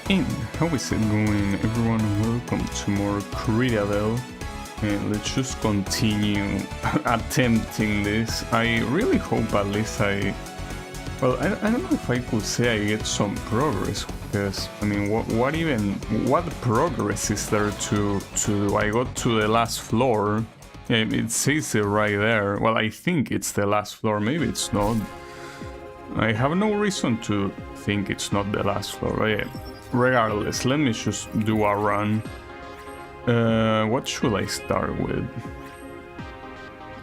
And how is it going, everyone? Welcome to more Critadel. And let's just continue attempting this. I really hope at least I don't know if I could say I get some progress, because I mean, what progress is there to do? I got to the last floor. It says it right there. Well, I think it's the last floor. Maybe it's not. I have no reason to think it's not the last floor. But yeah. Regardless, let me just do a run. What should I start with?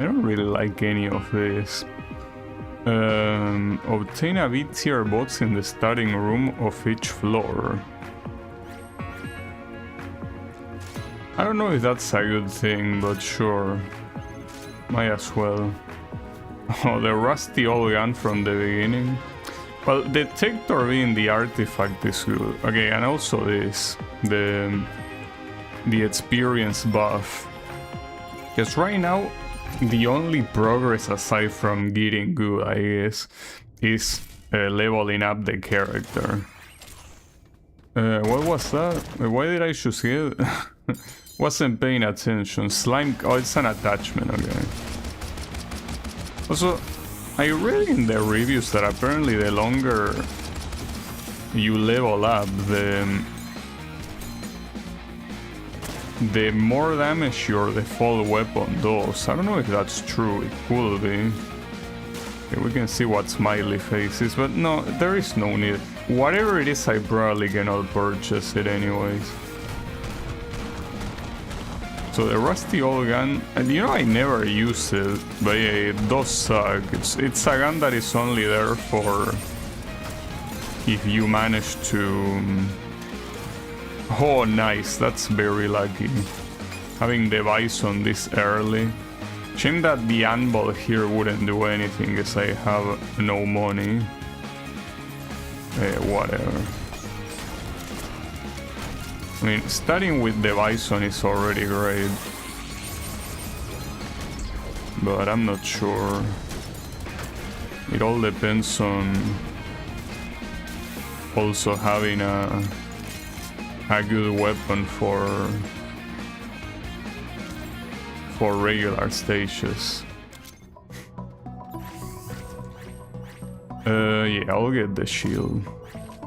I don't really like any of this. Obtain a B-tier bots in the starting room of each floor. I don't know if that's a good thing, but sure. Might as well. Oh, the rusty old gun from the beginning. Well, detector being the artifact is good. Okay, and also this, the experience buff. Because right now, the only progress aside from getting good, I guess, is leveling up the character. What was that? Why did I choose it? Wasn't paying attention. Slime. Oh, it's an attachment. Okay. Also, I read in the reviews that apparently the longer you level up, the more damage your default weapon does. I don't know if that's true, it could be. Okay, we can see what smiley face is, but no, there is no need. Whatever it is, I probably cannot purchase it anyways. So the rusty old gun, and you know I never use it, but yeah, it does suck. It's a gun that is only there for if you manage to... Oh nice, that's very lucky. Having the bison this early. Shame that the anvil here wouldn't do anything as I have no money. Whatever. I mean, starting with the bison is already great, but I'm not sure. It all depends on also having a good weapon for regular stages. Yeah, I'll get the shield.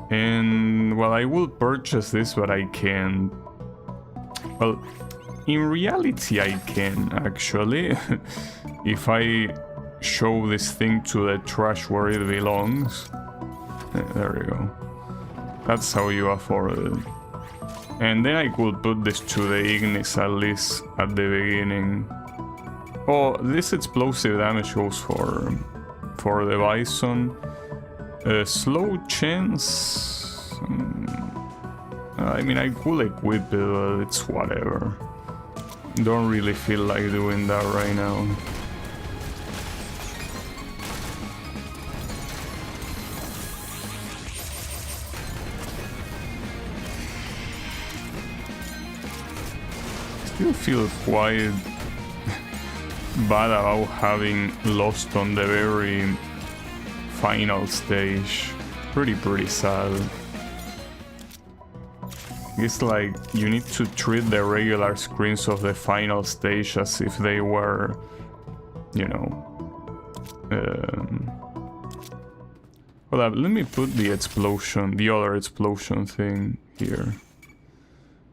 And, well, I will purchase this, but I can't. Well, in reality I can, actually. If I show this thing to the trash where it belongs. There we go. That's how you afford it. And then I could put this to the Ignis at least at the beginning. Oh, this explosive damage goes for the bison. Slow chance. I mean, I could equip it, but it's whatever. Don't really feel like doing that right now. Still feel quite bad about having lost on the very final stage. Pretty sad. It's like you need to treat the regular screens of the final stage as if they were, you know, hold up, let me put the other explosion thing here.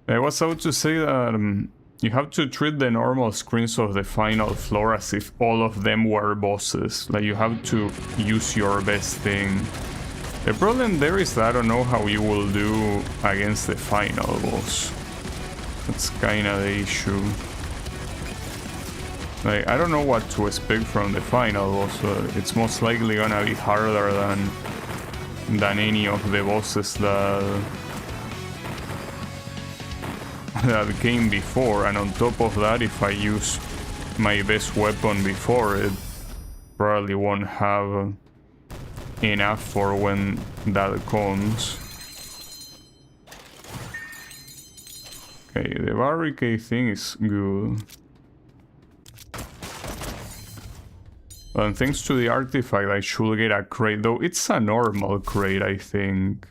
I was about to say that you have to treat the normal screens of the final floor as if all of them were bosses. Like, you have to use your best thing. The problem there is that I don't know how you will do against the final boss. That's kinda the issue. Like, I don't know what to expect from the final boss, but it's most likely gonna be harder than any of the bosses that came before. And on top of that, if I use my best weapon before it, probably won't have enough for when that comes. Okay, the barricade thing is good. And thanks to the artifact, I should get a crate, though it's a normal crate, I think.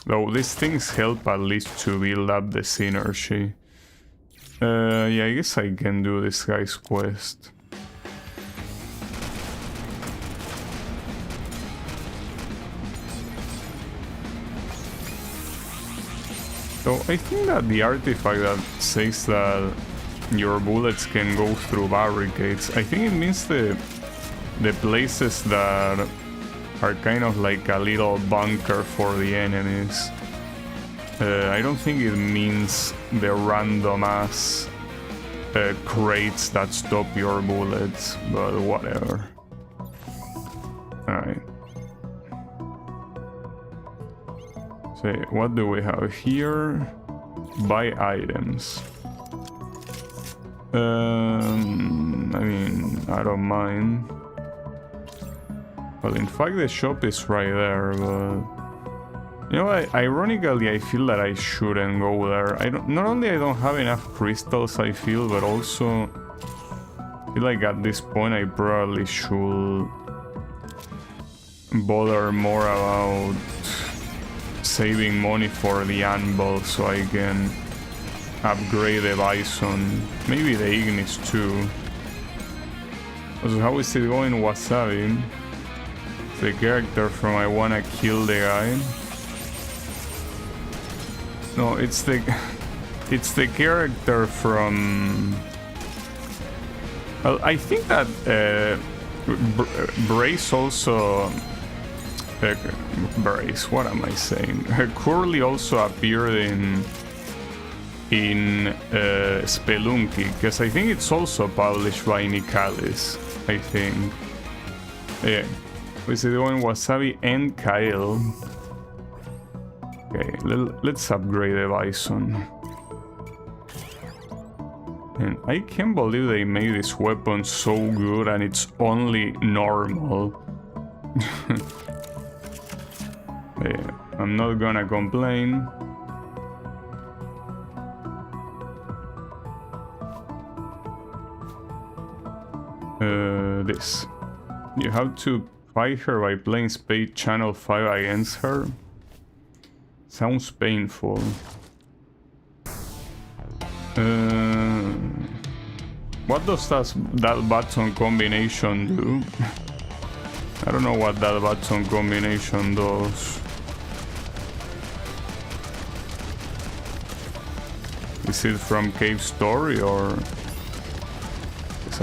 Though these things help at least to build up the synergy. Yeah, I guess I can do this guy's quest. So I think that the artifact that says that your bullets can go through barricades, I think it means the places that are kind of like a little bunker for the enemies. I don't think it means the random ass crates that stop your bullets, but whatever. Alright. So what do we have here? Buy items. I mean, I don't mind. Well, in fact, the shop is right there, but you know, ironically, I feel that I shouldn't go there. Not only I don't have enough crystals, I feel, but also I feel like at this point I probably should bother more about saving money for the anvil so I can upgrade the bison, maybe the ignis too. So how is it going, Wasabi? The character from I Wanna Kill the Guy. No, it's the character from. Well, I think that Brace also. Brace. What am I saying? Curly also appeared in Spelunky, because I think it's also published by Nicalis. I think. Yeah. Is it going Wasabi and Kyle? Okay, let's upgrade the bison. And I can't believe they made this weapon so good and it's only normal. Yeah, I'm not gonna complain. This. You have to fight her by playing Spade Channel 5 against her. Sounds painful. What does that button combination do? I don't know what that button combination does. Is it from Cave Story or?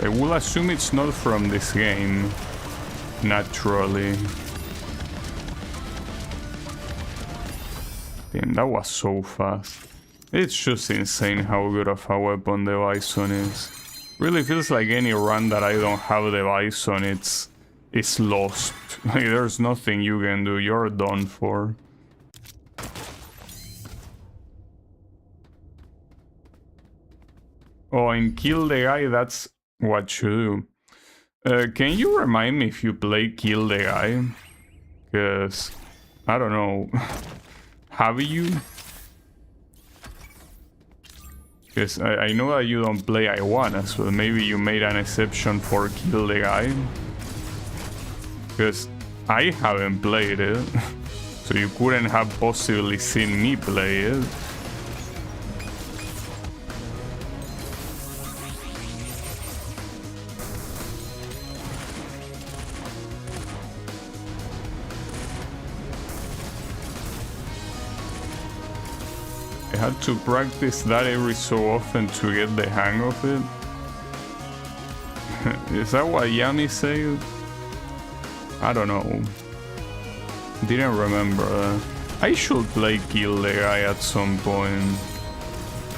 I will assume it's not from this game, naturally. Damn, that was so fast. It's just insane how good of a weapon the Bison is. Really feels like any run that I don't have the Bison, it's lost. Like, there's nothing you can do, you're done for. Oh, and kill the guy, that's what you do. Can you remind me if you play Kill the Guy? Because, I don't know. Have you? Because I know that you don't play I Wanna, so maybe you made an exception for Kill the Guy. Because I haven't played it. So you couldn't have possibly seen me play it. I had to practice that every so often to get the hang of it. Is that what Yami said? I don't know. Didn't remember that. I should play Kill the Guy at some point.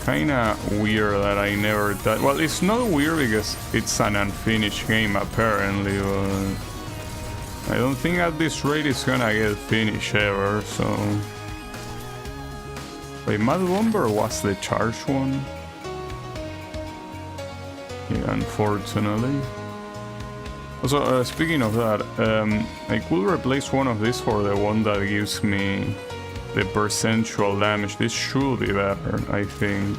Kinda weird that I never did. Well, it's not weird because it's an unfinished game apparently, but I don't think at this rate it's gonna get finished ever, so... Wait, Mad Bomber was the charged one? Yeah, unfortunately. Also, speaking of that, I could replace one of these for the one that gives me the percentual damage. This should be better, I think.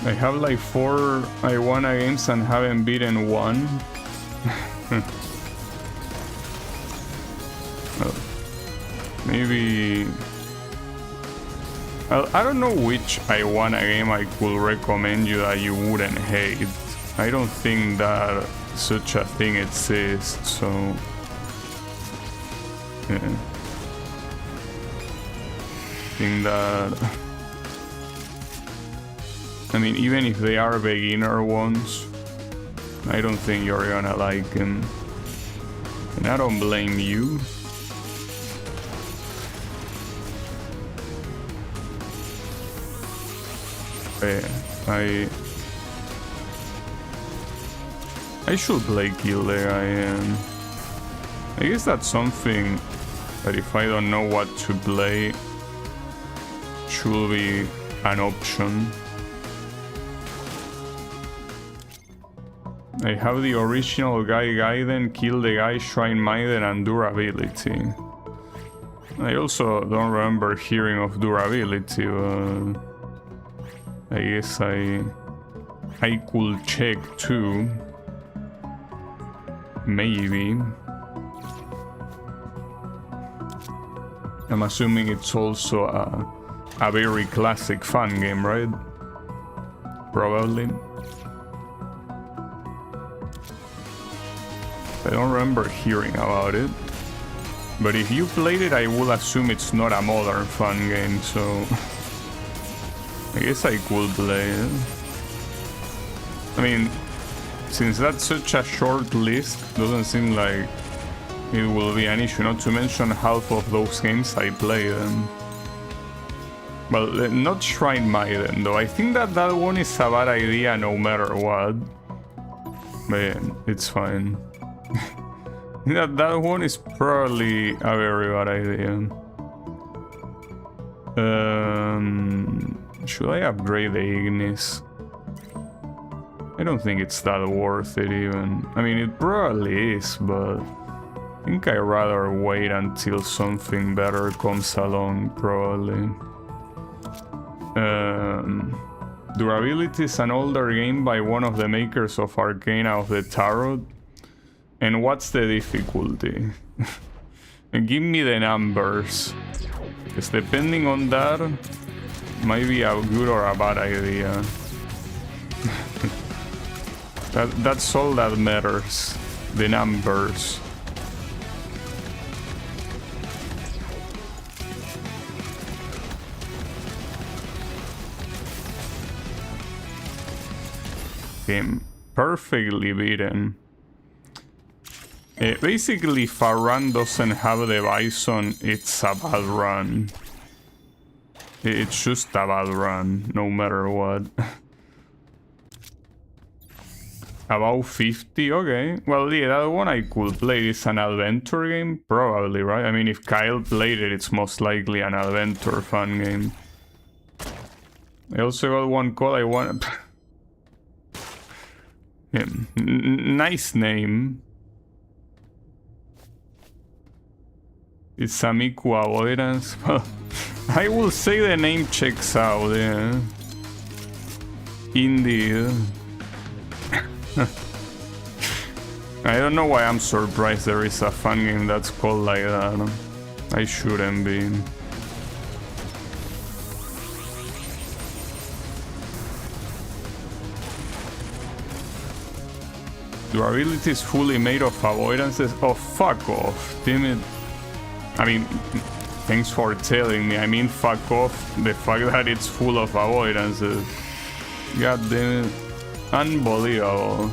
I have like 4 I Wanna games and haven't beaten one. Maybe... Well, I don't know which Iguana game I could recommend you that you wouldn't hate. I don't think that such a thing exists, so... Yeah. I think that... I mean, even if they are beginner ones, I don't think you're gonna like them. And I don't blame you. I should play Kill the Guy. I guess that's something that if I don't know what to play, should be an option. I have the original Guy Gaiden, Kill the Guy, Shrine Maiden, and Durability. I also don't remember hearing of Durability, but I guess I could check too. Maybe. I'm assuming it's also a very classic fun game, right? Probably. I don't remember hearing about it. But if you played it, I will assume it's not a modern fun game, so... I guess I could play it. I mean, since that's such a short list, doesn't seem like it will be an issue. Not to mention half of those games I play them. Well, not Shrine Maiden though. I think that one is a bad idea no matter what. But yeah, it's fine. that one is probably a very bad idea. Should I upgrade the Ignis? I don't think it's that worth it even. I mean, it probably is, but I think I'd rather wait until something better comes along, probably. Durability is an older game by one of the makers of Arcana of the Tarot. And what's the difficulty? Give me the numbers. Because depending on that, might be a good or a bad idea. That's all that matters. The numbers. Game perfectly beaten. Basically, if a run doesn't have the Bison, it's a bad run. It's just a bad run, no matter what. About 50, okay. Well, yeah, that one I could play. It's an adventure game, probably, right? I mean, if Kyle played it, it's most likely an adventure fun game. I also got one call I want. Yeah, nice name. It's Amiku Avoidance. Well, I will say the name checks out, yeah. Indeed. I don't know why I'm surprised there is a fun game that's called like that. I shouldn't be. Durability is fully made of avoidances. Oh, fuck off. Damn it. I mean, thanks for telling me. I mean, fuck off the fact that it's full of avoidances. God damn it. Unbelievable.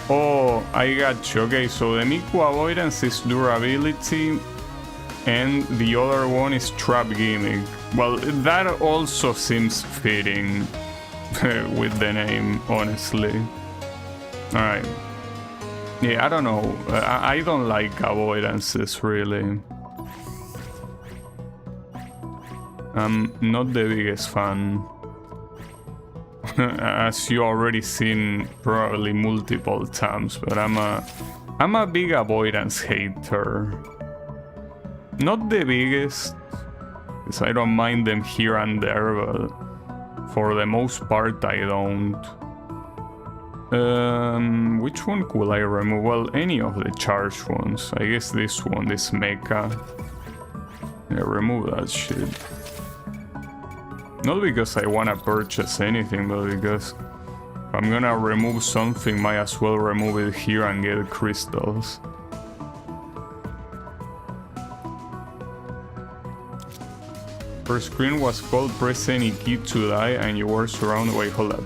Oh, I got you. Okay, so the Miku avoidance is durability, and the other one is trap gimmick. Well, that also seems fitting with the name, honestly. Alright. Yeah, I don't know. I don't like avoidances, really. I'm not the biggest fan. As you already seen probably multiple times, but I'm a big avoidance hater. Not the biggest, because I don't mind them here and there, but For the most part, I don't. Which one could I remove? Well, any of the charged ones. I guess this one, this mecha. Yeah, remove that shit. Not because I wanna purchase anything, but because if I'm gonna remove something, might as well remove it here and get crystals. First screen was called press any key to die and you were surrounded. Wait, hold up.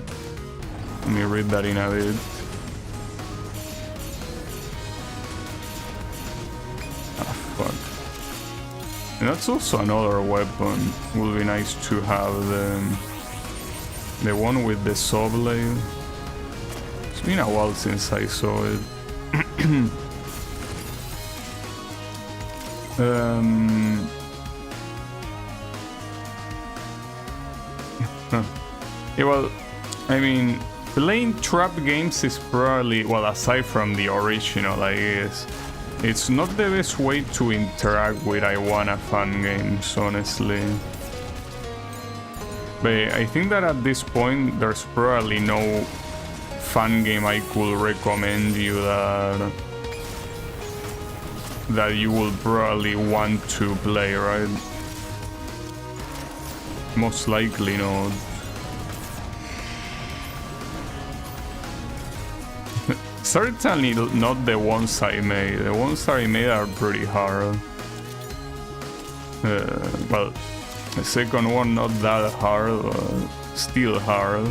Let me read that in a bit. Ah, fuck. And that's also another weapon. Would be nice to have the one with the saw blade. It's been a while since I saw it. Yeah, well, I mean, playing trap games is probably, well, aside from the original, I guess, it's not the best way to interact with Iwana fan games, honestly. But I think that at this point, there's probably no fan game I could recommend you that you will probably want to play, right? Most likely not. Certainly not the ones I made. The ones I made are pretty hard. Well, the second one not that hard, but still hard.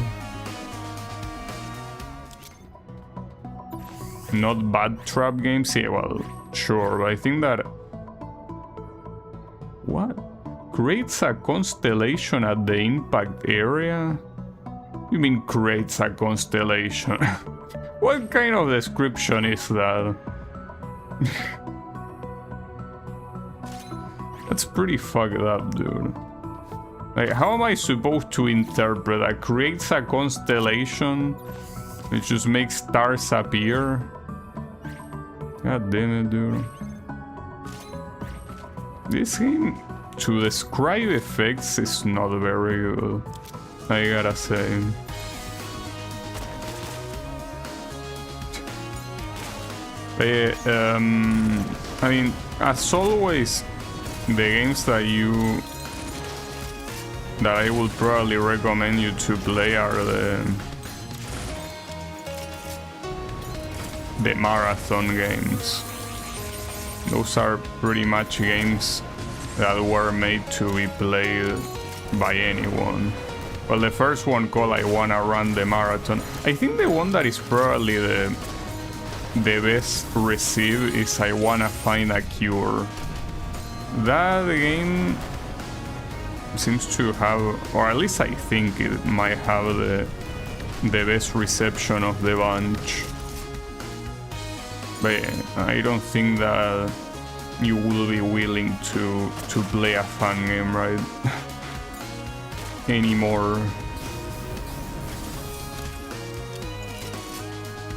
Not bad trap games? Yeah, well, sure, but I think that... What? Creates a constellation at the impact area? You mean creates a constellation? What kind of description is that? That's pretty fucked up, dude. Like, how am I supposed to interpret that? Creates a constellation? It just makes stars appear? God damn it, dude. This game, to describe effects, is not very good, I gotta say. I mean, as always, the games that I would probably recommend you to play are the marathon games. Those are pretty much games that were made to be played by anyone. Well, the first one called I Wanna Run the Marathon. I think the one that is probably the best received is I Wanna Find a Cure. That game seems to have, or at least I think it might have the best reception of the bunch. But I don't think that you will be willing to play a fun game, right? Anymore.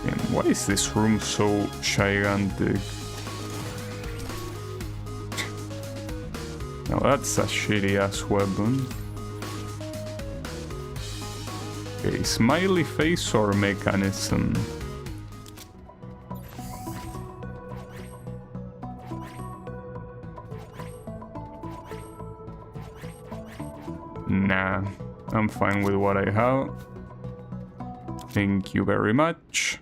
And why is this room so gigantic? Now that's a shitty ass weapon. Okay, smiley face or mechanism? Nah, I'm fine with what I have. Thank you very much.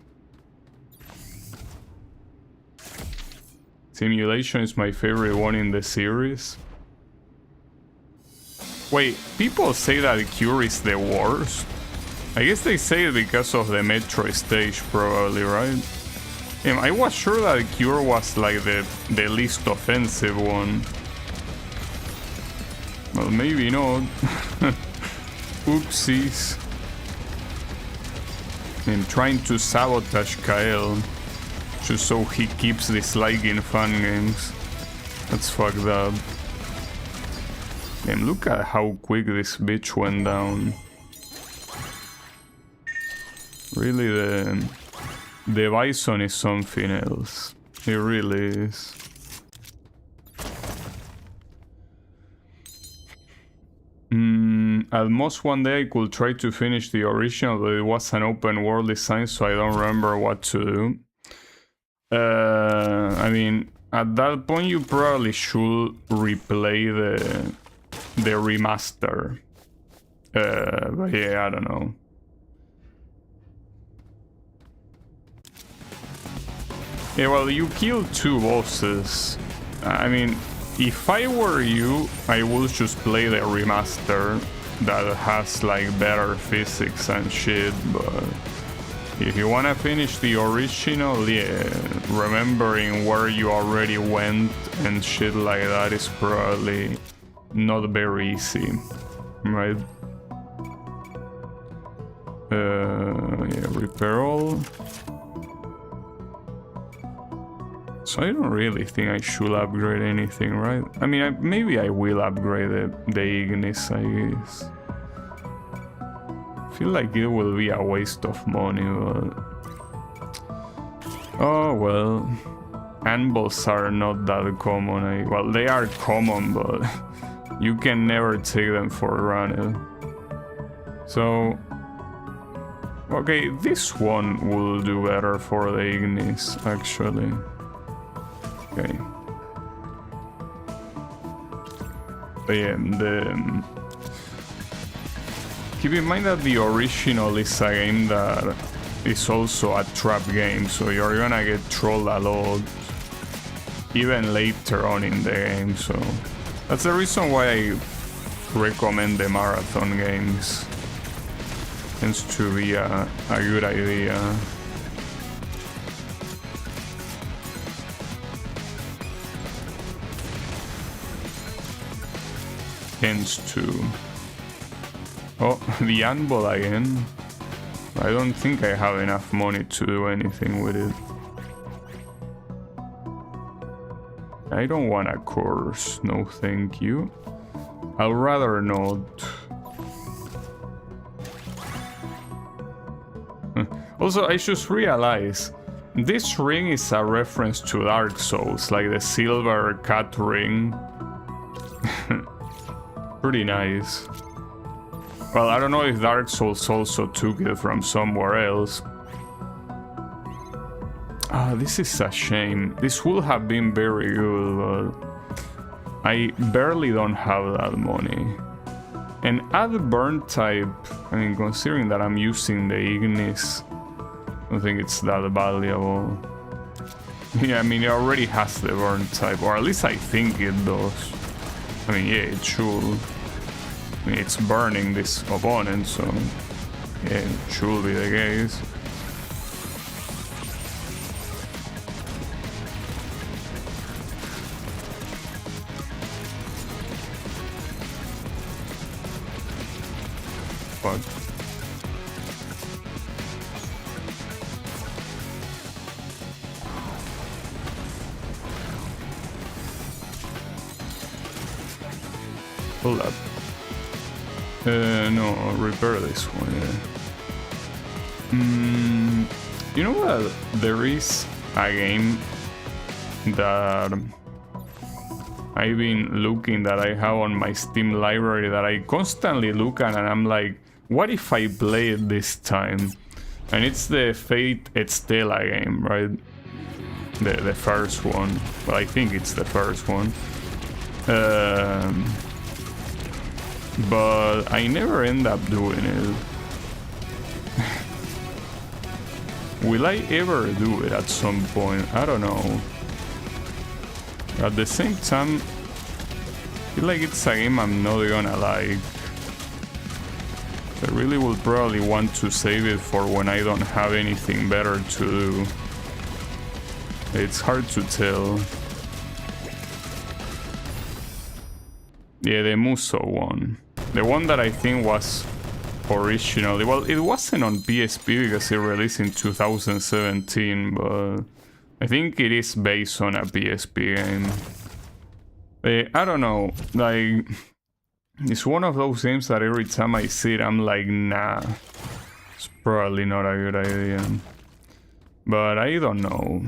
Simulation is my favorite one in the series. Wait, people say that Cure is the worst? I guess they say it because of the Metro stage, probably, right? I was sure that Cure was like the least offensive one. Well, maybe not. Oopsies. I'm trying to sabotage Kael just so he keeps disliking fun games. That's fucked up. And look at how quick this bitch went down. Really, the Bison is something else. It really is. at most one day I could try to finish the original, but it was an open world design, so I don't remember what to do. I mean, at that point you probably should replay the remaster. But yeah, I don't know. Yeah, well, you killed 2 bosses. I mean, if I were you, I would just play the remaster that has like better physics and shit, but if you wanna finish the original, yeah, remembering where you already went and shit like that is probably not very easy, right? Yeah, repair all. So I don't really think I should upgrade anything, right? I mean, maybe I will upgrade the Ignis, I guess. I feel like it will be a waste of money, but... Oh, well... Anvils are not that common. Well, they are common, but you can never take them for granted. So... Okay, this one will do better for the Ignis, actually. Okay. But yeah, keep in mind that the original is a game that is also a trap game, so you're gonna get trolled a lot, even later on in the game, so that's the reason why I recommend the marathon games. Tends to be a good idea. Tends to. Oh, the anvil again. I don't think I have enough money to do anything with it. I don't want a course, no thank you. I'd rather not. Also, I just realized this ring is a reference to Dark Souls, like the silver cat ring. Pretty nice. Well, I don't know if Dark Souls also took it from somewhere else. Ah, this is a shame. This would have been very good, but I barely don't have that money. And add burn type, I mean, considering that I'm using the Ignis, I don't think it's that valuable. Yeah, I mean, it already has the burn type, or at least I think it does. I mean, yeah, it should. I mean, it's burning this opponent, so yeah, it should be the case. But hold up. No, repair this one, yeah. You know what? There is a game that I've been looking that I have on my Steam library that I constantly look at, and I'm like, what if I play it this time? And it's the Fate Estella game, right? The first one. Well, I think it's the first one. But I never end up doing it. Will I ever do it at some point? I don't know. At the same time, I feel like it's a game I'm not gonna like. I really would probably want to save it for when I don't have anything better to do. It's hard to tell. Yeah, the Muso one. The one that I think was originally... Well, it wasn't on PSP because it released in 2017, but I think it is based on a PSP game. I don't know, like... It's one of those games that every time I see it, I'm like, nah. It's probably not a good idea. But I don't know.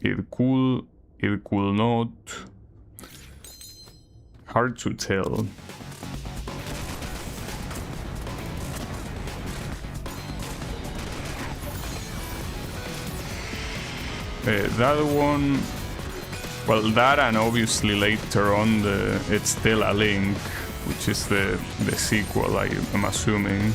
It could not. Hard to tell. That one... Well, that and obviously later on it's still a Link, which is the sequel, I'm assuming.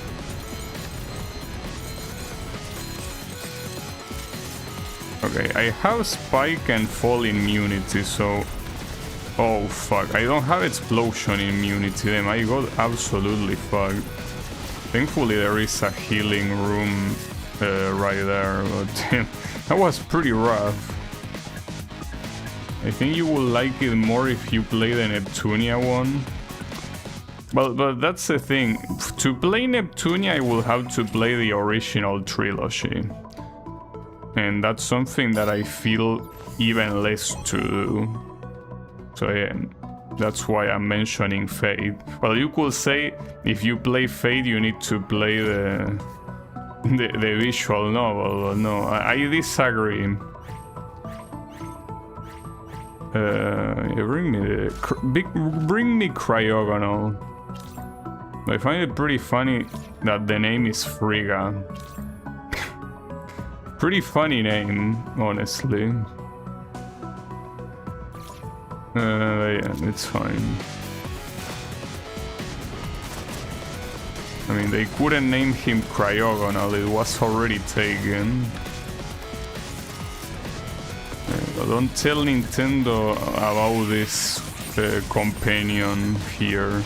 Okay, I have Spike and Fall immunity, so... Oh fuck, I don't have Explosion immunity, then I got absolutely fucked. Thankfully there is a healing room right there, but that was pretty rough. I think you will like it more if you play the Neptunia one. But that's the thing. To play Neptunia, I will have to play the original trilogy. And that's something that I feel even less to do. So yeah, that's why I'm mentioning Fate. Well, you could say if you play Fate, you need to play the visual novel. No, I disagree. Bring me Cryogonal. I find it pretty funny that the name is Frigga. Pretty funny name, honestly. Yeah, it's fine. I mean, they couldn't name him Cryogonal, it was already taken. Don't tell Nintendo about this companion here.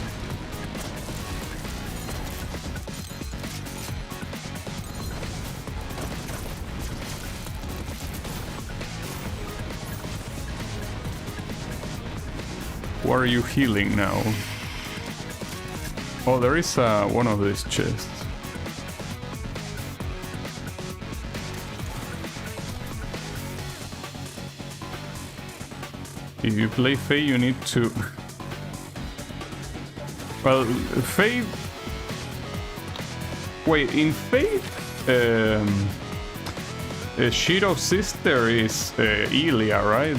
Who are you healing now? Oh, there is one of these chests. If you play Fate, you need to... Well, Fate... Wait, in Fate... Shiro's sister is Ilia, right?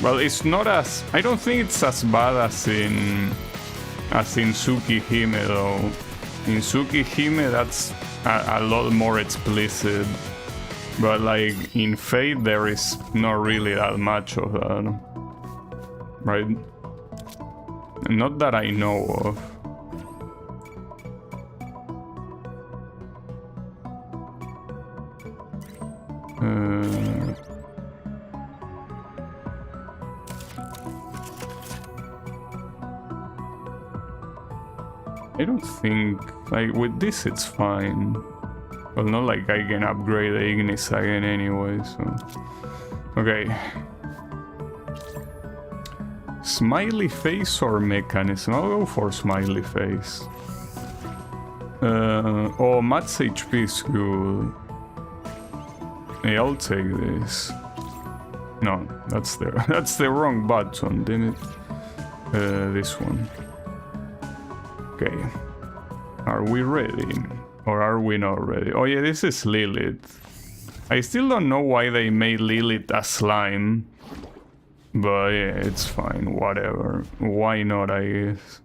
Well, it's not as... I don't think it's as bad as in Tsukihime, though. In Tsukihime, that's a lot more explicit. But, like, in Fate, there is not really that much of that. Right? Not that I know of. I don't think, like, with this it's fine. Well, not like I can upgrade the Ignis again anyway, so... Okay. Smiley face or mechanism? I'll go for smiley face. Oh, Matt's HP is good. Hey, I'll take this. No, that's the wrong button, didn't it? This one. Okay. Are we ready? Or are we not ready? Oh yeah, this is Lilith. I still don't know why they made Lilith a slime. But yeah, it's fine, whatever. Why not, I guess.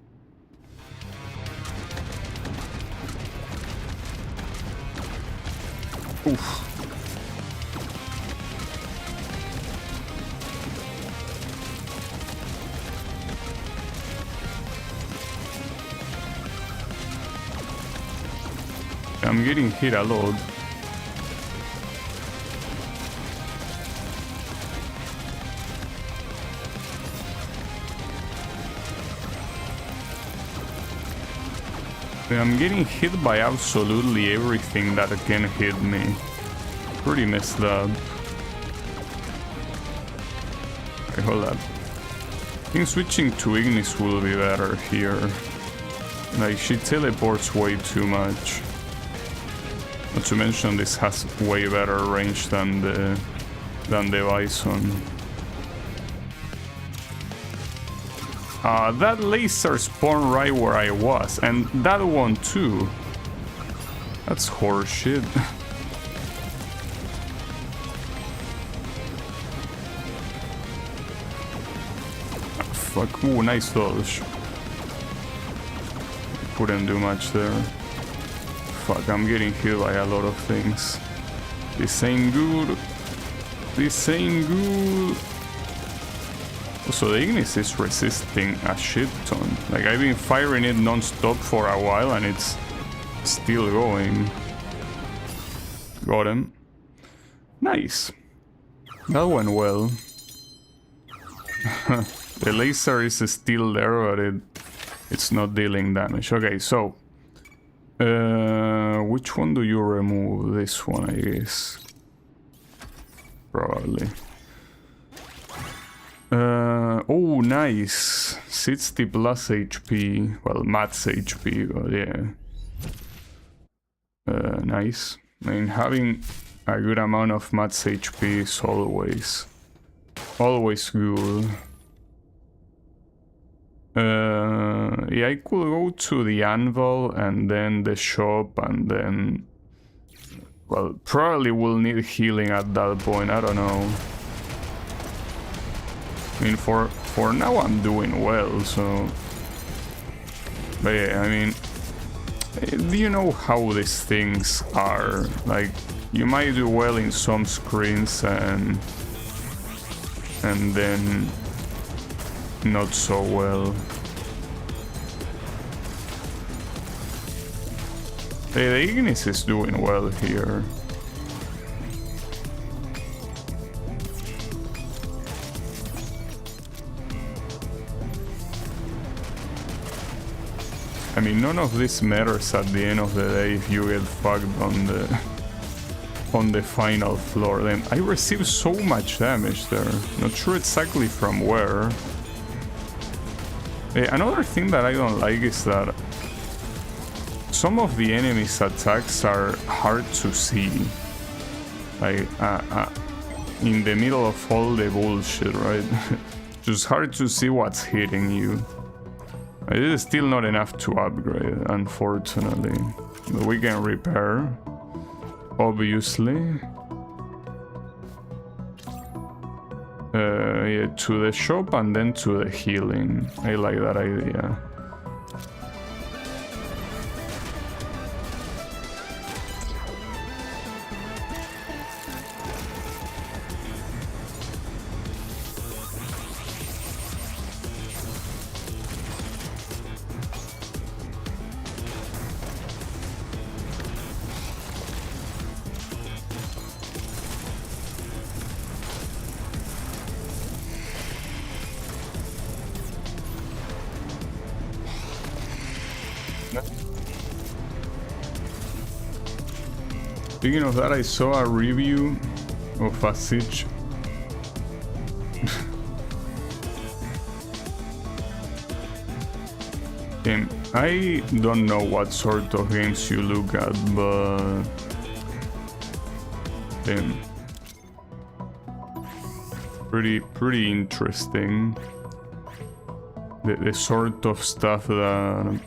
Oof. I'm getting hit a lot. I'm getting hit by absolutely everything that can hit me. Pretty messed up. Okay, hold up. I think switching to Ignis will be better here. Like, she teleports way too much. Not to mention this has way better range than the Bison. That laser spawned right where I was, and that one too. That's horseshit. Fuck, ooh, nice dodge. Couldn't do much there. Fuck, I'm getting hit by a lot of things. This ain't good. This ain't good. So the Ignis is resisting a shit ton. Like, I've been firing it non-stop for a while and it's still going. Got him. Nice. That went well. The laser is still there, but it's not dealing damage. Okay, so which one do you remove? This one, I guess. Probably. Oh, nice. 60 plus HP. Well, max HP, but yeah. Nice. I mean, having a good amount of max HP is always good. Yeah, I could go to the anvil and then the shop and then... Well, probably will need healing at that point, I don't know. I mean, for now I'm doing well, so... But yeah, I mean... Do you know how these things are? Like, you might do well in some screens and then not so well. The Ignis is doing well here. I mean, none of this matters at the end of the day if you get fucked on the final floor. Then I received so much damage there. Not sure exactly from where. Another thing that I don't like is that some of the enemies' attacks are hard to see. Like, in the middle of all the bullshit, right? Just hard to see what's hitting you. It is still not enough to upgrade, unfortunately. But we can repair, obviously. Yeah, to the shop and then to the healing. I like that idea. Speaking of that, I saw a review of a Siege. And I don't know what sort of games you look at, but pretty interesting. The sort of stuff that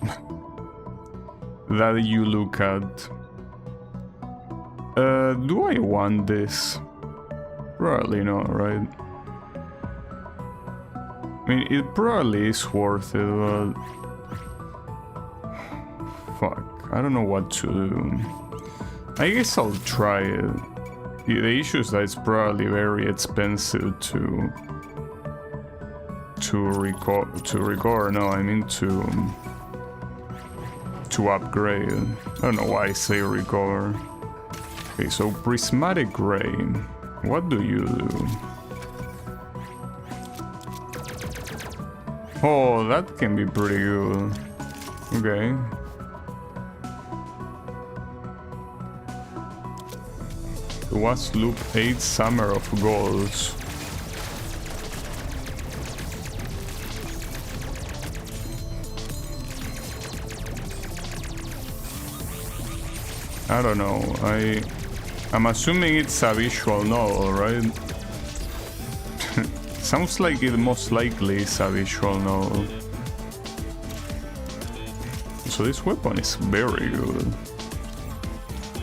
you look at. Do I want this? Probably not, right? I mean, it probably is worth it, but... Fuck, I don't know what to do. I guess I'll try it. The issue is that it's probably very expensive to recover. No, I mean to upgrade. I don't know why I say recover. Okay, so prismatic ray. What do you do? Oh, that can be pretty good. Okay. Was loop 8 Summer of Goals. I don't know. I'm assuming it's a visual novel, right? Sounds like it most likely is a visual novel. So this weapon is very good.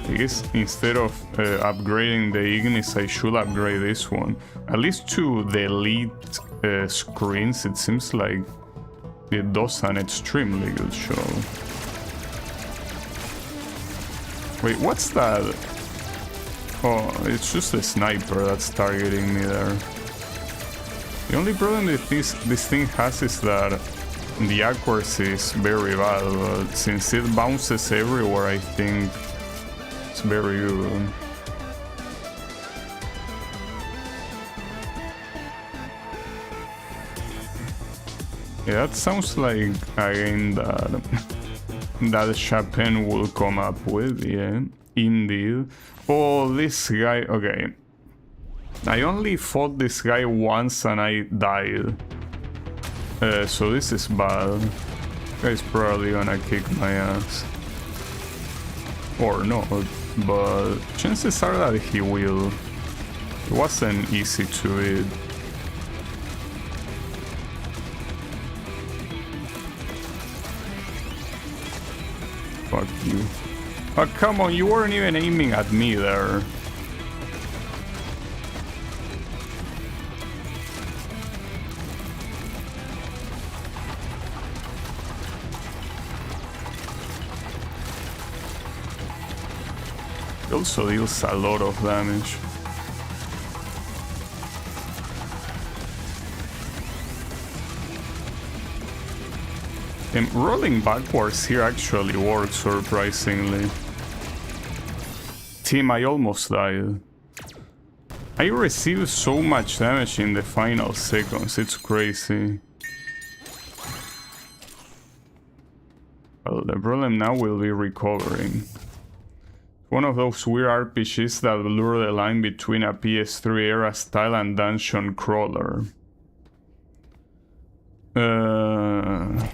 I guess instead of upgrading the Ignis, I should upgrade this one. At least to the elite screens, it seems like it does an extremely good show. Wait, what's that? Oh, it's just a sniper that's targeting me there. The only problem that this thing has is that the accuracy is very bad, but since it bounces everywhere, I think it's very good. Yeah, that sounds like a game that Chapin will come up with, yeah, indeed. Oh, this guy, okay. I only fought this guy once and I died. So this is bad. This guy's probably gonna kick my ass. Or not, but chances are that he will. It wasn't easy to hit. Fuck you. Oh, come on, you weren't even aiming at me there. It also deals a lot of damage. And rolling backwards here actually works surprisingly. Team, I almost died. I received so much damage in the final seconds, it's crazy. Well, the problem now will be recovering. One of those weird RPGs that blur the line between a PS3 era style and dungeon crawler. I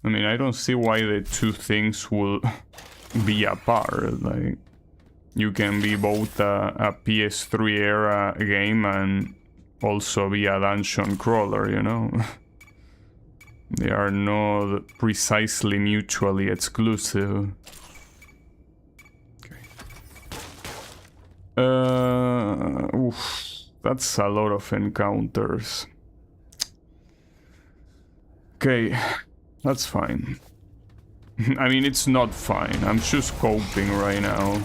mean, I don't see why the two things will be apart. Like, you can be both a PS3 era game and also be a dungeon crawler, you know? They are not precisely mutually exclusive. Oof, that's a lot of encounters. Okay, that's fine. I mean, it's not fine. I'm just coping right now.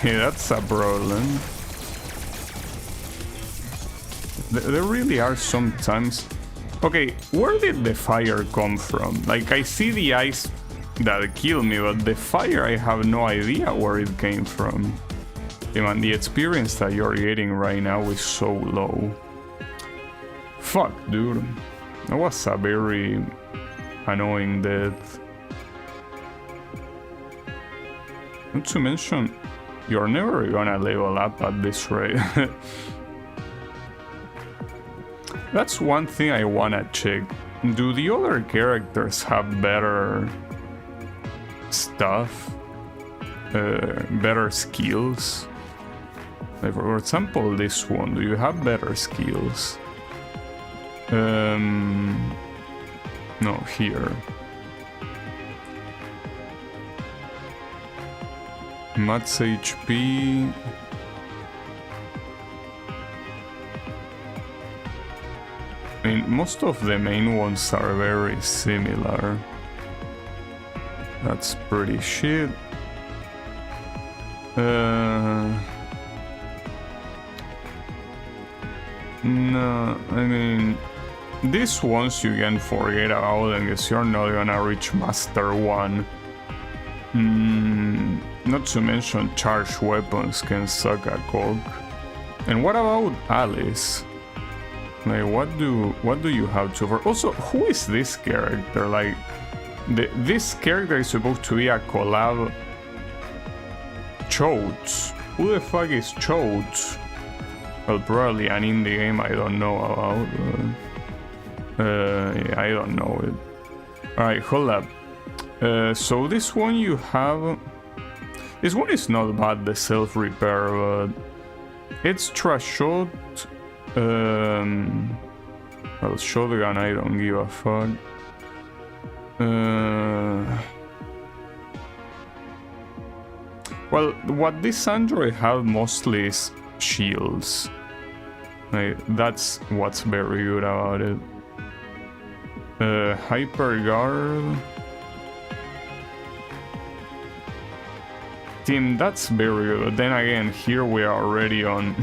Yeah, that's a problem. There really are some times... Okay, where did the fire come from? Like, I see the ice that killed me, but the fire, I have no idea where it came from. And the experience that you're getting right now is so low. Fuck, dude. That was a very annoying death. Not to mention, you're never gonna level up at this rate. That's one thing I wanna check. Do the other characters have better stuff? Better skills? Like for example, this one, do you have better skills? No, here. Max HP. I mean, most of the main ones are very similar. That's pretty shit. No, I mean, these ones you can forget about because you're not gonna reach Master 1. Not to mention charged weapons can suck a cock. And what about Alice? Like, what do you have to offer? Also, who is this character? Like, this character is supposed to be a collab. Chodes. Who the fuck is Chodes? Well, probably an indie game I don't know about. Yeah, I don't know it. Alright, hold up. So this one you have... This one is not bad, the self-repair, but... It's trash shot. Well, shotgun, I don't give a fuck. Well, what this android have mostly is shields. Like, that's what's very good about it. Hyper guard. Team, that's very good. Then again, here we are already on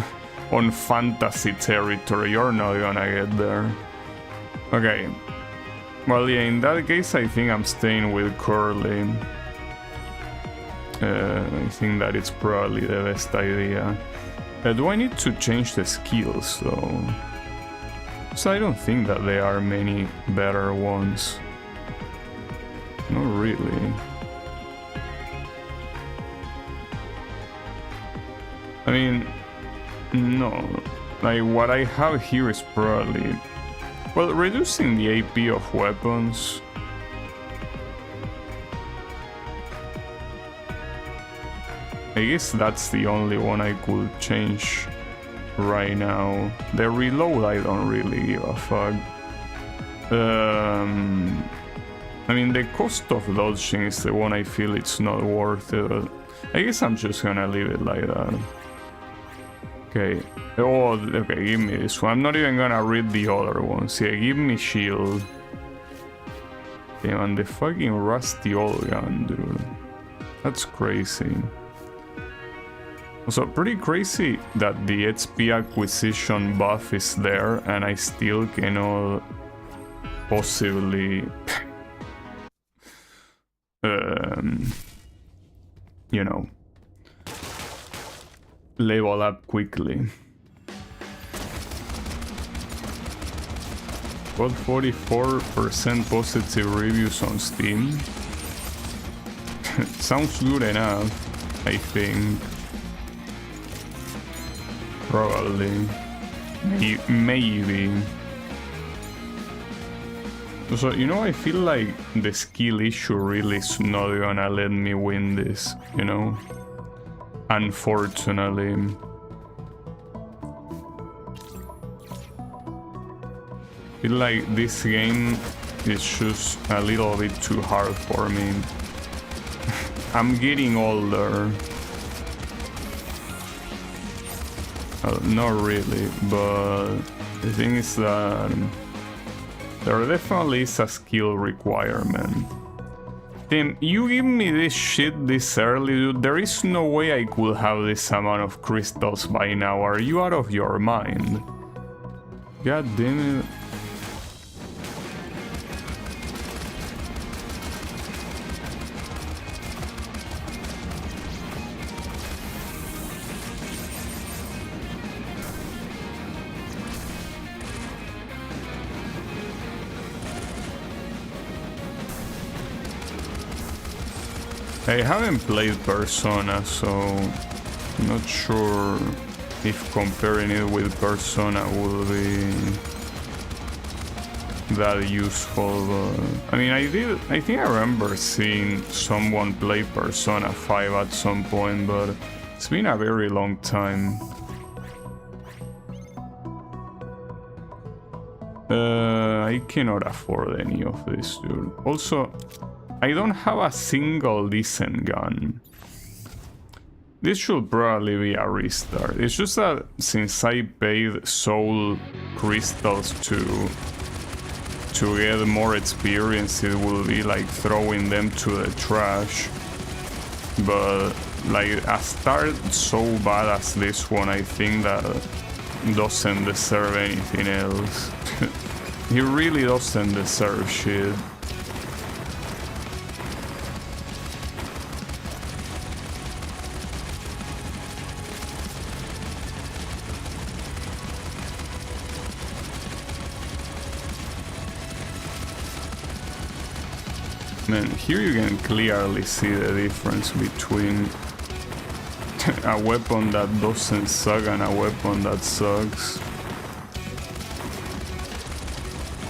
fantasy territory. You're not gonna get there. Okay. Well, yeah, in that case, I think I'm staying with Curly. I think that it's probably the best idea. Do I need to change the skills, though? So I don't think that there are many better ones. Not really. I mean, no. Like, what I have here is probably... Well, reducing the AP of weapons. I guess that's the only one I could change right now. The reload, I don't really give a fuck. I mean, the cost of dodging is the one I feel it's not worth it. But I guess I'm just gonna leave it like that. Okay. Oh, okay, give me this one. I'm not even gonna read the other ones. Yeah, give me shield. Damn, and the fucking rusty old gun, dude. That's crazy. Also, pretty crazy that the XP acquisition buff is there and I still cannot possibly... you know, level up quickly. Got 44% positive reviews on Steam. Sounds good enough, I think. Probably. Maybe. So, you know, I feel like the skill issue really is not gonna let me win this, you know? Unfortunately. I feel like this game is just a little bit too hard for me. I'm getting older. Not really, but the thing is that there definitely is a skill requirement. Tim, you give me this shit this early, dude. There is no way I could have this amount of crystals by now. Are you out of your mind? God damn it. I haven't played Persona, so I'm not sure if comparing it with Persona will be that useful, but I mean, I think I remember seeing someone play Persona 5 at some point, but it's been a very long time. I cannot afford any of this, dude. Also, I don't have a single decent gun. This should probably be a restart. It's just that since I paid soul crystals to get more experience, it will be like throwing them to the trash. But like a start so bad as this one, I think that doesn't deserve anything else. He really doesn't deserve shit. Man, here you can clearly see the difference between a weapon that doesn't suck and a weapon that sucks.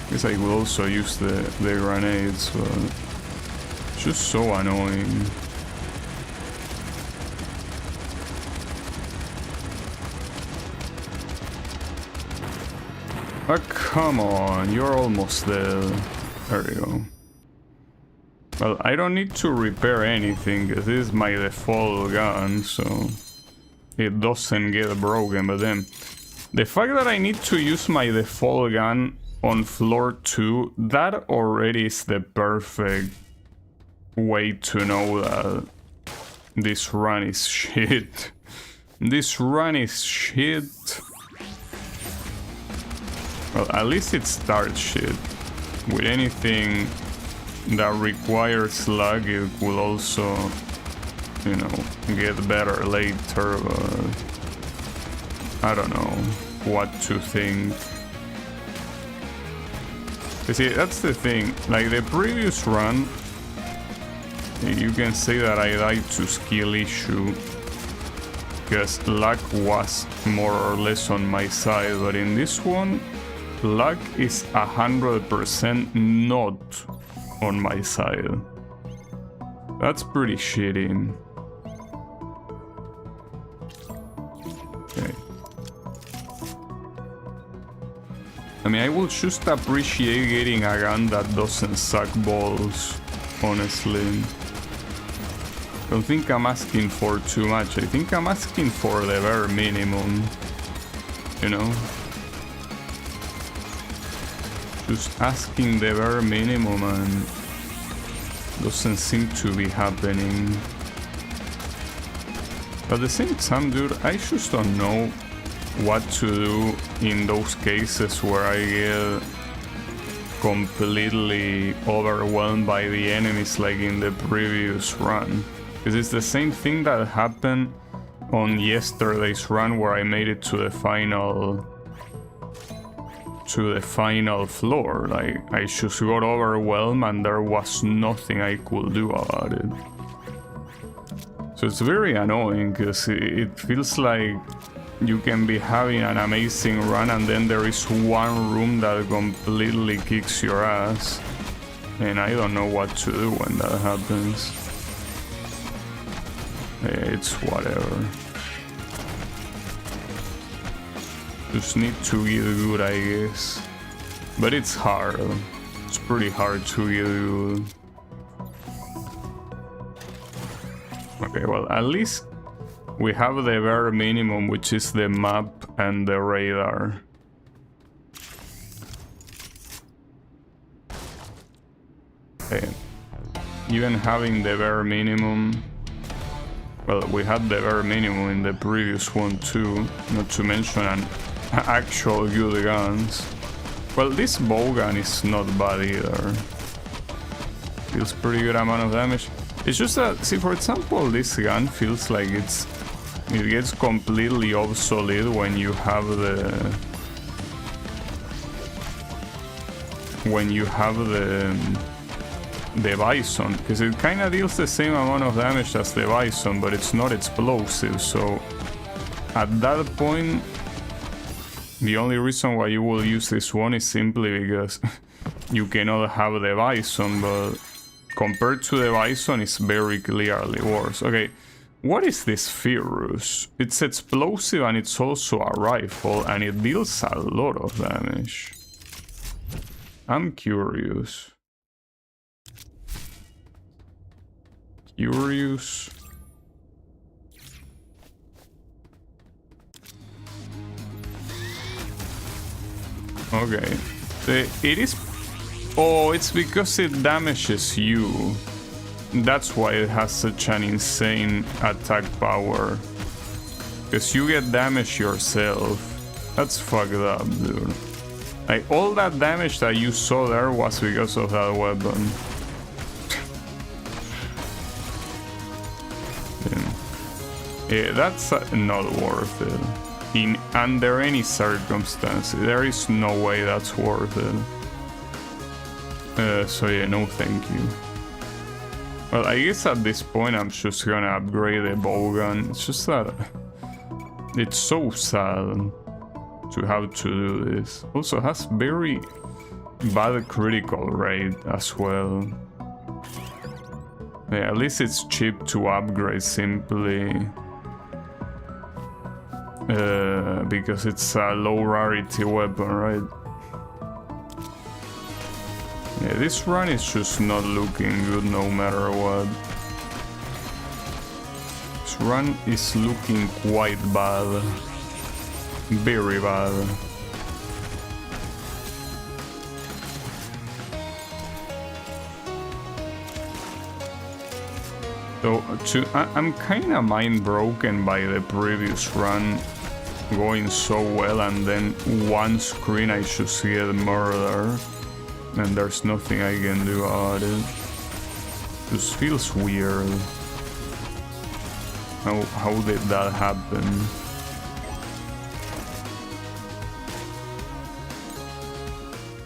I guess I could also use the grenades, but it's just so annoying. Oh, come on, you're almost there. There you go. Well, I don't need to repair anything, because this is my default gun, so it doesn't get broken, but then the fact that I need to use my default gun on floor 2, that already is the perfect way to know that This run is shit. This run is shit. Well, at least it starts shit. With anything that requires lag, it will also, you know, get better later, but I don't know what to think. You see, that's the thing, like the previous run, you can say that I died to skill issue, because luck was more or less on my side, but in this one, luck is 100% not on my side. That's pretty shitty. Okay. I mean, I will just appreciate getting a gun that doesn't suck balls, honestly. Don't think I'm asking for too much. I think I'm asking for the bare minimum, you know? Just asking the bare minimum and doesn't seem to be happening. At the same time, dude, I just don't know what to do in those cases where I get completely overwhelmed by the enemies like in the previous run. Because it's the same thing that happened on yesterday's run where I made it to the final floor. Like, I just got overwhelmed and there was nothing I could do about it. So it's very annoying because it feels like you can be having an amazing run and then there is one room that completely kicks your ass. And I don't know what to do when that happens. It's whatever. Just need to get good, I guess. But it's hard. It's pretty hard to get good. Okay, well, at least we have the bare minimum, which is the map and the radar. Okay. Even having the bare minimum... Well, we had the bare minimum in the previous one too, not to mention an actual good guns. Well, this bow gun is not bad either. Deals pretty good amount of damage. It's just that, see, for example, this gun feels like it gets completely obsolete when you have the Bison, because it kind of deals the same amount of damage as the Bison, but it's not explosive. So at that point, the only reason why you will use this one is simply because you cannot have the Bison, but compared to the Bison, it's very clearly worse. Okay, what is this Fierus? It's explosive and it's also a rifle, and it deals a lot of damage. I'm curious. Curious. Okay. It is... Oh, it's because it damages you. That's why it has such an insane attack power. Because you get damage yourself. That's fucked up, dude. Like, all that damage that you saw there was because of that weapon. Yeah, that's not worth it. Under any circumstance, there is no way that's worth it. So yeah, no thank you. Well, I guess at this point I'm just gonna upgrade the bowgun. It's just that it's so sad to have to do this. Also has very bad critical rate as well. Yeah, at least it's cheap to upgrade simply. Because it's a low rarity weapon, right? Yeah, this run is just not looking good no matter what. This run is looking quite bad. Very bad. So I'm kind of mind broken by the previous run going so well, and then one screen I just get murdered, and there's nothing I can do about it. Just feels weird. How did that happen?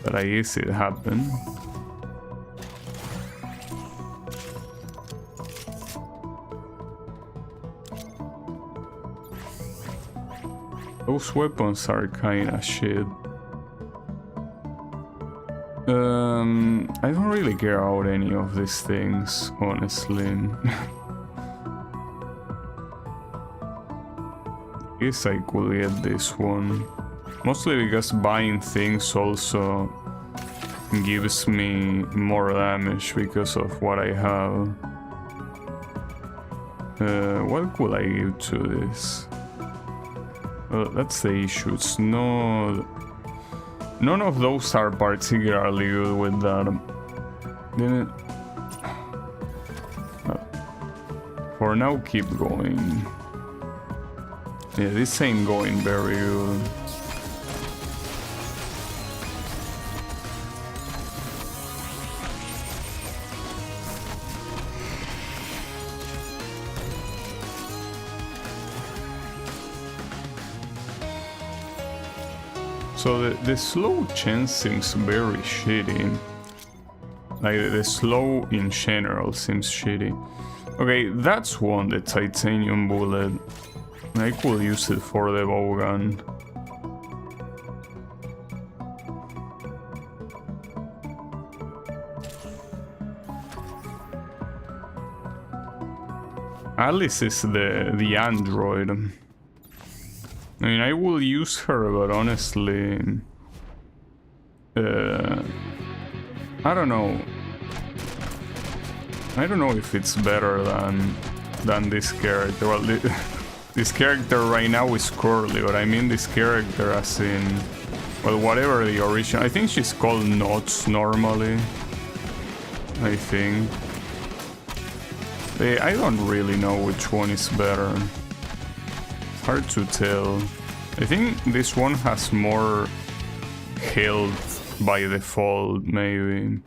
But I guess it happened. Those weapons are kinda shit. I don't really care about any of these things, honestly. Guess I could get this one. Mostly because buying things also gives me more damage because of what I have. What could I give to this? Well, that's the issue. It's none of those are particularly good with that. Didn't. For now, keep going. Yeah, this ain't going very good. So the slow chance seems very shitty. Like the slow in general seems shitty. Okay, that's one, the titanium bullet. I could use it for the bow gun. Alice is the android. I mean, I will use her, but honestly, I don't know. I don't know if it's better than this character. Well, this character right now is Curly, but I mean this character as in, well, whatever the original. I think she's called Nuts normally. I think. I don't really know which one is better. Hard to tell. I think this one has more health by default, maybe.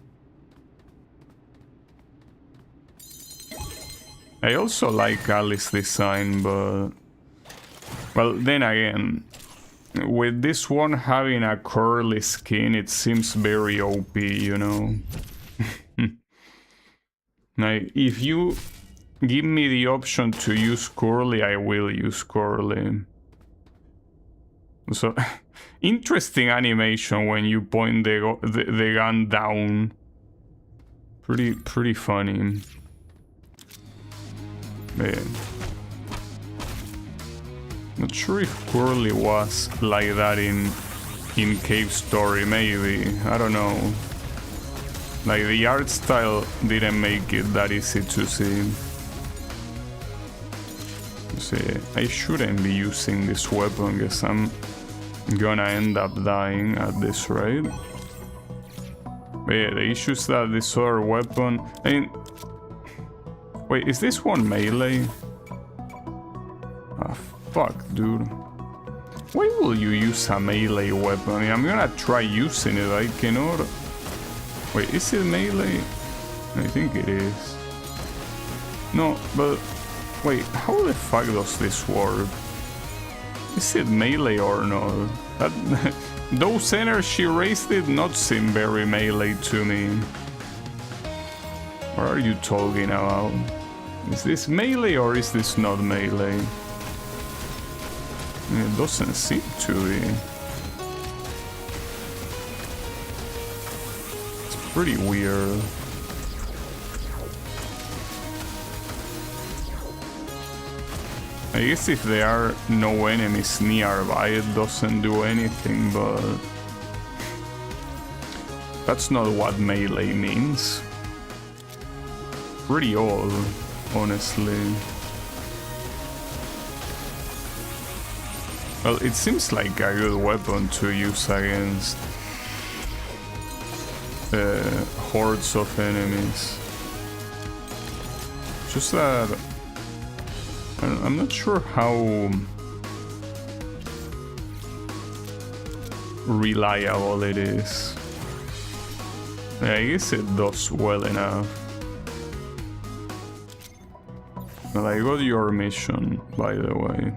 I also like Alice's design, but... Well, then again, with this one having a curly skin, it seems very OP, you know? Like, if you give me the option to use curly, I will use curly. So, interesting animation when you point the gun down. Pretty funny. Yeah. Not sure if curly was like that in Cave Story, maybe. I don't know. Like, the art style didn't make it that easy to see. See, I shouldn't be using this weapon because I'm gonna end up dying at this rate. But yeah, the issue is that this other weapon... I mean... Wait, is this one melee? Ah, fuck, dude. Why will you use a melee weapon? I mean, I'm gonna try using it, I cannot... Wait, is it melee? I think it is. No, but... Wait, how the fuck does this work? Is it melee or not? Those energy rays did not seem very melee to me. What are you talking about? Is this melee or is this not melee? It doesn't seem to be. It's pretty weird. I guess if there are no enemies nearby, it doesn't do anything, but... That's not what melee means. Pretty old, honestly. Well, it seems like a good weapon to use against hordes of enemies. Just that I'm not sure how reliable it is. Yeah, I guess it does well enough. Well, I got your mission, by the way.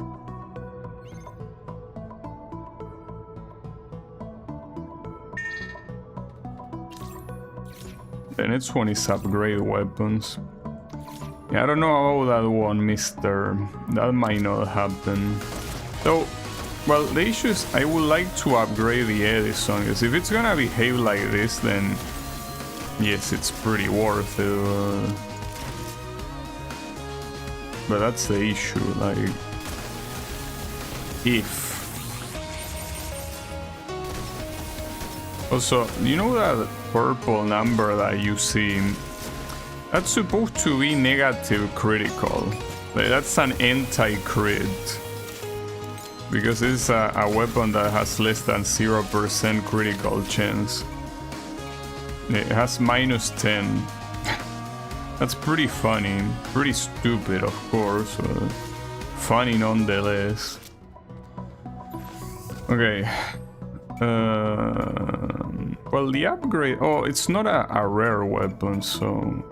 The next one is upgrade weapons. Yeah, I don't know about that one, mister. That might not happen. So, well, the issue is I would like to upgrade the Edison, because if it's gonna behave like this, then yes, it's pretty worth it. But that's the issue, like, if. Also, you know that purple number that you see? That's supposed to be negative critical. Like, that's an anti-crit. Because it's a weapon that has less than 0% critical chance. It has -10. That's pretty funny. Pretty stupid, of course. Funny nonetheless. Okay. Well, the upgrade... Oh, it's not a rare weapon, so...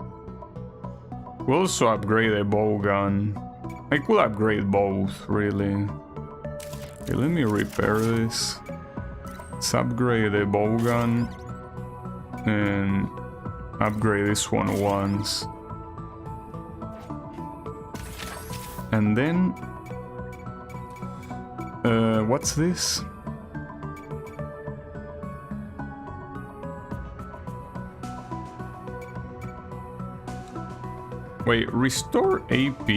We'll also upgrade a bow gun. I could upgrade both, really. Okay, let me repair this. Let's upgrade the bow gun. And upgrade this one once. And then... what's this? Wait, restore AP?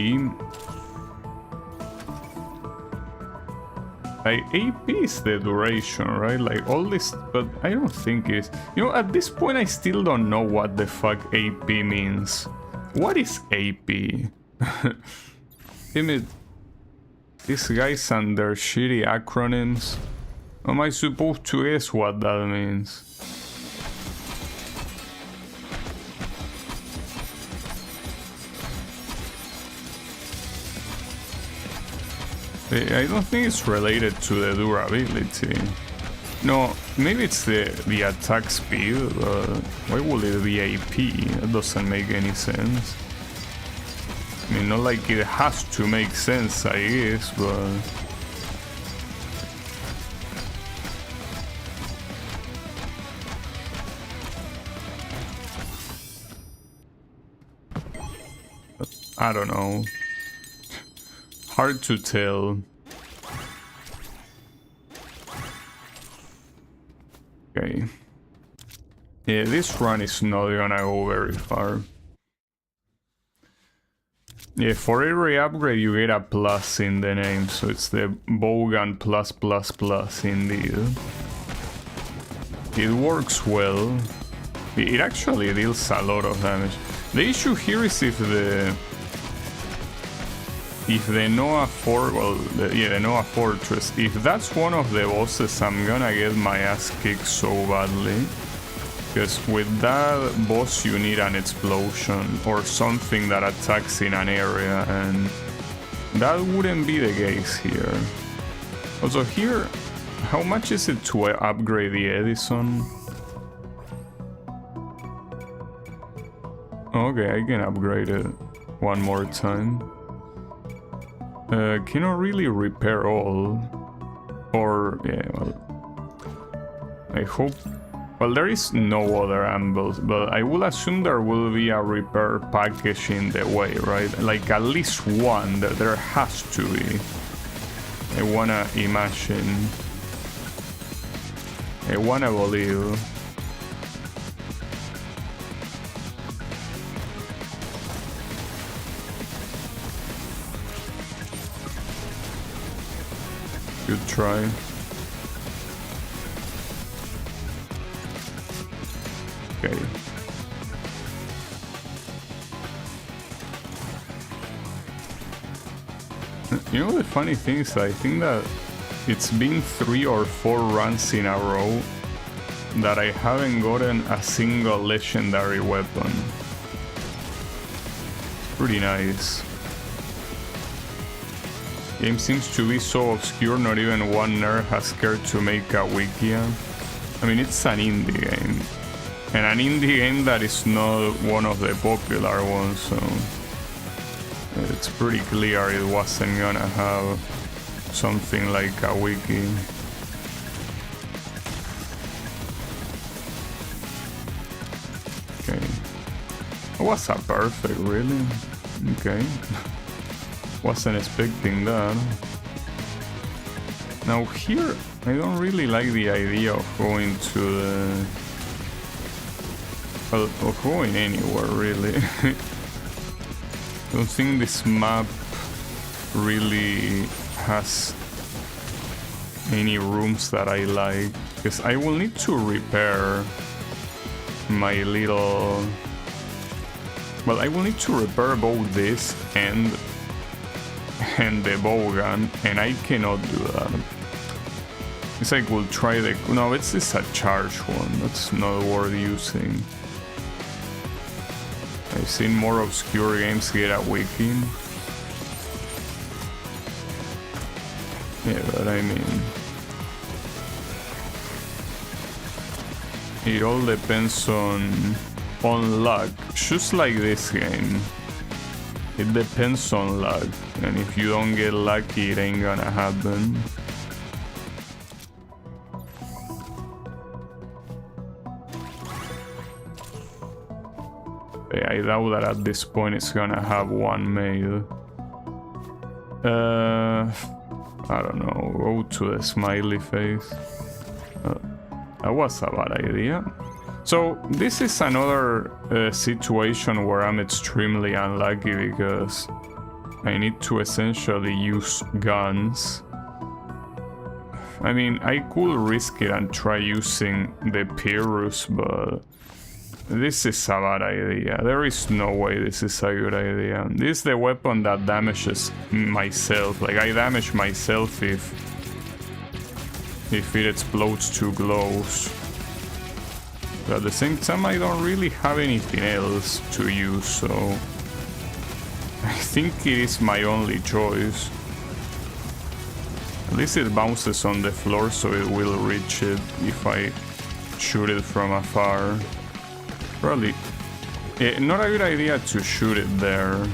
Like, AP is the duration, right? Like, all this, but I don't think it's... You know, at this point, I still don't know what the fuck AP means. What is AP? Damn it. These guys and their shitty acronyms. Am I supposed to guess what that means? I don't think it's related to the durability. No, maybe it's the attack speed. Why would it be AP? That doesn't make any sense. I mean, not like it has to make sense, I guess, but... I don't know. Hard to tell. Okay. Yeah, this run is not gonna go very far. Yeah, for every upgrade you get a plus in the name, so it's the bowgun plus plus plus indeed. It works well. It actually deals a lot of damage. The issue here is if the Noah the Noah Fortress, if that's one of the bosses, I'm gonna get my ass kicked so badly. Because with that boss you need an explosion or something that attacks in an area, and that wouldn't be the case here. Also here, how much is it to upgrade the Edison? Okay, I can upgrade it one more time. Cannot really repair all. Or, yeah, well... I hope... Well, there is no other ambush, but I will assume there will be a repair package in the way, right? Like, at least one, there has to be. I wanna imagine. I wanna believe. Good try. Okay. You know the funny thing is, I think that it's been 3 or 4 runs in a row that I haven't gotten a single legendary weapon. pretty nice. Game seems to be so obscure, not even one nerd has cared to make a wiki. I mean, it's an indie game. And an indie game that is not one of the popular ones, so it's pretty clear it wasn't gonna have something like a wiki. Okay. It was a perfect, really? Okay. Wasn't expecting that. Now here, I don't really like the idea of going to the... well, of going anywhere, really. I don't think this map really has any rooms that I like, because I will need to repair my little... well, I will need to repair both this and the bow gun, and I cannot do that. Guess I will try the... no, it's just a charge one, that's not worth using. I've seen more obscure games get a wiki. Yeah, but I mean... it all depends on luck, just like this game. It depends on luck, and if you don't get lucky, it ain't gonna happen. Yeah, I doubt that at this point it's gonna have one made. I don't know, go to the smiley face. That was a bad idea. So this is another situation where I'm extremely unlucky because I need to essentially use guns. I mean, I could risk it and try using the Pyrrhus, but this is a bad idea. There is no way this is a good idea. This is the weapon that damages myself. Like, I damage myself if it explodes too close. But at the same time, I don't really have anything else to use, so I think it is my only choice. At least it bounces on the floor, so it will reach it if I shoot it from afar. Probably not a good idea to shoot it there.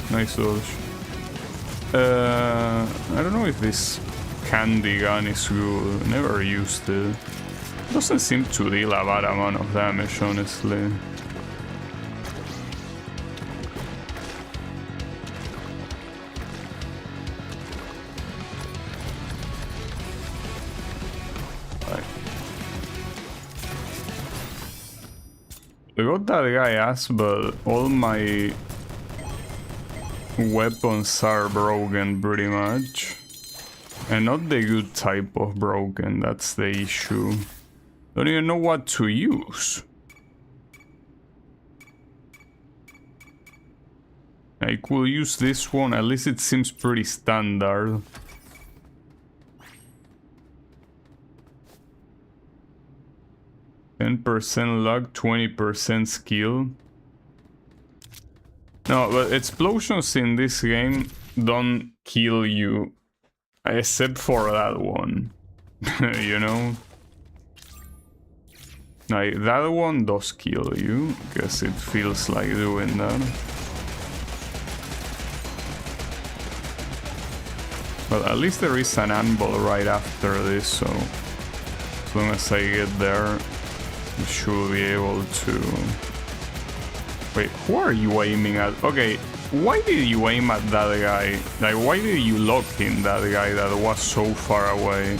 Nice dodge. I don't know if this candy gun is good. Never used it. Doesn't seem to deal a bad amount of damage, honestly. Right. I got that guy ass, but all my weapons are broken pretty much, and not the good type of broken. That's the issue. Don't even know what to use. I could use this one, at least it seems pretty standard. %10 luck, 20% skill. No, but explosions in this game don't kill you, except for that one, you know? Like, that one does kill you, because it feels like doing that. But at least there is an anvil right after this, so as long as I get there, I should be able to... Wait, who are you aiming at? Okay, why did you aim at that guy? Like, why did you lock in that guy that was so far away?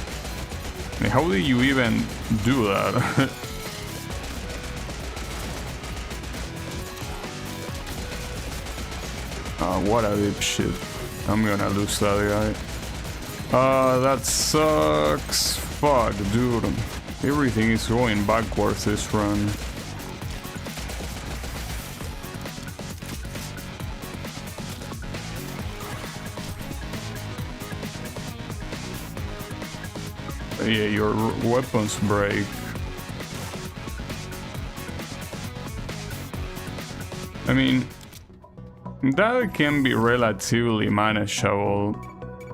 I mean, how did you even do that? What a dipshit. I'm gonna lose that guy. That sucks. Fuck, dude. Everything is going backwards this run. yeah, your weapons break. I mean, that can be relatively manageable.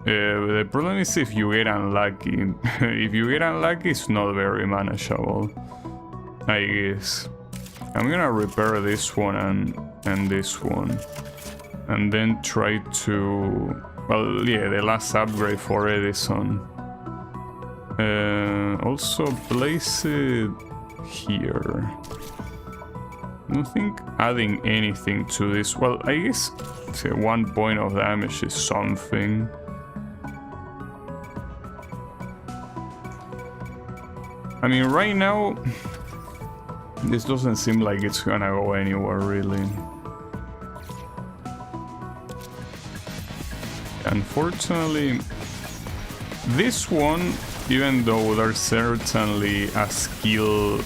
The problem is if you get unlucky. If you get unlucky, it's not very manageable, I guess. I'm gonna repair this one and this one. And then try to... Well, yeah, the last upgrade for Edison. Also place it here. I don't think adding anything to this... Well, I guess 1 point of damage is something. I mean, right now, this doesn't seem like it's gonna go anywhere, really. Unfortunately, this one, even though there's certainly a skill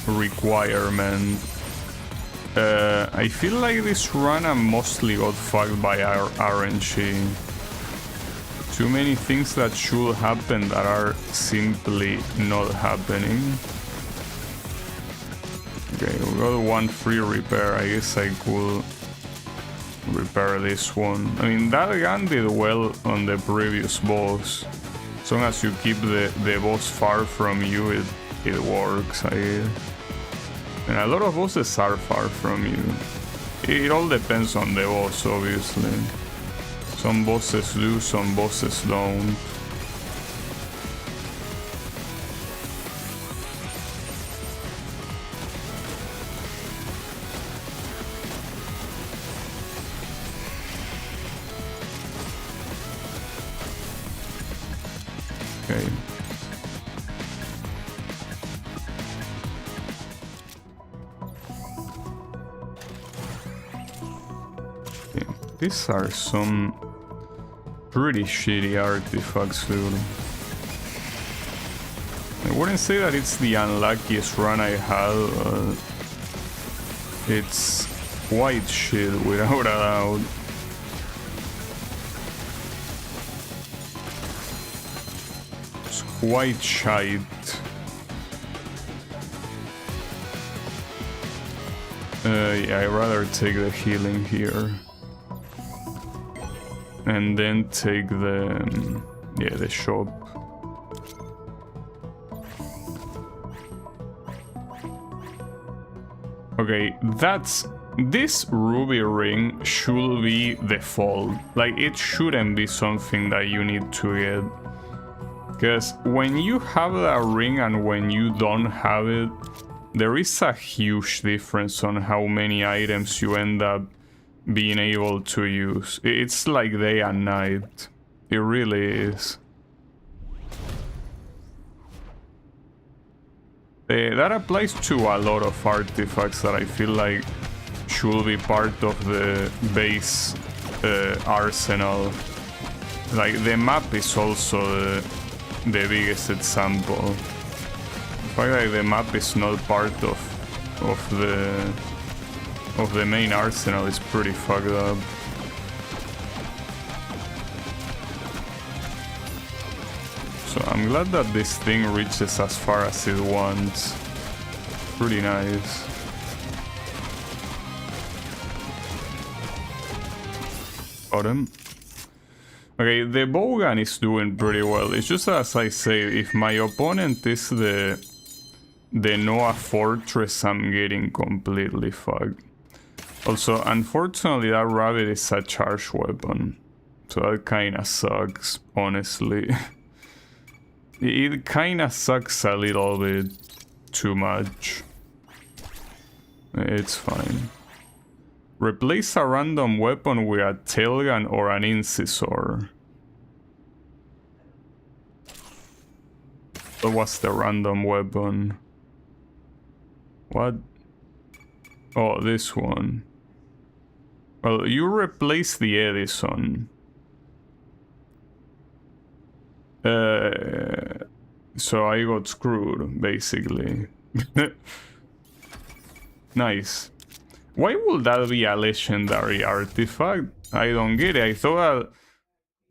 requirement, I feel like this run I mostly got fucked by our RNG. Too many things that should happen that are simply not happening. Okay, we got 1 free repair. I guess I could repair this one. I mean, that gun did well on the previous boss. As long as you keep the boss far from you, it works, I guess. And a lot of bosses are far from you. It all depends on the boss, obviously. Some bosses do, some bosses don't. Okay. Yeah, these are some pretty shitty artifacts, dude. I wouldn't say that it's the unluckiest run I had, but it's quite shit without a doubt. It's quite shite. Yeah, I'd rather take the healing here. And then take the... yeah, the shop. Okay, that's... This ruby ring should be default. Like, it shouldn't be something that you need to get. Because when you have that ring and when you don't have it, there is a huge difference on how many items you end up being able to use. It's like day and night. It really is. That applies to a lot of artifacts that I feel like should be part of the base arsenal. Like, the map is also the biggest example. The fact that the map is not part of the main arsenal is pretty fucked up. So I'm glad that this thing reaches as far as it wants. Pretty nice. Got him. Okay, the bowgun is doing pretty well. It's just as I say, if my opponent is the Noah Fortress, I'm getting completely fucked. Also, unfortunately, that rabbit is a charged weapon. So that kinda sucks, honestly. It kinda sucks a little bit too much. It's fine. Replace a random weapon with a tailgun or an incisor. What was the random weapon? What? Oh, this one. Well, you replace the Edison. So I got screwed, basically. Nice. Why would that be a legendary artifact? I don't get it. I thought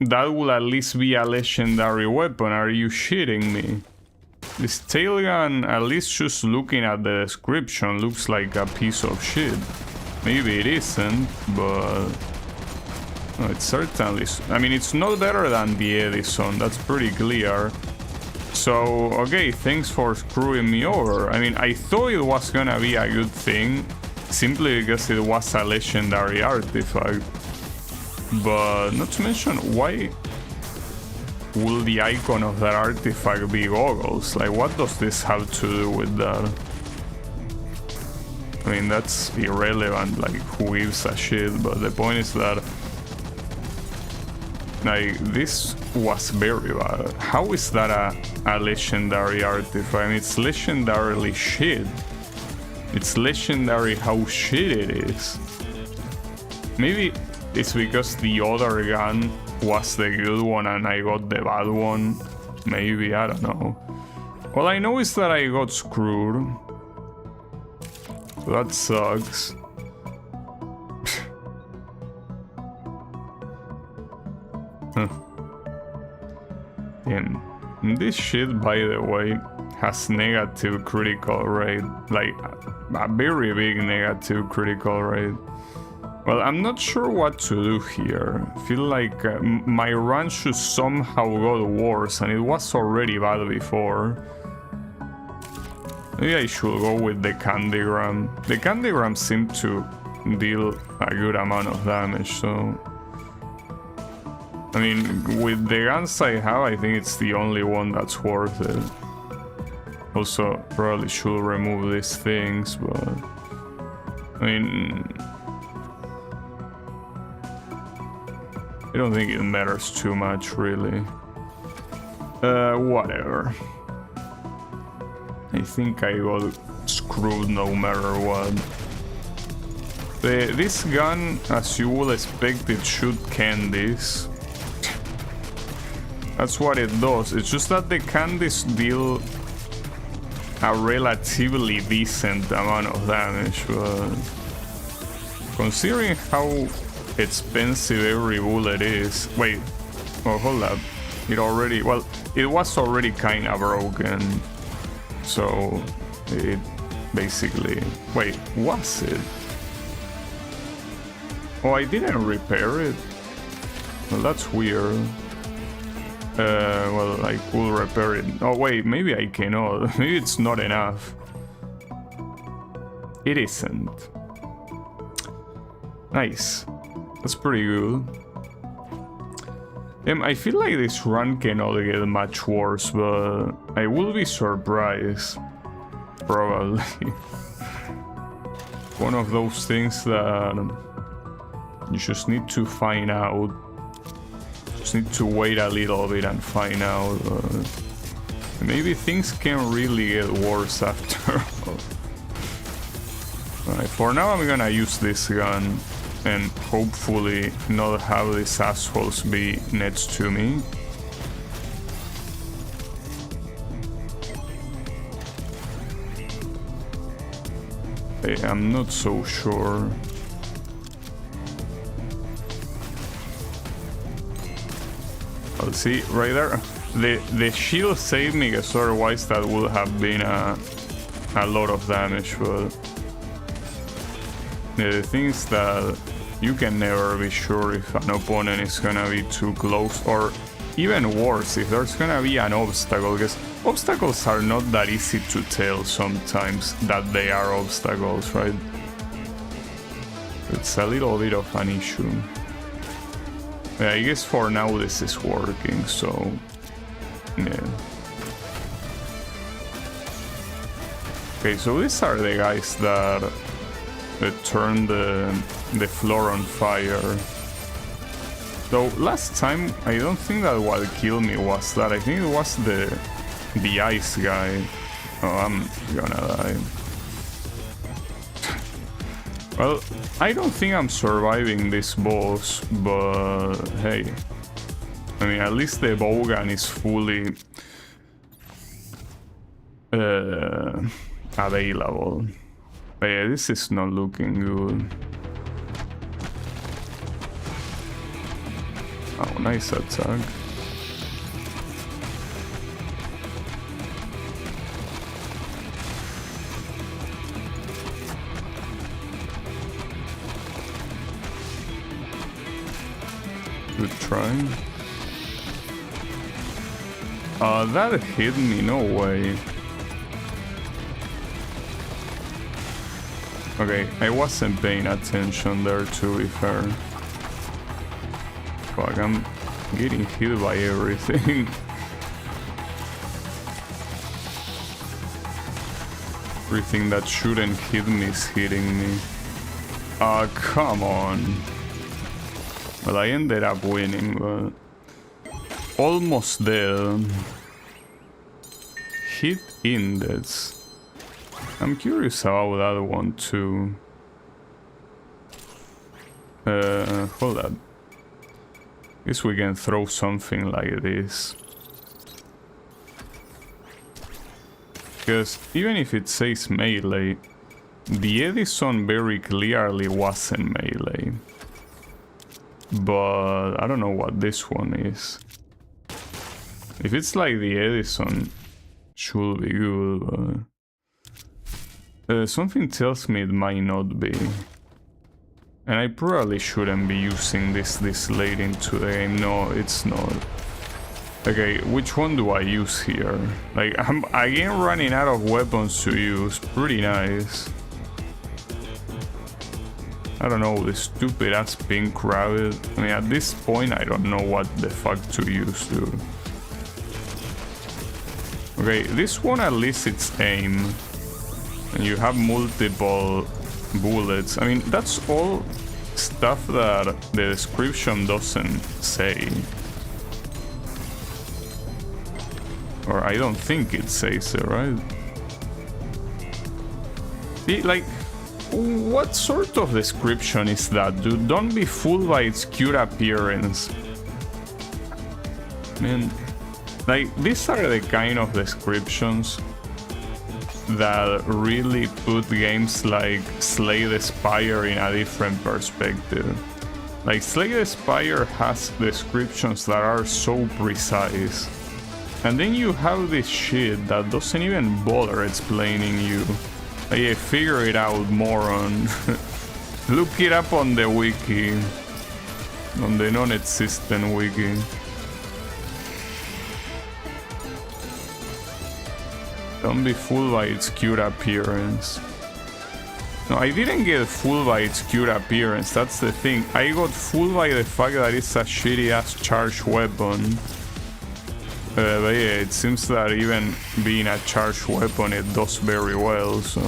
that will at least be a legendary weapon. Are you shitting me? This tail gun, at least just looking at the description, looks like a piece of shit. Maybe it isn't, but no, it's certainly... I mean, it's not better than the Edison, that's pretty clear. So, okay, thanks for screwing me over. I mean, I thought it was gonna be a good thing, simply because it was a legendary artifact. But not to mention, why will the icon of that artifact be goggles? Like, what does this have to do with that? I mean, that's irrelevant, like, who gives a shit, but the point is that, like, this was very bad. How is that a legendary artifact? I mean, it's legendarily shit. It's legendary how shit it is. Maybe it's because the other gun was the good one and I got the bad one. Maybe, I don't know. All I know is that I got screwed. That sucks. Huh. Damn. This shit, by the way, has negative critical rate. Like, a very big negative critical rate. Well, I'm not sure what to do here. I feel like my run should somehow go worse, and it was already bad before. Maybe I should go with the Candygram. The Candygram seemed to deal a good amount of damage, so... I mean, with the guns I have, I think it's the only one that's worth it. Also, probably should remove these things, but... I mean... I don't think it matters too much, really. Whatever. I think I got screwed no matter what. This gun, as you would expect, it shoot candies. That's what it does. It's just that the candies deal a relatively decent amount of damage, but considering how expensive every bullet is... Wait, oh, hold up. It already... Well, it was already kinda broken. So, it basically... Wait, was it? Oh, I didn't repair it? Well, that's weird. Well, I could repair it. Oh, wait, maybe I cannot. Maybe it's not enough. It isn't. Nice. That's pretty good. I feel like this run cannot get much worse, but I will be surprised. Probably. One of those things that you just need to find out. Just need to wait a little bit and find out. Maybe things can really get worse after. Alright, for now I'm gonna use this gun and hopefully not have these assholes be next to me. I'm not so sure. I'll see right there. The shield saved me, because otherwise that would have been a lot of damage. But the thing is that you can never be sure if an opponent is gonna be too close, or even worse, if there's gonna be an obstacle, because obstacles are not that easy to tell sometimes that they are obstacles, right? It's a little bit of an issue. Yeah, I guess for now this is working, so yeah. Okay, so these are the guys that turned the floor on fire. Though last time I don't think that what killed me was that. I think it was the ice guy. Oh, I'm gonna die. Well, I don't think I'm surviving this boss, but hey. I mean, at least the bow gun is fully available. But yeah, this is not looking good. Oh, Nice attack. Good try. That hit me, no way. Okay, I wasn't paying attention there, to be fair. Fuck, I'm getting hit by everything. Everything that shouldn't hit me is hitting me. Come on. Well, I ended up winning, but... Almost dead. Hit index. I'm curious about that one too. Hold up. Guess we can throw something like this. Because even if it says melee, the Edison very clearly wasn't melee. But I don't know what this one is. If it's like the Edison, should be good, but something tells me it might not be. And I probably shouldn't be using this late into the game. No, it's not. Okay, which one do I use here? Like, I'm again running out of weapons to use. Pretty nice. I don't know, this stupid ass pink rabbit. I mean, at this point, I don't know what the fuck to use, dude. Okay, this one at least it's aim. And you have multiple bullets. I mean, that's all stuff that the description doesn't say. Or I don't think it says it, right? Like, what sort of description is that, dude? Don't be fooled by its cute appearance. Man, like, these are the kind of descriptions that really put games like Slay the Spire in a different perspective. Like, Slay the Spire has descriptions that are so precise. And then you have this shit that doesn't even bother explaining you. Like, yeah, figure it out, moron. Look it up on the wiki. On the non-existent wiki. Don't be fooled by its cute appearance. No, I didn't get fooled by its cute appearance, that's the thing. I got fooled by the fact that it's a shitty ass charged weapon. But yeah, it seems that even being a charged weapon, it does very well, so...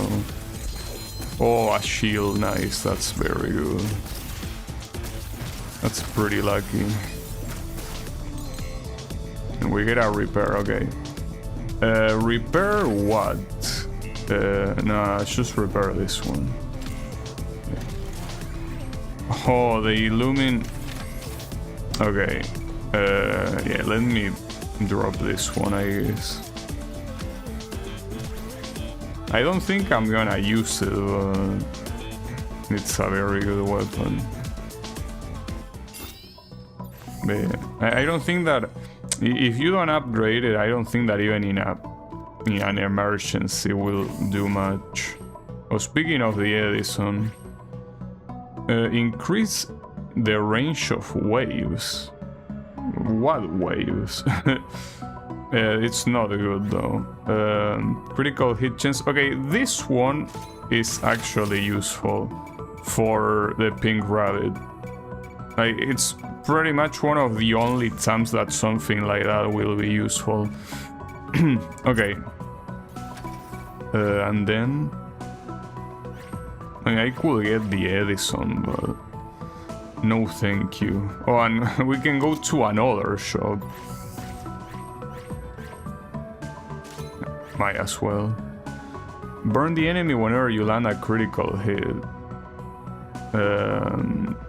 Oh, a shield, nice, that's very good. That's pretty lucky. And we get a repair, okay. Repair what? Nah, let's just repair this one. Oh, the Illumin... Okay. Yeah, let me drop this one, I guess. I don't think I'm gonna use it, but it's a very good weapon. But yeah, I don't think that... If you don't upgrade it, I don't think that even in an emergency will do much. Oh, speaking of the Edison, increase the range of waves. What waves? It's not good though. Critical hit chance. Okay, this one is actually useful for the pink rabbit. Like, it's pretty much one of the only times that something like that will be useful. Okay. And then... I mean, I could get the Edison, but... No thank you. Oh, and we can go to another shop. Might as well. Burn the enemy whenever you land a critical hit.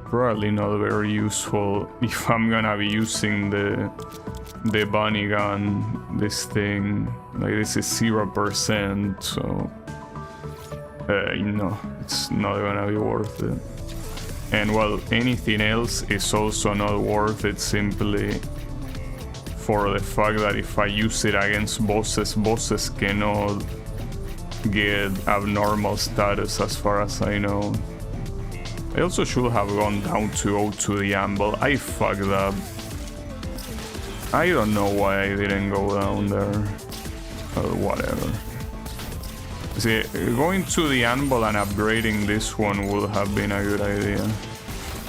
Probably not very useful if I'm gonna be using the bunny gun, this thing. Like, this is 0%, so you know, it's not gonna be worth it. And well, anything else is also not worth it, simply for the fact that if I use it against bosses, bosses cannot get abnormal status as far as I know. I also should have gone down to go to the Amble. I fucked up. I don't know why I didn't go down there. Whatever. See, going to the Anvil and upgrading this one would have been a good idea.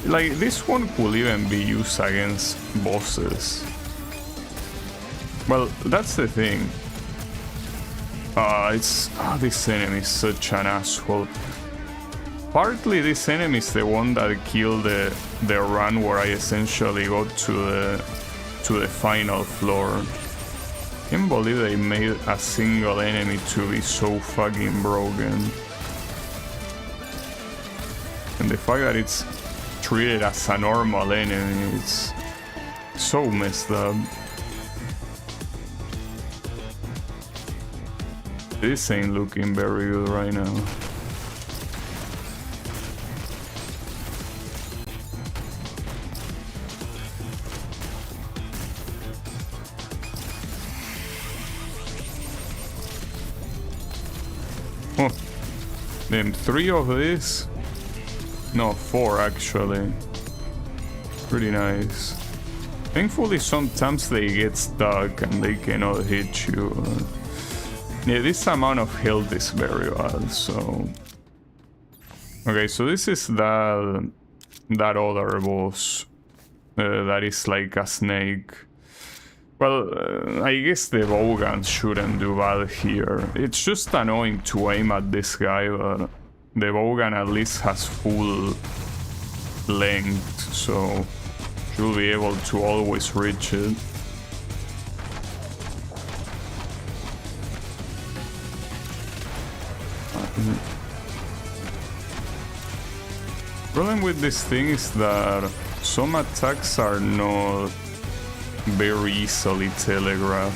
Like, this one could even be used against bosses. Well, that's the thing. This enemy is such an asshole. Partly this enemy is the one that killed the run where I essentially got to the final floor. I can't believe they made a single enemy to be so fucking broken. And the fact that it's treated as a normal enemy, it's so messed up. This ain't looking very good right now. Oh, then 3 of this? No, 4 actually. Pretty nice. Thankfully sometimes they get stuck and they cannot hit you. Yeah, this amount of health is very bad, so... Okay, so this is that other boss that is like a snake. Well, I guess the bowguns shouldn't do bad here. It's just annoying to aim at this guy, but the bowgun at least has full length, so you'll be able to always reach it. Problem with this thing is that some attacks are not very easily telegraphed.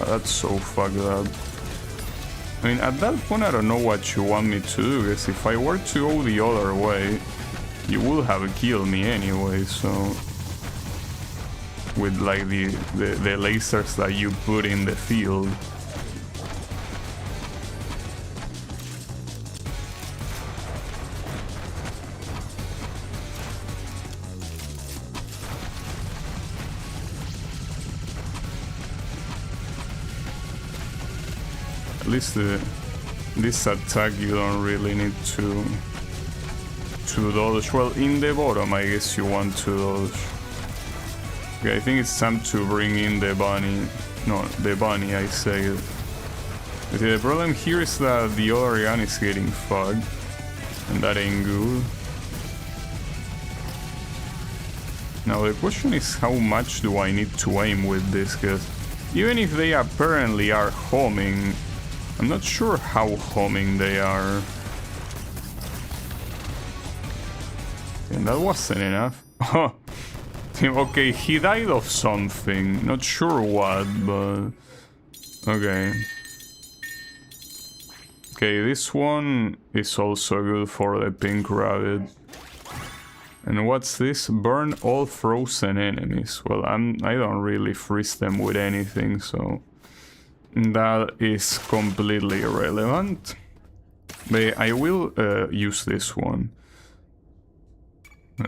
That's so fucked up. I mean, at that point I don't know what you want me to do, because if I were to go the other way, you would have killed me anyway, so... With like the lasers that you put in the field. At least this attack you don't really need to dodge. Well, in the bottom I guess you want to dodge. Okay, I think it's time to bring in the bunny. No, the bunny, I say. The problem here is that the other gun is getting fucked, and that ain't good. Now the question is, how much do I need to aim with this? Because even if they apparently are homing, I'm not sure how homing they are. And that wasn't enough. Okay, he died of something. Not sure what, but... Okay. Okay, this one is also good for the pink rabbit. And what's this? Burn all frozen enemies. Well, I don't really freeze them with anything, so... That is completely irrelevant. But I will use this one.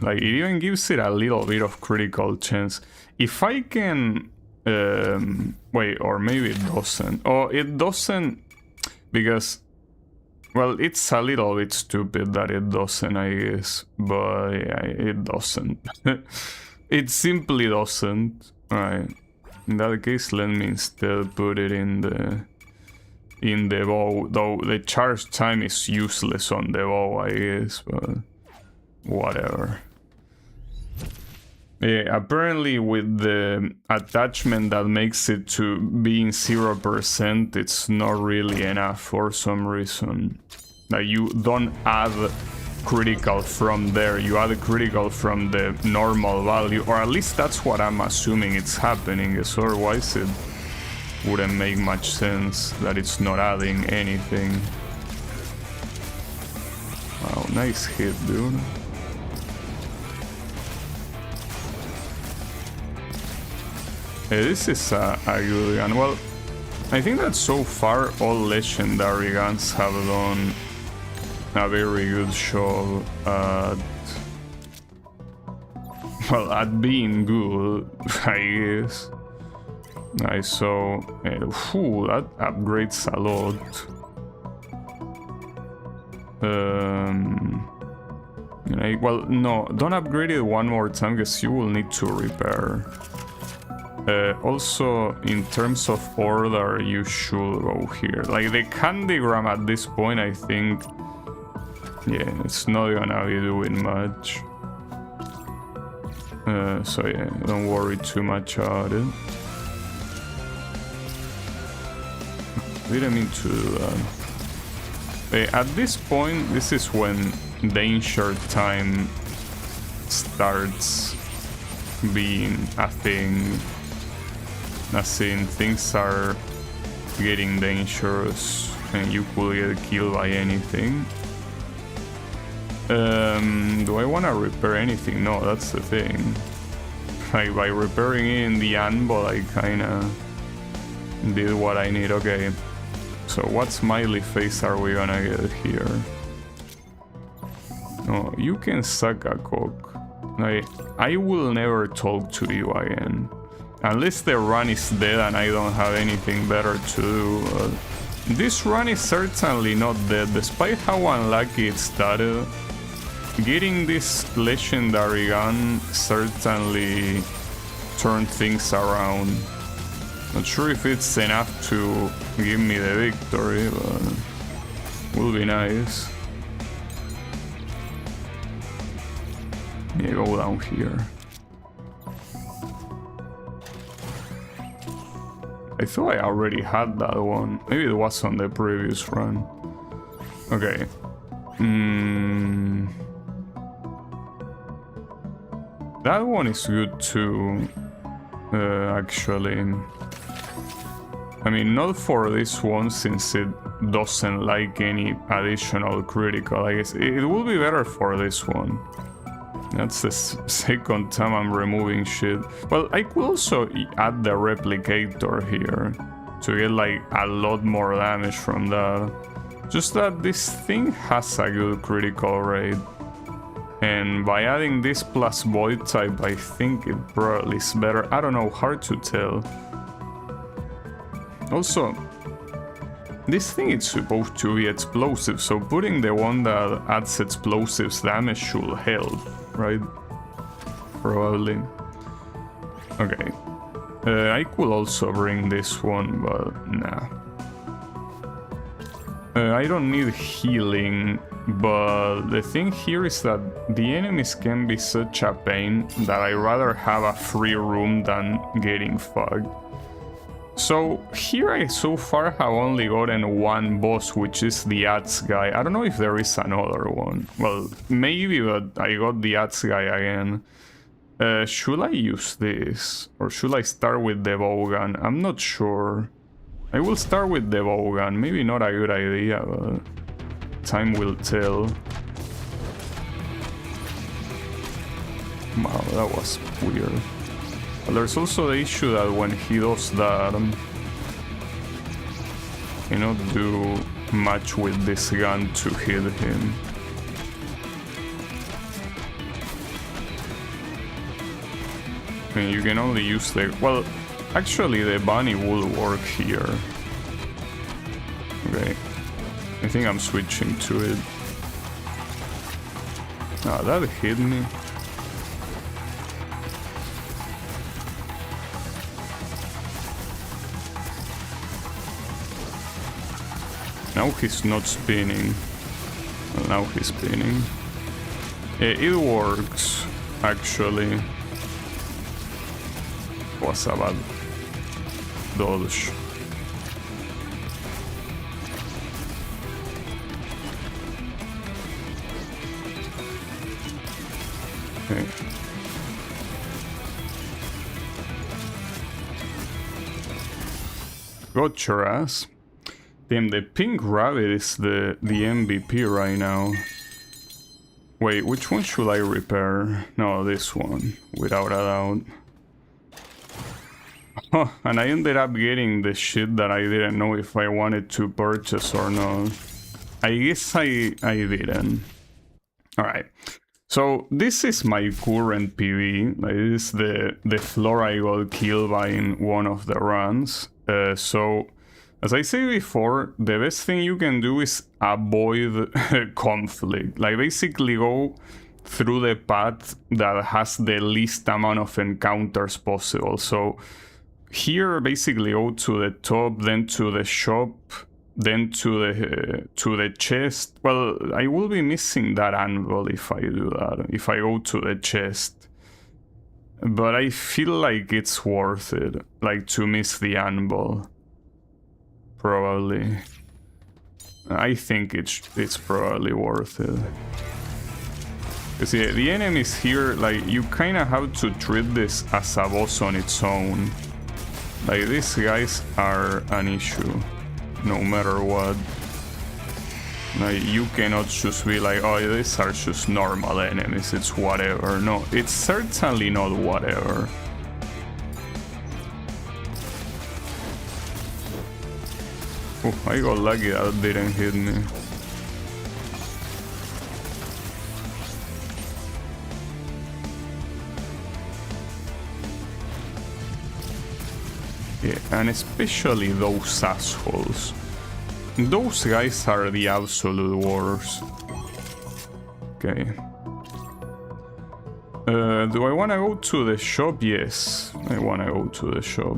Like, it even gives it a little bit of critical chance. If I can... wait, or maybe it doesn't. Oh, it doesn't... Because... Well, it's a little bit stupid that it doesn't, I guess. But yeah, it doesn't. It simply doesn't. Alright. In that case, let me instead put it in the bow. Though the charge time is useless on the bow, I guess, but... Whatever. Yeah, apparently with the attachment that makes it to being 0%, it's not really enough for some reason. Like, you don't add critical from there, you add critical from the normal value, or at least that's what I'm assuming it's happening, because otherwise it wouldn't make much sense that it's not adding anything. Nice hit, dude. This is a good gun. Well, I think that so far all legendary guns have done a very good job at, well, at being good, I guess. Nice, so that upgrades a lot. Well, no, don't upgrade it one more time because you will need to repair. Also, in terms of order, you should go here. Like the Candygram at this point, I think, yeah, it's not gonna be doing much. So yeah, don't worry too much about it. Didn't mean to do that. At this point, this is when danger time starts being a thing. As in, things are getting dangerous and you could get killed by anything. Do I want to repair anything? No, that's the thing. Like, by repairing it in the anvil, I kinda did what I need. Okay, so what smiley face are we gonna get here? No, you can suck a cock. I will never talk to you again. Unless the run is dead and I don't have anything better to do. This run is certainly not dead, despite how unlucky it started. Getting this legendary gun certainly turned things around. Not sure if it's enough to give me the victory, but will be nice. Yeah, go down here. I thought I already had that one. Maybe it was on the previous run. Okay. That one is good too, actually. I mean, not for this one since it doesn't like any additional critical. I guess it will be better for this one. That's the second time I'm removing shit. Well, I could also add the replicator here to get like a lot more damage from that. Just that this thing has a good critical rate. And by adding this plus void type, I think it probably is better. I don't know, hard to tell. Also, this thing is supposed to be explosive, so putting the one that adds explosives damage should help, right? Probably. Okay. I could also bring this one, but nah. I don't need healing, but the thing here is that the enemies can be such a pain that I rather have a free room than getting fucked. So here I so far have only gotten one boss, which is the axe guy. I don't know if there is another one. Well, maybe, but I got the axe guy again. Should I use this? Or should I start with the bow gun? I'm not sure. I will start with the bow gun. Maybe not a good idea, but time will tell. Wow, that was weird. But there's also the issue that when he does that, cannot do much with this gun to hit him. I mean, you can only use the... Well, actually the bunny will work here. Okay. I think I'm switching to it. Ah, that hit me. Now he's not spinning. Well, now he's spinning. It works, actually. Was a bad dodge. Okay. Got your ass. Damn, the pink rabbit is the MVP right now. Wait, which one should I repair? No, this one, without a doubt. Oh, and I ended up getting the shit that I didn't know if I wanted to purchase or not. I guess I didn't. Alright. So this is my current PV. Like, this is the floor I got killed by in one of the runs. So, as I said before, the best thing you can do is avoid conflict. Like, basically go through the path that has the least amount of encounters possible. So, here basically go to the top, then to the shop, then to the chest. Well, I will be missing that anvil if I do that, if I go to the chest. But I feel like it's worth it, like, to miss the anvil. Probably. I think it's probably worth it. Because yeah, the enemies here, like, you kind of have to treat this as a boss on its own. Like, these guys are an issue, no matter what. Like, you cannot just be like, oh, these are just normal enemies, it's whatever. No, it's certainly not whatever. Oh, I got lucky that didn't hit me. Yeah, and especially those assholes. Those guys are the absolute worst. Okay. Do I want to go to the shop? Yes, I want to go to the shop.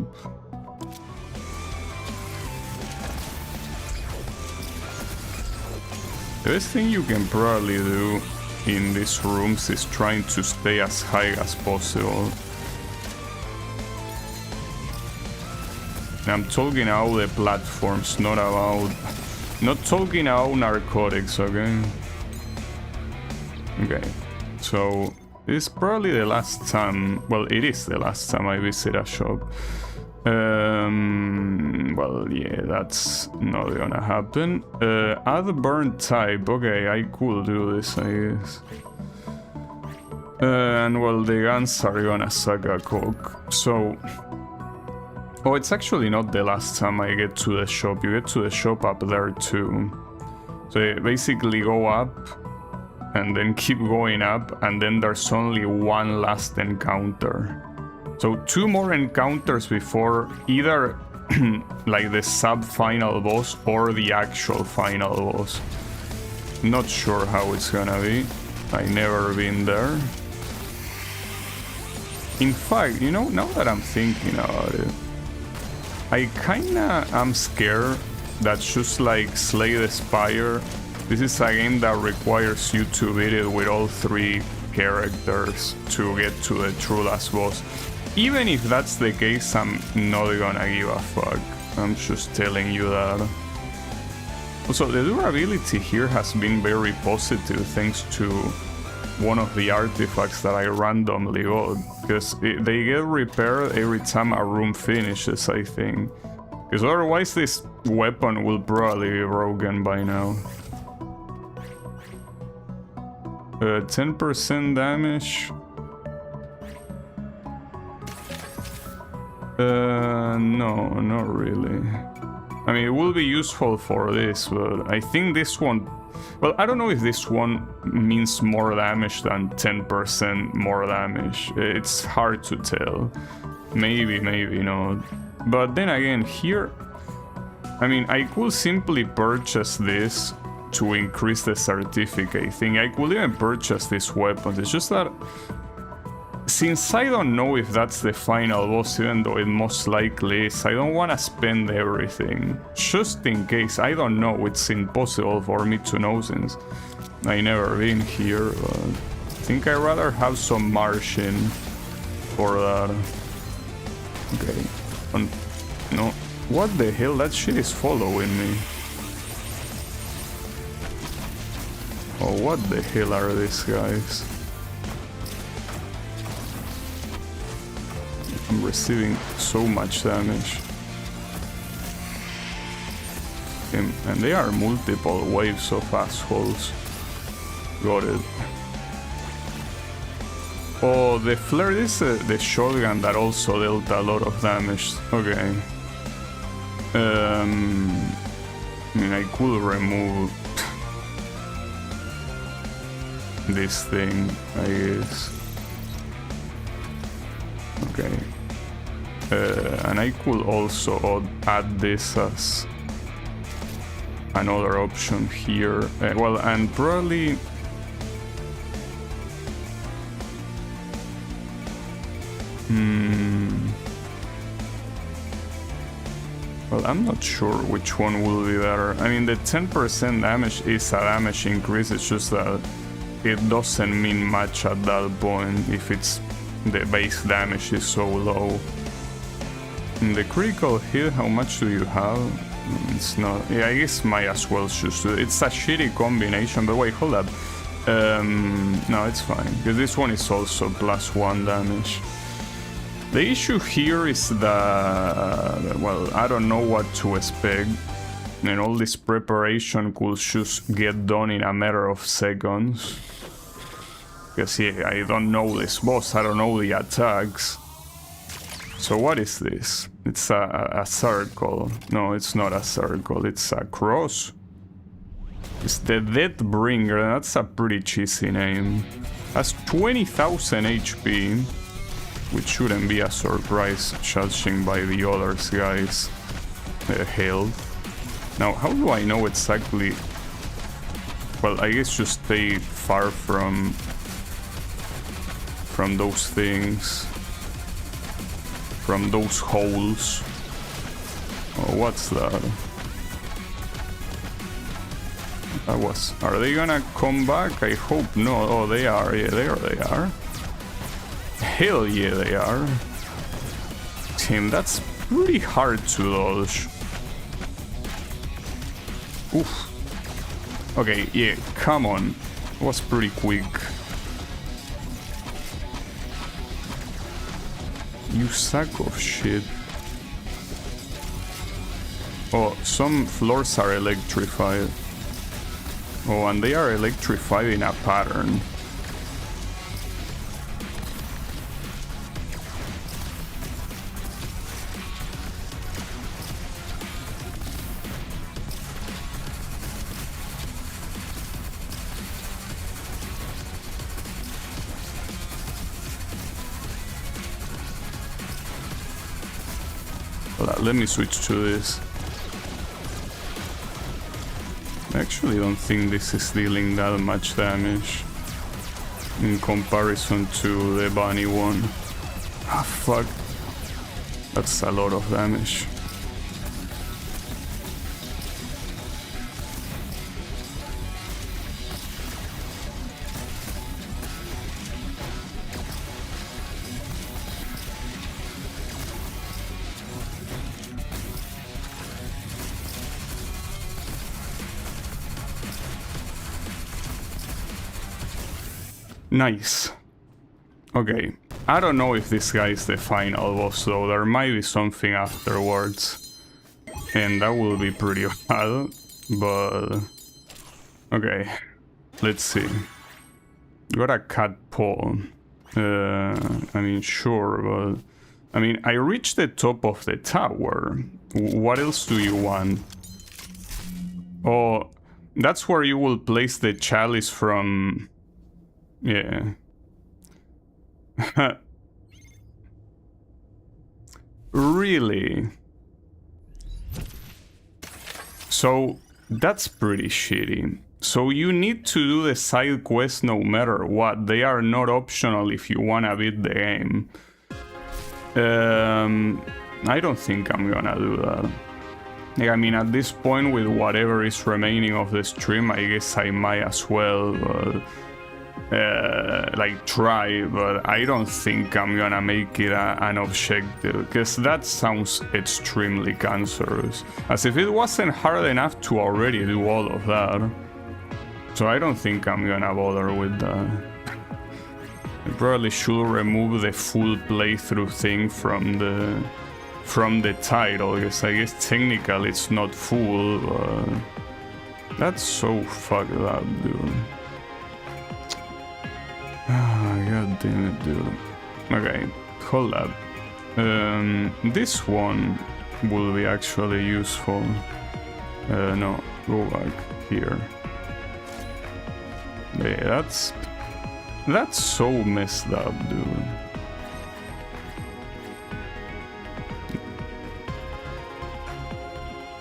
The best thing you can probably do in these rooms is trying to stay as high as possible. I'm talking about the platforms, not talking about narcotics, okay? Okay, so this is probably the last time, well, it is the last time I visit a shop. Well, yeah, that's not gonna happen. Add burn type, okay, I could do this, I guess. And well, the guns are gonna suck a cock, so... Oh, it's actually not the last time I get to the shop. You get to the shop up there too. So you basically go up and then keep going up, and then there's only one last encounter. So 2 more encounters before either like the sub-final boss or the actual final boss. Not sure how it's gonna be. I never been there. In fact, you know, now that I'm thinking about it, I kinda am scared that just like Slay the Spire, this is a game that requires you to beat it with all 3 characters to get to the true last boss. Even if that's the case, I'm not gonna give a fuck. I'm just telling you that. Also, the durability here has been very positive thanks to one of the artifacts that I randomly got, because they get repaired every time a room finishes, I think. Because otherwise this weapon will probably be broken by now. 10% damage. No, not really. I mean, it will be useful for this, but I think this one... Well, I don't know if this one means more damage than 10% more damage. It's hard to tell. Maybe, maybe not. But then again, here... I mean, I could simply purchase this to increase the certificate thing. I could even purchase this weapon. It's just that... Since I don't know if that's the final boss, even though it most likely is, I don't want to spend everything. Just in case, I don't know, it's impossible for me to know since I never been here, but I think I'd rather have some margin for that. Okay. No. What the hell? That shit is following me. Oh, what the hell are these guys? I'm receiving so much damage. And they are multiple waves of assholes. Got it. Oh, the flare is the shotgun that also dealt a lot of damage. Okay. I mean, I could remove this thing, I guess. Okay. And I could also add this as another option here. Well, and probably... Well, I'm not sure which one will be better. I mean, the 10% damage is a damage increase, it's just that it doesn't mean much at that point if it's the base damage is so low. And the critical hit, how much do you have? It's not... Yeah, I guess might as well choose to... It's a shitty combination, but wait, hold up. No, it's fine, because this one is also +1 damage. The issue here is that, well, I don't know what to expect, and all this preparation could just get done in a matter of seconds. Because yeah, I don't know this boss, I don't know the attacks. So what is this? It's a circle. No, it's not a circle, it's a cross. It's the Deathbringer, that's a pretty cheesy name. Has 20,000 HP. Which shouldn't be a surprise, judging by the others guys' health. Now, how do I know exactly? Well, I guess just stay far from those things, from those holes. Oh, what's that? That was... Are they gonna come back? I hope not. Oh, they are. Yeah, there they are. Hell yeah, they are. Tim, that's pretty hard to dodge. Oof. Okay, yeah, come on. It was pretty quick. You sack of shit. Oh, some floors are electrified. Oh, and they are electrified in a pattern. Let me switch to this. I actually don't think this is dealing that much damage in comparison to the bunny one. Ah, fuck. That's a lot of damage. Nice. Okay, I don't know if this guy is the final boss though, there might be something afterwards. And that will be pretty bad, but... Okay, let's see. Got a cat paw. I mean, sure, but... I mean, I reached the top of the tower. What else do you want? Oh, that's where you will place the chalice from... Yeah. Really? So, that's pretty shitty. So you need to do the side quest no matter what. They are not optional if you wanna beat the game. I don't think I'm gonna do that. Yeah, I mean, at this point, with whatever is remaining of the stream, I guess I might as well, like, try, but I don't think I'm gonna make it an objective, because that sounds extremely cancerous. As if it wasn't hard enough to already do all of that. So I don't think I'm gonna bother with that. I probably should remove the full playthrough thing from the title, because I guess technically it's not full, but that's so fucked up, dude. I God damn it, dude. Okay, hold up. This one will be actually useful. No, go back here. Yeah, that's so messed up, dude.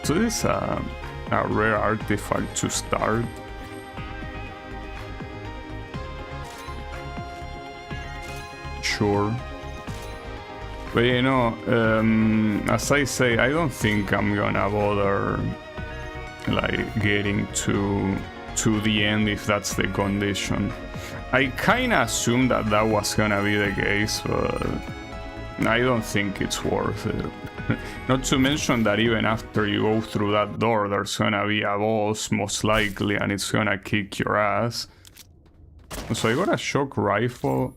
So this is a rare artifact to start. Sure. But you know, as I say, I don't think I'm gonna bother like getting to the end if that's the condition. I kinda assumed that that was gonna be the case, but I don't think it's worth it. Not to mention that even after you go through that door, there's gonna be a boss, most likely, and it's gonna kick your ass. So I got a shock rifle.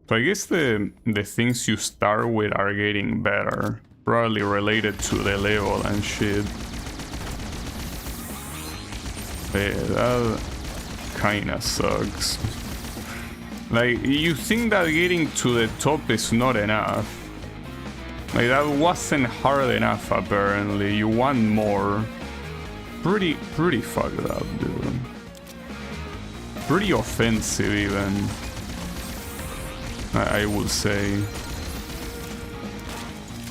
So I guess the things you start with are getting better. Probably related to the level and shit. Yeah, that kinda sucks. Like, you think that getting to the top is not enough. Like, that wasn't hard enough, apparently. You want more. Pretty fucked up, dude. Pretty offensive, even. I would say.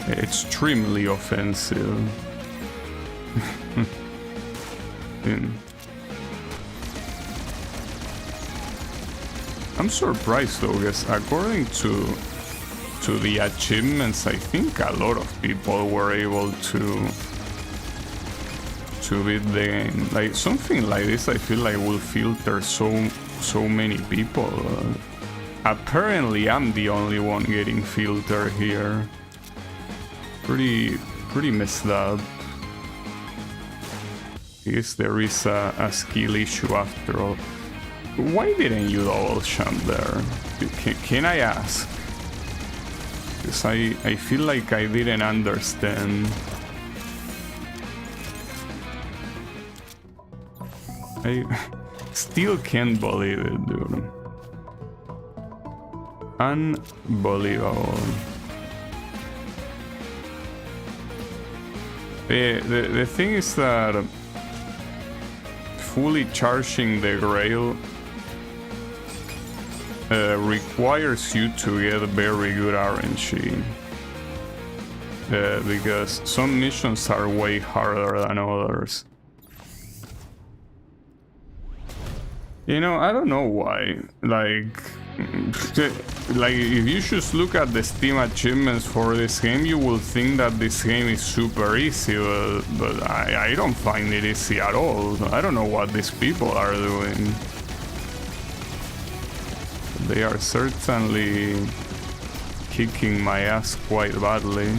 Extremely offensive. I'm surprised though, because according to the achievements, I think a lot of people were able to beat the game. Like something like this, I feel like will filter so many people. Apparently, I'm the only one getting filtered here. Pretty messed up. I guess there is a skill issue after all. Why didn't you double jump there? Can I ask? Because I feel like I didn't understand. I still can't believe it, dude. Unbelievable. The thing is that fully charging the Grail requires you to get very good RNG. Because some missions are way harder than others. You know, I don't know why. Like if you just look at the Steam achievements for this game, you will think that this game is super easy, but I don't find it easy at all. I don't know what these people are doing. They are certainly kicking my ass quite badly.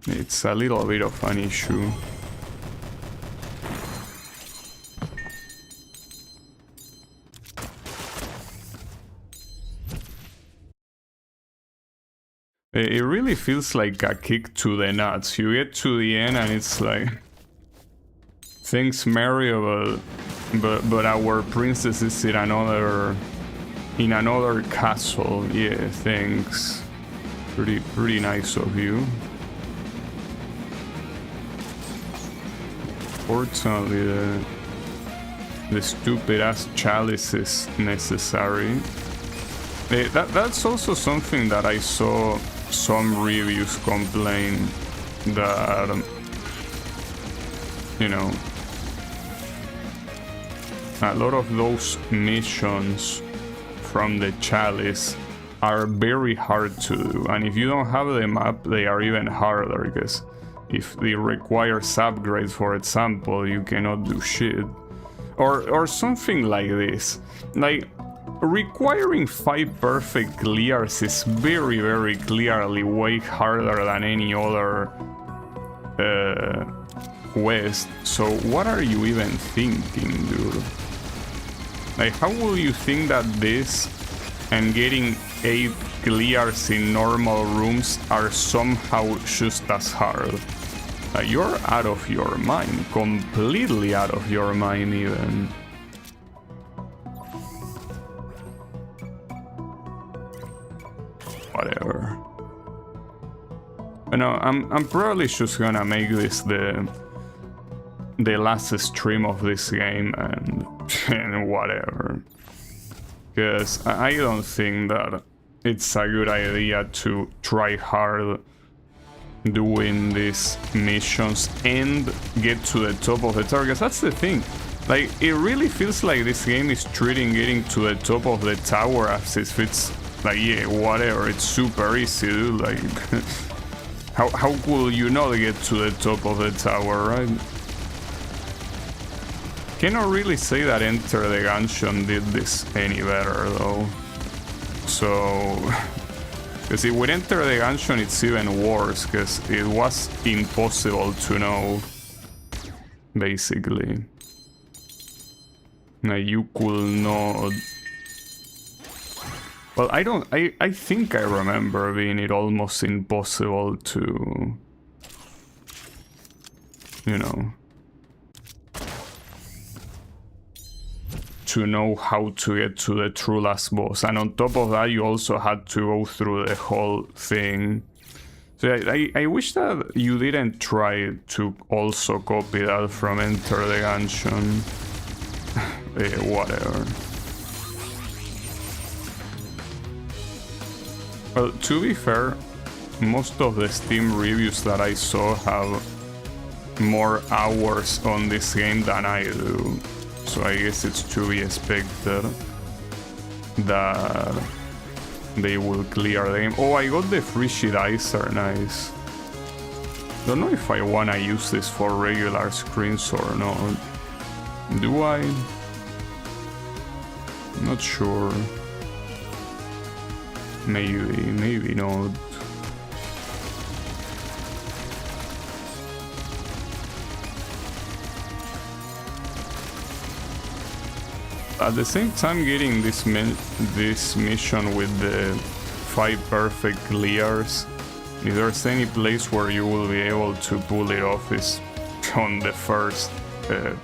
It's a little bit of an issue. It really feels like a kick to the nuts. You get to the end and it's like, thanks Mario, but our princess is in another castle. Yeah, thanks. Pretty nice of you. Fortunately, the stupid ass chalice is necessary. That's also something that I saw some reviews complain that, you know, a lot of those missions from the chalice are very hard to do, and if you don't have them up, they are even harder, because if they require upgrades, for example, you cannot do shit. Or something like this. Like, requiring 5 perfect clears is very clearly way harder than any other quest. So what are you even thinking, dude? Like, how will you think that this and getting 8 clears in normal rooms are somehow just as hard? You're out of your mind, completely out of your mind even. Whatever. No, I'm probably just gonna make this the last stream of this game and whatever. Because I don't think that it's a good idea to try hard doing these missions and get to the top of the tower, because that's the thing. Like, it really feels like this game is treating getting to the top of the tower as if it's like, yeah, whatever, it's super easy, dude. Like, how cool you not get to the top of the tower, right? Cannot really say that Enter the Gungeon did this any better though. So, because if with Enter the Gungeon it's even worse, because it was impossible to know, basically. Now you could not... Well, I think I remember being it almost impossible to... You know... to know how to get to the true last boss, and on top of that you also had to go through the whole thing. So I wish that you didn't try to also copy that from Enter the Gungeon. Whatever. Well, to be fair, most of the Steam reviews that I saw have more hours on this game than I do. So I guess it's to be expected that they will clear the game. Oh, I got the free Shidizer, nice. Don't know if I wanna use this for regular screens or not. Do I? Not sure. Maybe not. At the same time, getting this mission with the 5 perfect clears, if there's any place where you will be able to pull it off, is on the first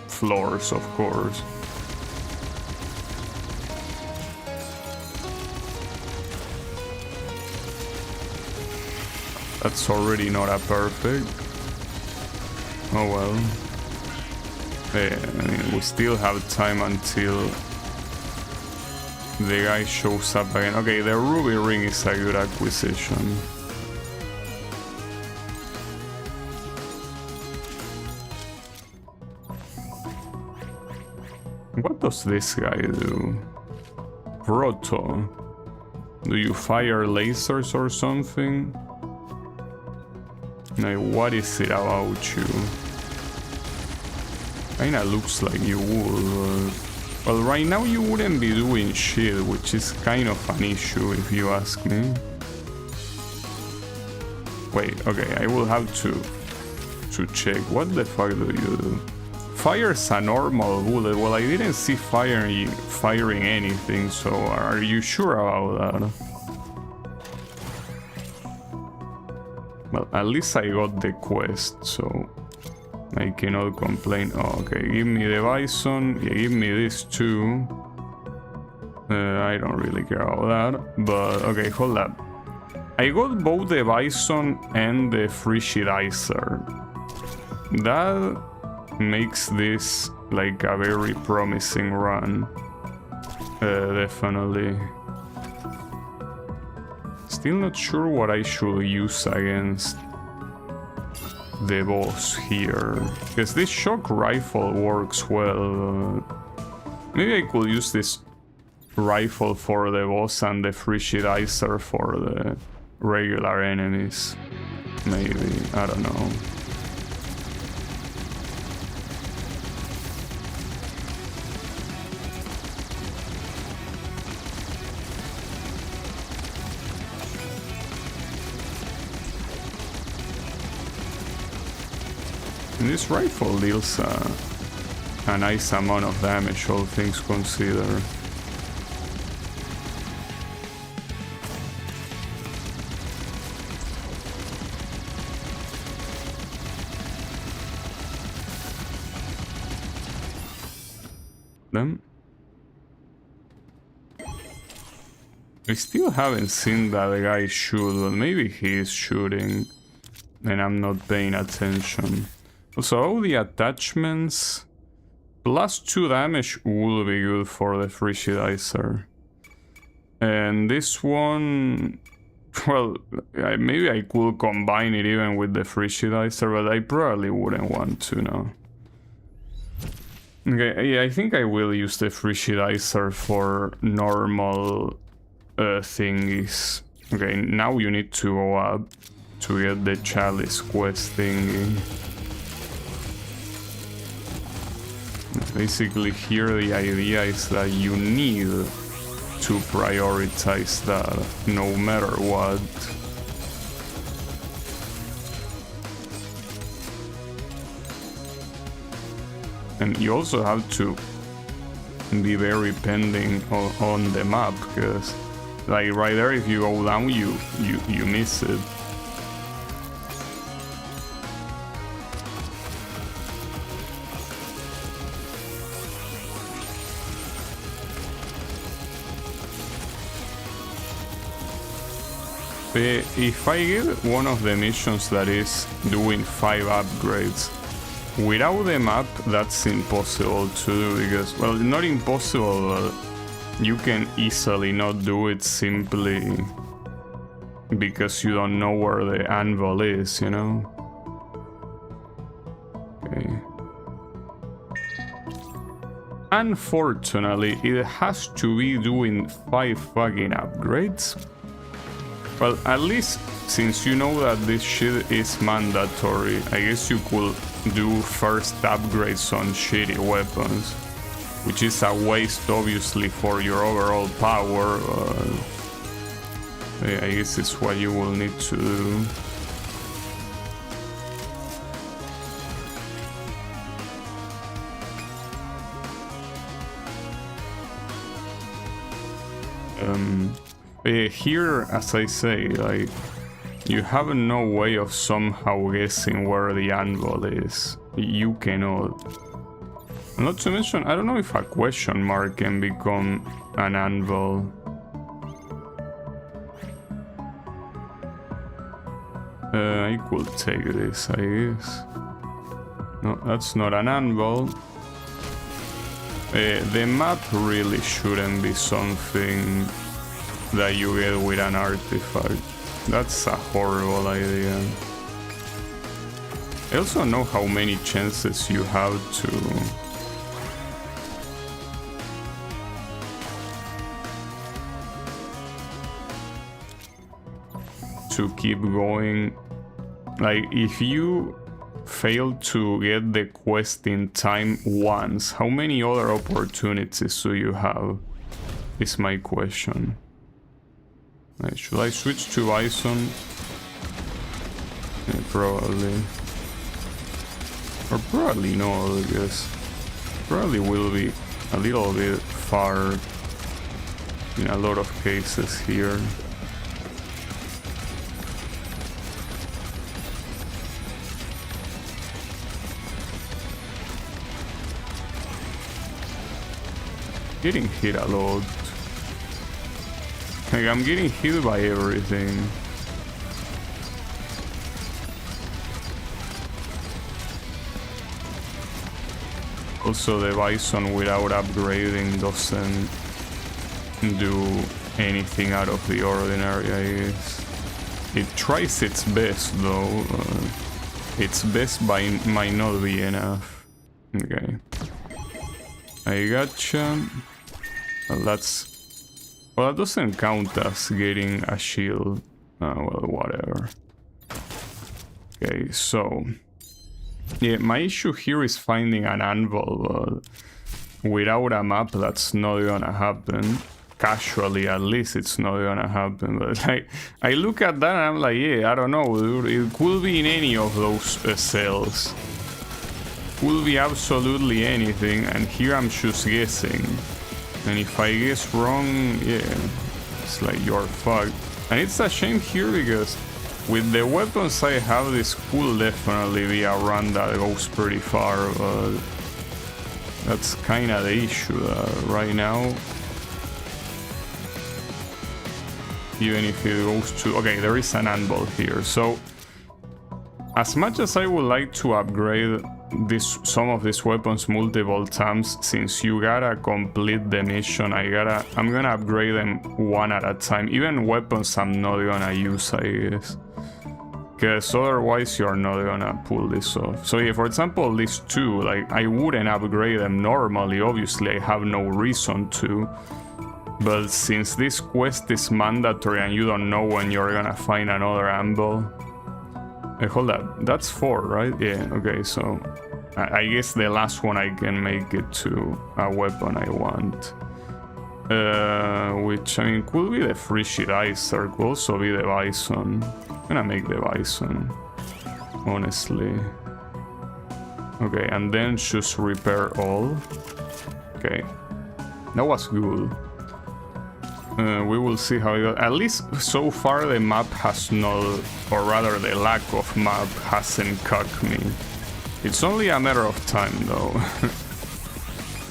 floors, of course. That's already not a perfect. Oh well. I mean, we still have time until the guy shows up again. Okay, the ruby ring is a good acquisition. What does this guy do? Proto. Do you fire lasers or something? Like, what is it about you? Kinda looks like you would. Well, right now you wouldn't be doing shit, which is kind of an issue if you ask me. Wait, okay, I will have to check. What the fuck do you do? Fires a normal bullet. Well, I didn't see firing anything, so are you sure about that? Well, at least I got the quest, so I cannot complain. Oh, okay, give me the bison. Yeah, give me this too. I don't really care about that. But okay, hold up. I got both the bison and the free Shidizer. That makes this like a very promising run. Definitely. Still not sure what I should use against the boss here, because this shock rifle works well. Maybe I could use this rifle for the boss and the free Shidizer for the regular enemies. Maybe, I don't know. This rifle deals a nice amount of damage, all things considered. them. I still haven't seen that guy shoot, but maybe he is shooting and I'm not paying attention. Also, all the attachments, +2 damage will be good for the Frigidizer. And this one, well, maybe I could combine it even with the Frigidizer, but I probably wouldn't want to, no. Okay, yeah, I think I will use the Frigidizer for normal thingies. Okay, now you need to go up to get the Chalice quest thingy. Basically here the idea is that you need to prioritize that no matter what. And you also have to be very pending on the map, because like right there, if you go down, you miss it. If I get one of the missions that is doing 5 upgrades without the map, that's impossible to do, because, well, not impossible, but you can easily not do it simply because you don't know where the anvil is, you know? Okay. Unfortunately, it has to be doing 5 fucking upgrades. Well, at least since you know that this shit is mandatory, I guess you could do first upgrades on shitty weapons, which is a waste obviously for your overall power. I guess it's what you will need to do. Here, as I say, like, you have no way of somehow guessing where the anvil is. You cannot. Not to mention, I don't know if a question mark can become an anvil. I could take this, I guess. No, that's not an anvil. The map really shouldn't be something that you get with an artifact. That's a horrible idea. I also know how many chances you have to keep going. Like, if you fail to get the quest in time once, how many other opportunities do you have? Is my question. Should I switch to Bison? Yeah, probably. Or probably no, because probably will be a little bit far in a lot of cases here. Getting hit a lot. Like, I'm getting hit by everything. Also, the Bison without upgrading doesn't do anything out of the ordinary, I guess. It tries its best, though. Its best might not be enough. Okay. I gotcha. Well, well, that doesn't count as getting a shield. Well, whatever. Okay, so... yeah, my issue here is finding an anvil, but without a map, that's not gonna happen. Casually, at least, it's not gonna happen. But like, I look at that and I'm like, yeah, I don't know, dude. It could be in any of those cells. Could be absolutely anything, and here I'm just guessing. And if I guess wrong, yeah, it's like you're fucked. And it's a shame here because with the weapons I have, this could definitely be a run that goes pretty far, but That's kind of the issue right now. Even if it goes to... Okay, there is an anvil here. So, as much as I would like to upgrade some of these weapons multiple times, since you gotta complete the mission, I'm gonna upgrade them one at a time. Even weapons I'm not gonna use, I guess. Because otherwise you're not gonna pull this off. So yeah, for example, these two, like, I wouldn't upgrade them normally. Obviously, I have no reason to. But since this quest is mandatory and you don't know when you're gonna find another anvil... hold up, that's 4, right? Yeah, okay, so... I guess the last one I can make it to a weapon I want. Which, I mean, could be the free dicer, could also be the bison. I'm gonna make the bison, honestly. Okay, and then choose repair all. Okay, that was good. We will see how it goes. At least so far the map has not, or rather the lack of map hasn't cucked me. It's only a matter of time though.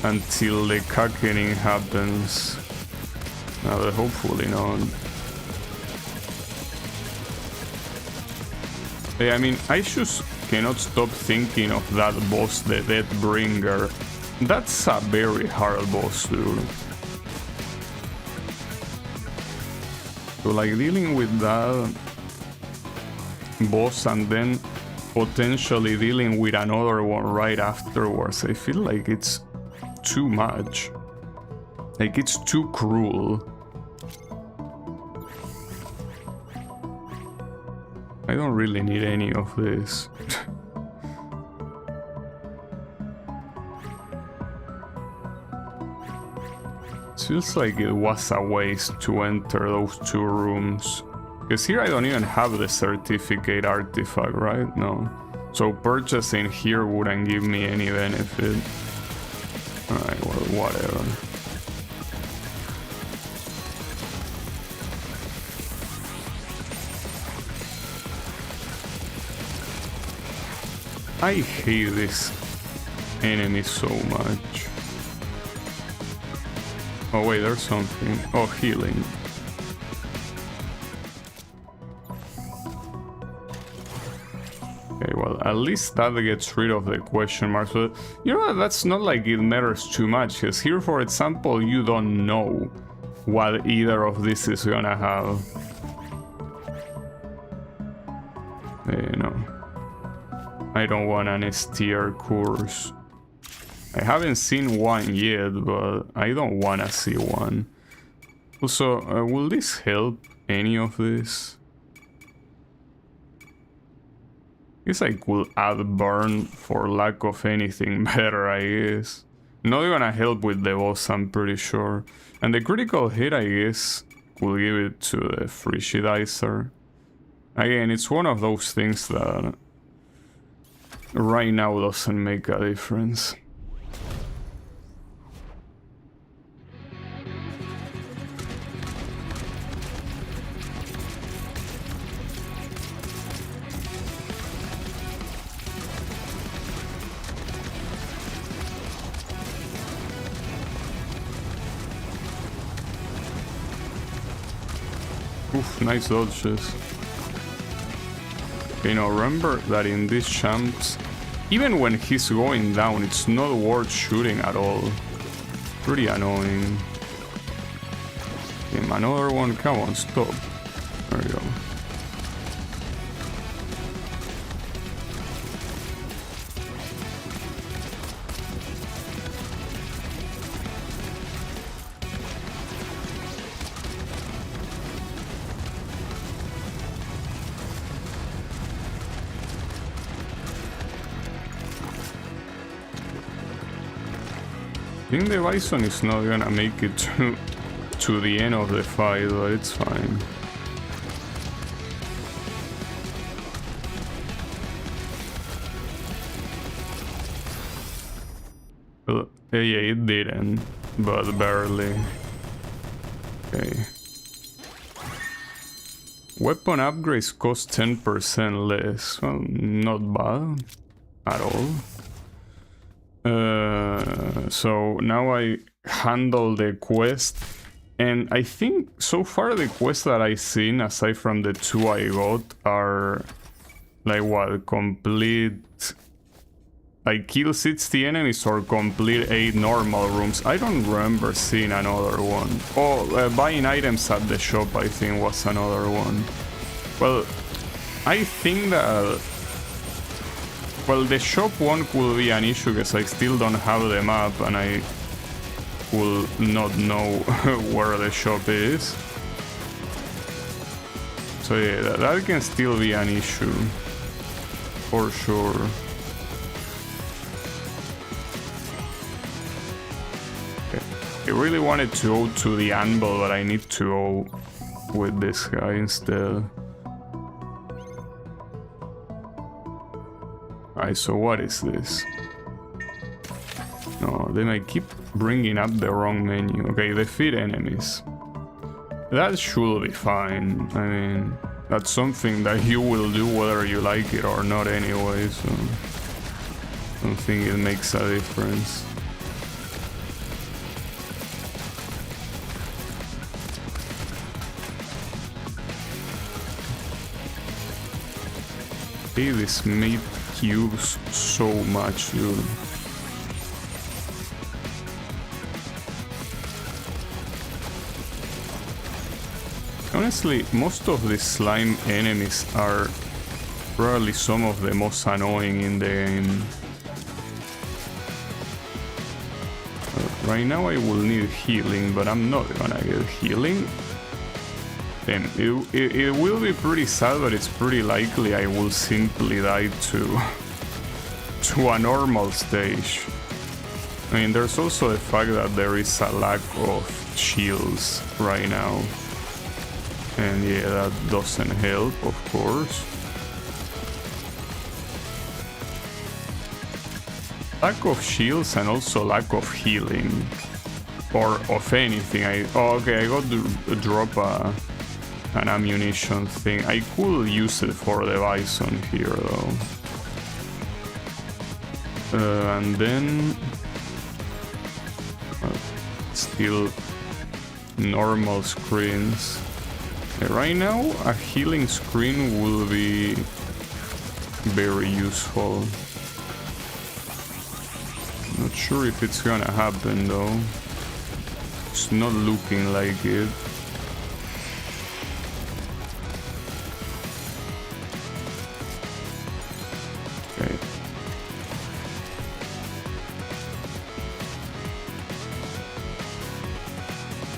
Until the cucking happens. But hopefully not. I mean, I just cannot stop thinking of that boss, the Deathbringer. That's a very hard boss, dude. So, like, dealing with that boss and then potentially dealing with another one right afterwards, I feel like it's too much. Like, it's too cruel. I don't really need any of this. It feels like it was a waste to enter those 2 rooms. Because here I don't even have the certificate artifact, right? No. So purchasing here wouldn't give me any benefit. Alright, well, whatever. I hate this enemy so much. Oh wait, there's something. Oh, healing. Okay, well, at least that gets rid of the question marks. But you know what, that's not like it matters too much, because here, for example, you don't know what either of this is gonna have. You know, I don't want an STR course. I haven't seen one yet, but I don't want to see one. Also, will this help any of this? I guess I could add burn for lack of anything better, I guess. Not gonna help with the boss, I'm pretty sure. And the critical hit, I guess, could give it to the free dicer. Again, it's one of those things that right now doesn't make a difference. Oof, nice dodges. Okay, now remember that in these champs, even when he's going down, it's not worth shooting at all. Pretty annoying. Okay, another one, come on, stop. There we go. I think the bison is not gonna make it to the end of the fight, but it's fine. Well, yeah, it didn't, but barely. Okay. Weapon upgrades cost 10% less. Well, not bad at all. So now I handle the quest, and I think so far the quests that I've seen, aside from the 2 I got, are like what, complete, like kill 60 enemies or complete 8 normal rooms. I don't remember seeing another one. Oh, buying items at the shop I think was another one. Well, I think that, well, the shop one could be an issue because I still don't have the map and I will not know where the shop is. So yeah, that can still be an issue, for sure. Okay. I really wanted to go to the anvil, but I need to go with this guy instead. Alright, so what is this? No, they might keep bringing up the wrong menu. Okay, defeat enemies. That should be fine. I mean, that's something that you will do whether you like it or not anyway, so I don't think it makes a difference. Hey, this meat cubes so much, dude. Honestly, most of the slime enemies are probably some of the most annoying in the game. Right now I will need healing, but I'm not gonna get healing. Then it will be pretty sad, but it's pretty likely I will simply die to a normal stage. I mean, there's also the fact that there is a lack of shields right now. And yeah, that doesn't help, of course. Lack of shields and also lack of healing. Or of anything. Oh, okay, I got to drop an ammunition thing. I could use it for the bison here, though. And then... still normal screens. Right now, a healing screen will be very useful. Not sure if it's gonna happen though. It's not looking like it. Okay.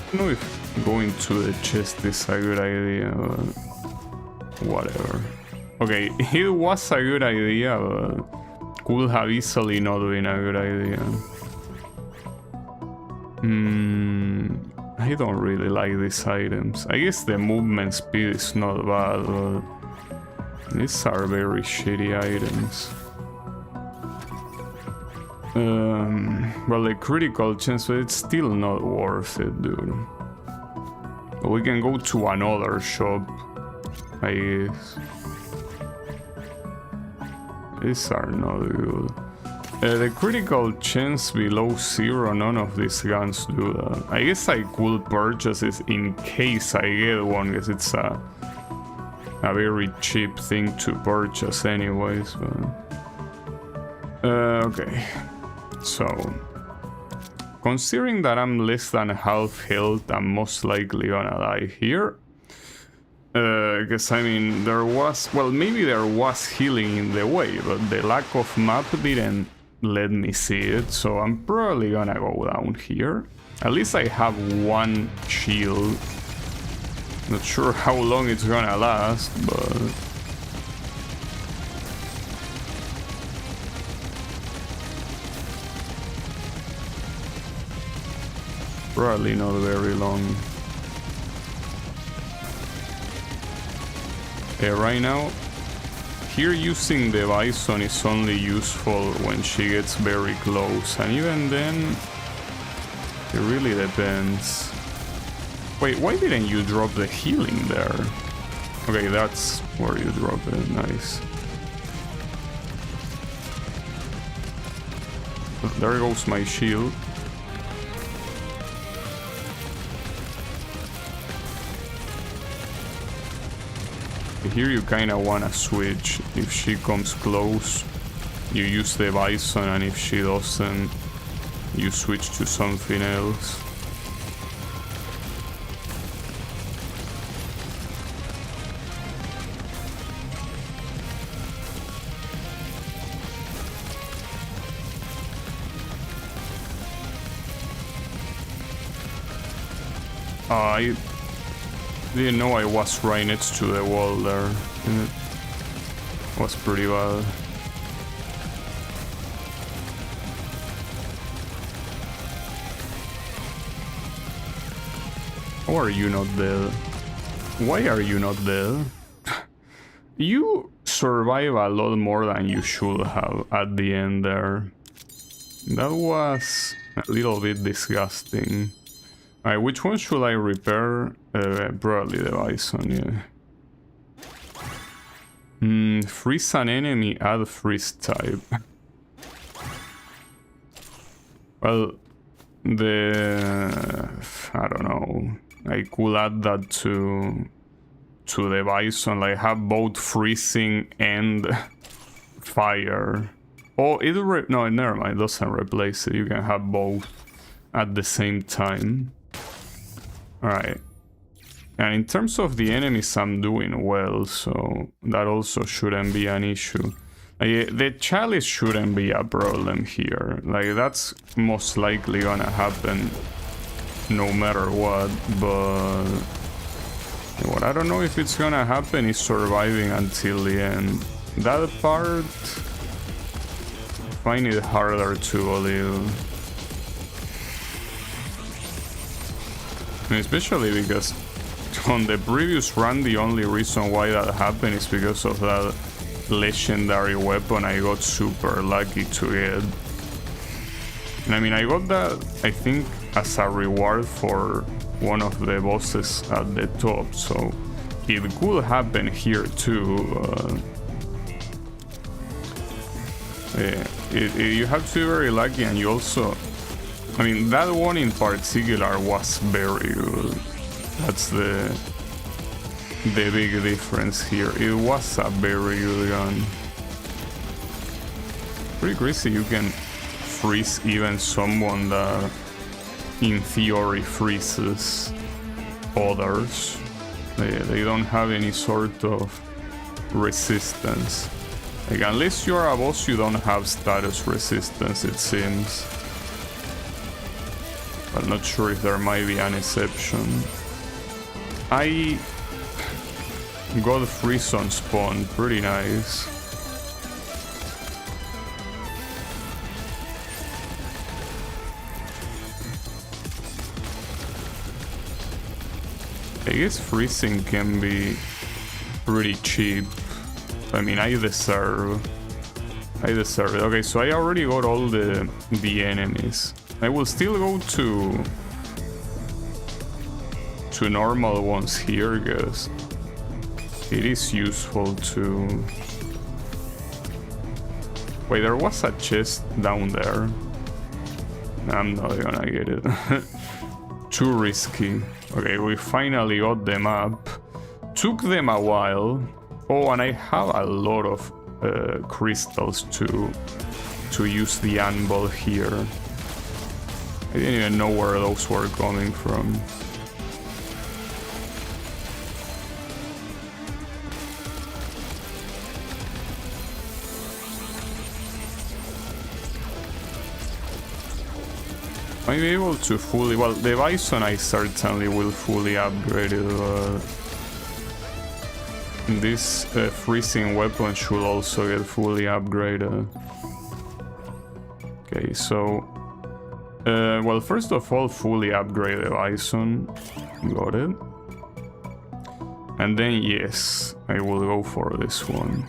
I don't know if going to the chest is a good idea, but whatever. Okay, it was a good idea, but could have easily not been a good idea. I don't really like these items. I guess the movement speed is not bad, but these are very shitty items. Well, the critical chance, but it's still not worth it, dude. We can go to another shop, I guess. These are not good. The critical chance below 0, none of these guns do that. I guess I could purchase it in case I get one, because it's a very cheap thing to purchase anyways. But... okay, so... considering that I'm less than half health, I'm most likely gonna die here. Because I mean, there was... well, maybe there was healing in the way, but the lack of map didn't let me see it, so I'm probably gonna go down here. At least I have one shield. Not sure how long it's gonna last, but... probably not very long. Right now, here using the bison is only useful when she gets very close, and even then, it really depends. Wait, why didn't you drop the healing there? Okay, that's where you drop it, nice. There goes my shield. Here you kinda wanna switch. If she comes close, you use the Bison, and if she doesn't, you switch to something else. I didn't know I was right next to the wall there. It was pretty bad. How are you not dead? Why are you not dead? You survive a lot more than you should have at the end there. That was a little bit disgusting. Alright, which one should I repair? Probably the Bison, yeah. Freeze an enemy, add freeze type. Well, I don't know. I could add that to the Bison, like have both freezing and fire. Oh, no, never mind, it doesn't replace it. You can have both at the same time. Alright. And in terms of the enemies, I'm doing well, so that also shouldn't be an issue. The chalice shouldn't be a problem here. Like, that's most likely gonna happen no matter what, but what I don't know if it's gonna happen is surviving until the end. That part, I find it harder to believe. Especially because on the previous run, the only reason why that happened is because of that legendary weapon I got super lucky to get. And I mean, I got that, I think, as a reward for one of the bosses at the top, so it could happen here too. You have to be very lucky, and you also, I mean, that one in particular was very good. That's the big difference here. It was a very good gun. Pretty crazy you can freeze even someone that in theory freezes others. They don't have any sort of resistance. Like, unless you're a boss, you don't have status resistance, it seems. But not sure if there might be an exception. I got freeze on spawn, pretty nice. I guess freezing can be pretty cheap. I mean, I deserve it. Okay, so I already got all the enemies. I will still go to normal ones here, because it is useful to... Wait, there was a chest down there. I'm not gonna get it. Too risky. Okay, we finally got them up. Took them a while. Oh, and I have a lot of crystals to use the anvil here. I didn't even know where those were coming from. I'll be able to fully... Well, the Bison I certainly will fully upgrade it. This freezing weapon should also get fully upgraded. Okay, so... well, first of all, fully upgrade the Bison. Got it. And then, yes, I will go for this one.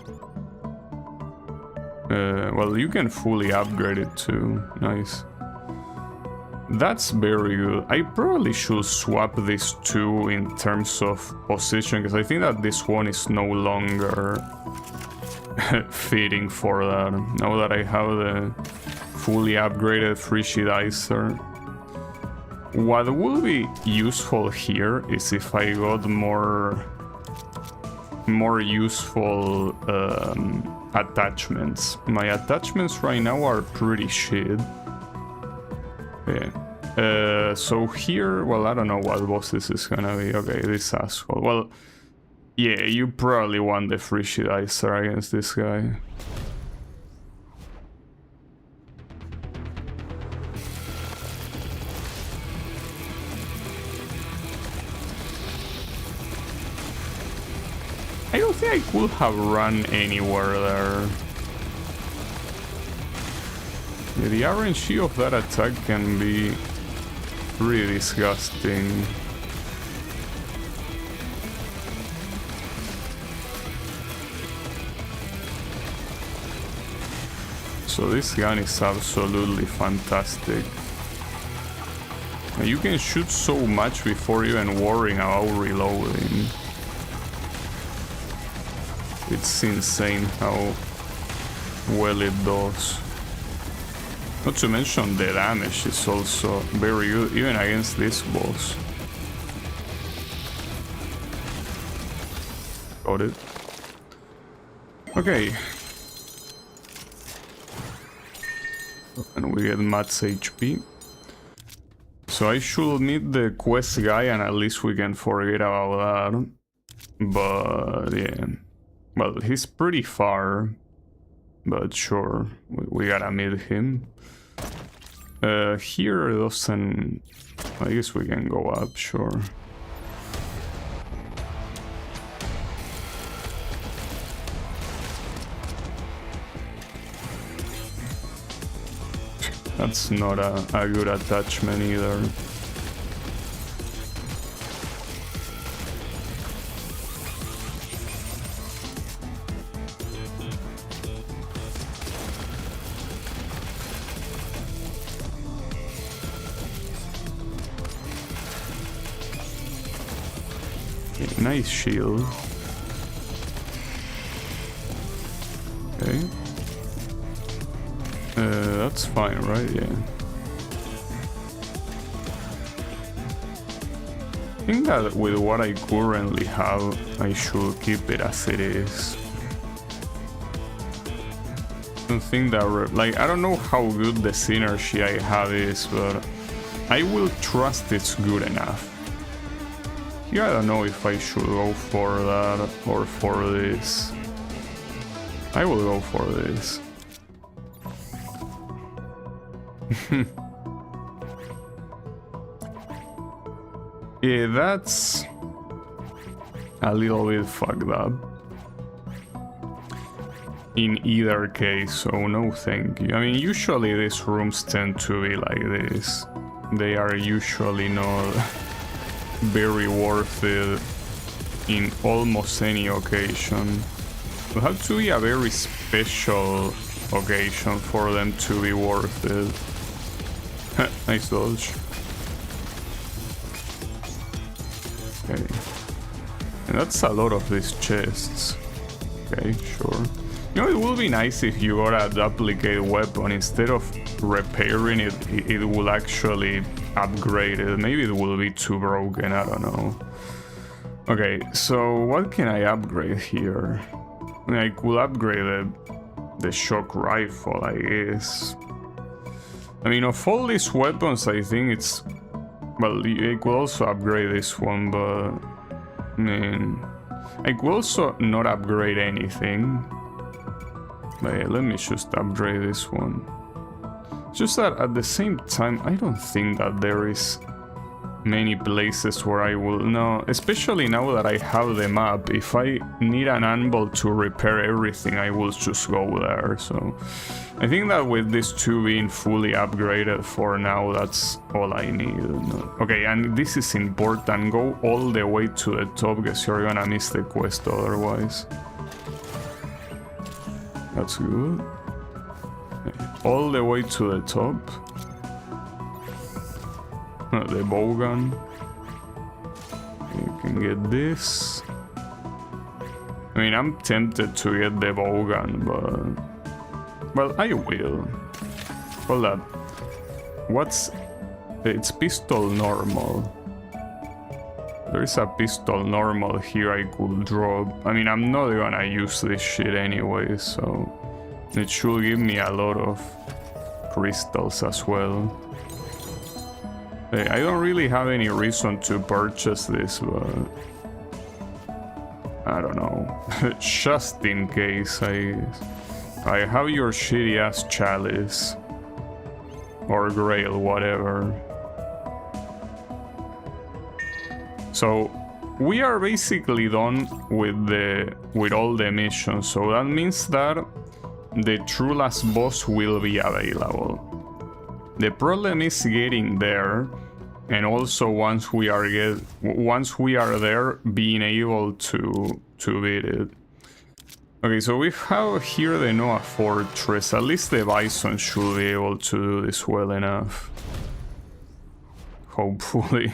Well, you can fully upgrade it too. Nice. That's very good. I probably should swap these two in terms of position, because I think that this one is no longer fitting for that. Now that I have the fully upgraded Frigidizer. What will be useful here is if I got more useful attachments. My attachments right now are pretty shit. Yeah. So here, well, I don't know what boss this is gonna be. Okay, this asshole. Well, yeah, you probably want the Frigidizer against this guy. I don't think I could have run anywhere there. Yeah, the RNG of that attack can be pretty disgusting. So this gun is absolutely fantastic. You can shoot so much before even worrying about reloading. It's insane how well it does. Not to mention the damage is also very good, even against this boss. Got it. Okay. And we get Matt's HP. So I should meet the quest guy and at least we can forget about that. But yeah. Well, he's pretty far. But sure, we gotta meet him. Here doesn't... I guess we can go up, sure. That's not a good attachment either. Okay, nice shield. Okay. That's fine, right? Yeah. I think that with what I currently have, I should keep it as it is. I don't think that... like, I don't know how good the synergy I have is, but I will trust it's good enough. Here I don't know if I should go for that or for this. I will go for this. Yeah, that's a little bit fucked up. In either case, so no thank you. I mean, usually these rooms tend to be like this. They are usually not very worth it in almost any occasion. It have to be a very special occasion for them to be worth it. Nice dodge. Okay. And that's a lot of these chests. Okay, sure. You know, it would be nice if you got a duplicate weapon. Instead of repairing it, it will actually upgrade it. Maybe it will be too broken, I don't know. Okay, so what can I upgrade here? I mean, I could upgrade the shock rifle, I guess. I mean, of all these weapons, I think it's... well, I could also upgrade this one, but... I mean... I could also not upgrade anything. But yeah, let me just upgrade this one. Just that at the same time, I don't think that there is many places where I will... no, especially now that I have the map. If I need an anvil to repair everything, I will just go there, so... I think that with these two being fully upgraded for now, that's all I need. Okay, and this is important. Go all the way to the top because you're gonna miss the quest otherwise. That's good. All the way to the top. The bow gun. You can get this. I mean, I'm tempted to get the bow gun, but... well, I will. Hold up. What's... It's pistol normal. There is a pistol normal here I could drop. I mean, I'm not gonna use this shit anyway, so... It should give me a lot of crystals as well. I don't really have any reason to purchase this, but... I don't know. Just in case, I have your shitty ass chalice. Or grail, whatever. So we are basically done with all the missions. So that means that the true last boss will be available. The problem is getting there, and also once we are there, being able to beat it. Okay, so we have here the Noah Fortress. At least the Bison should be able to do this well enough. Hopefully.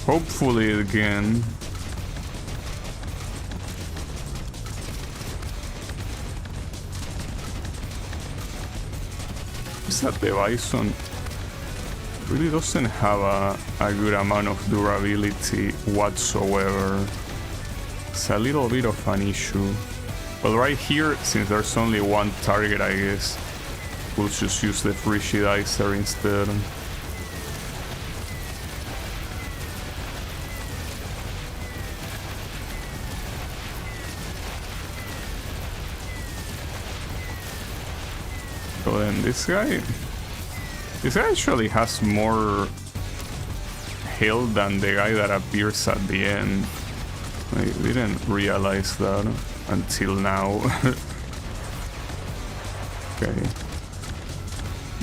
Hopefully it can. Is that the Bison? Really doesn't have a good amount of durability whatsoever. It's a little bit of an issue. But right here, since there's only one target, I guess we'll just use the Frigidizer instead. So then this guy actually has more health than the guy that appears at the end. I didn't realize that until now. Okay.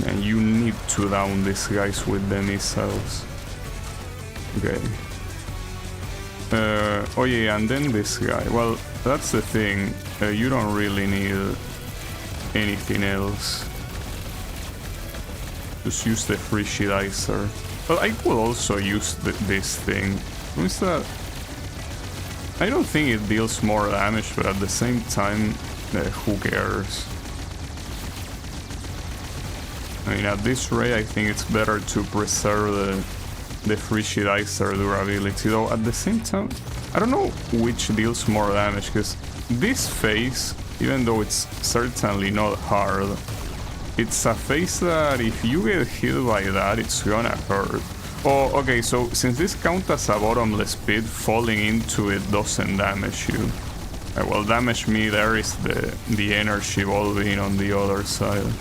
And you need to down these guys with the missiles. Okay. Oh yeah, and then this guy. Well, that's the thing. You don't really need anything else. Just use the Frigidizer. Well, I could also use this thing. What is that? I don't think it deals more damage, but at the same time, who cares? I mean, at this rate, I think it's better to preserve the Frigidizer durability. Though, at the same time, I don't know which deals more damage, because this phase, even though it's certainly not hard, it's a phase that if you get hit by that, it's gonna hurt. Oh, okay, so since this counts as a bottomless pit, falling into it doesn't damage you. Well, damage me, there is the energy ball being on the other side.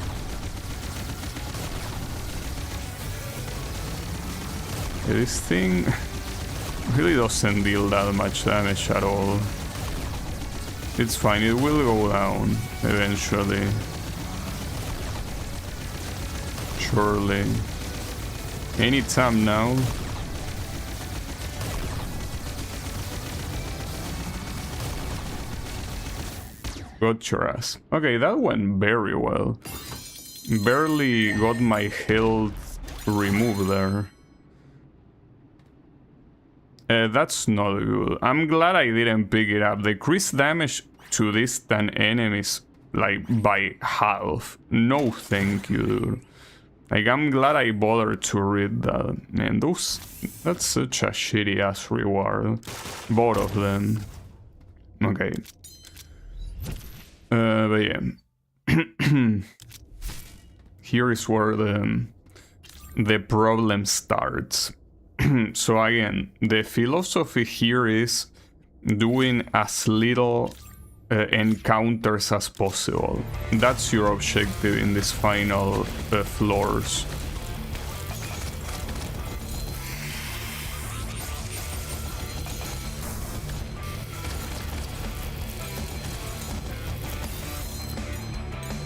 This thing really doesn't deal that much damage at all. It's fine, it will go down eventually. Surely. Anytime now. Got your ass. Okay, that went very well. Barely got my health removed there. That's not good. I'm glad I didn't pick it up. Decrease damage to distant enemies like by half. No thank you, dude. Like, I'm glad I bothered to read that. Man, that's such a shitty ass reward. Both of them. Okay. But yeah. Here is where the problem starts. So again, the philosophy here is doing as little encounters as possible. That's your objective in these final floors.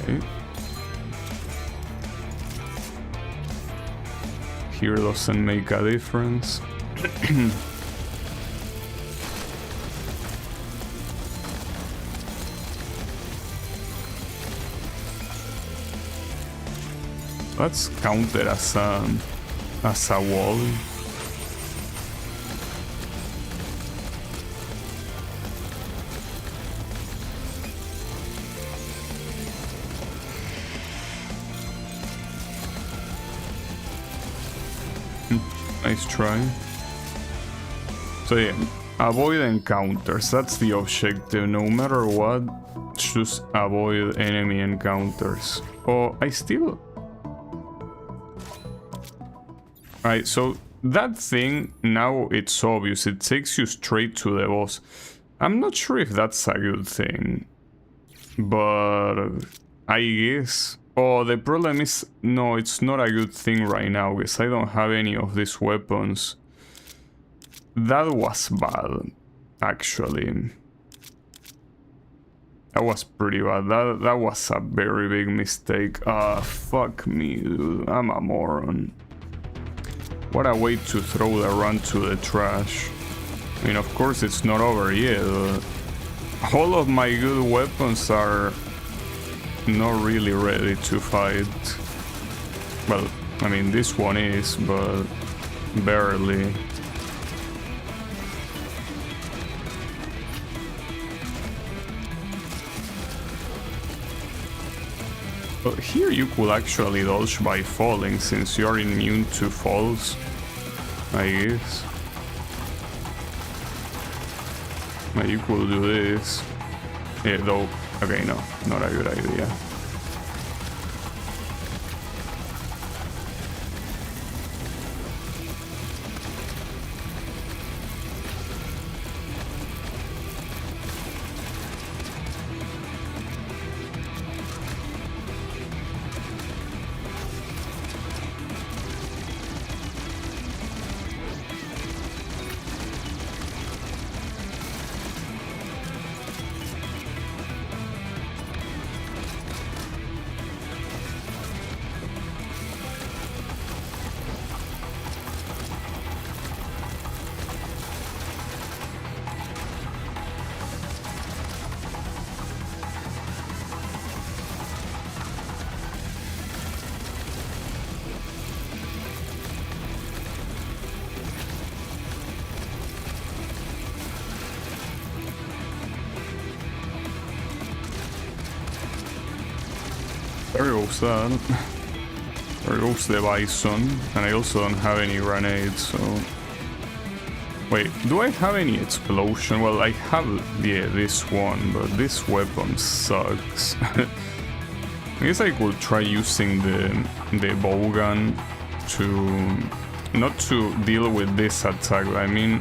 Okay. Here doesn't make a difference. That's counted as a wall. Nice try. So yeah, avoid encounters. That's the objective. No matter what, just avoid enemy encounters. Oh, I still... Alright, so that thing, now it's obvious. It takes you straight to the boss. I'm not sure if that's a good thing. But I guess... Oh, the problem is... No, it's not a good thing right now, because I don't have any of these weapons. That was bad, actually. That was pretty bad. That was a very big mistake. Fuck me, dude. I'm a moron. What a way to throw the run to the trash. I mean, of course it's not over yet. All of my good weapons are not really ready to fight. Well, I mean, this one is, but barely. But here you could actually dodge by falling, since you're immune to falls, I guess. You could do this. Yeah, though. Okay, no, not a good idea. There goes that. There goes the bison. And I also don't have any grenades, so... Wait, do I have any explosion? Well, I have, yeah, this one, but this weapon sucks. I guess I could try using the bow gun to... Not to deal with this attack, I mean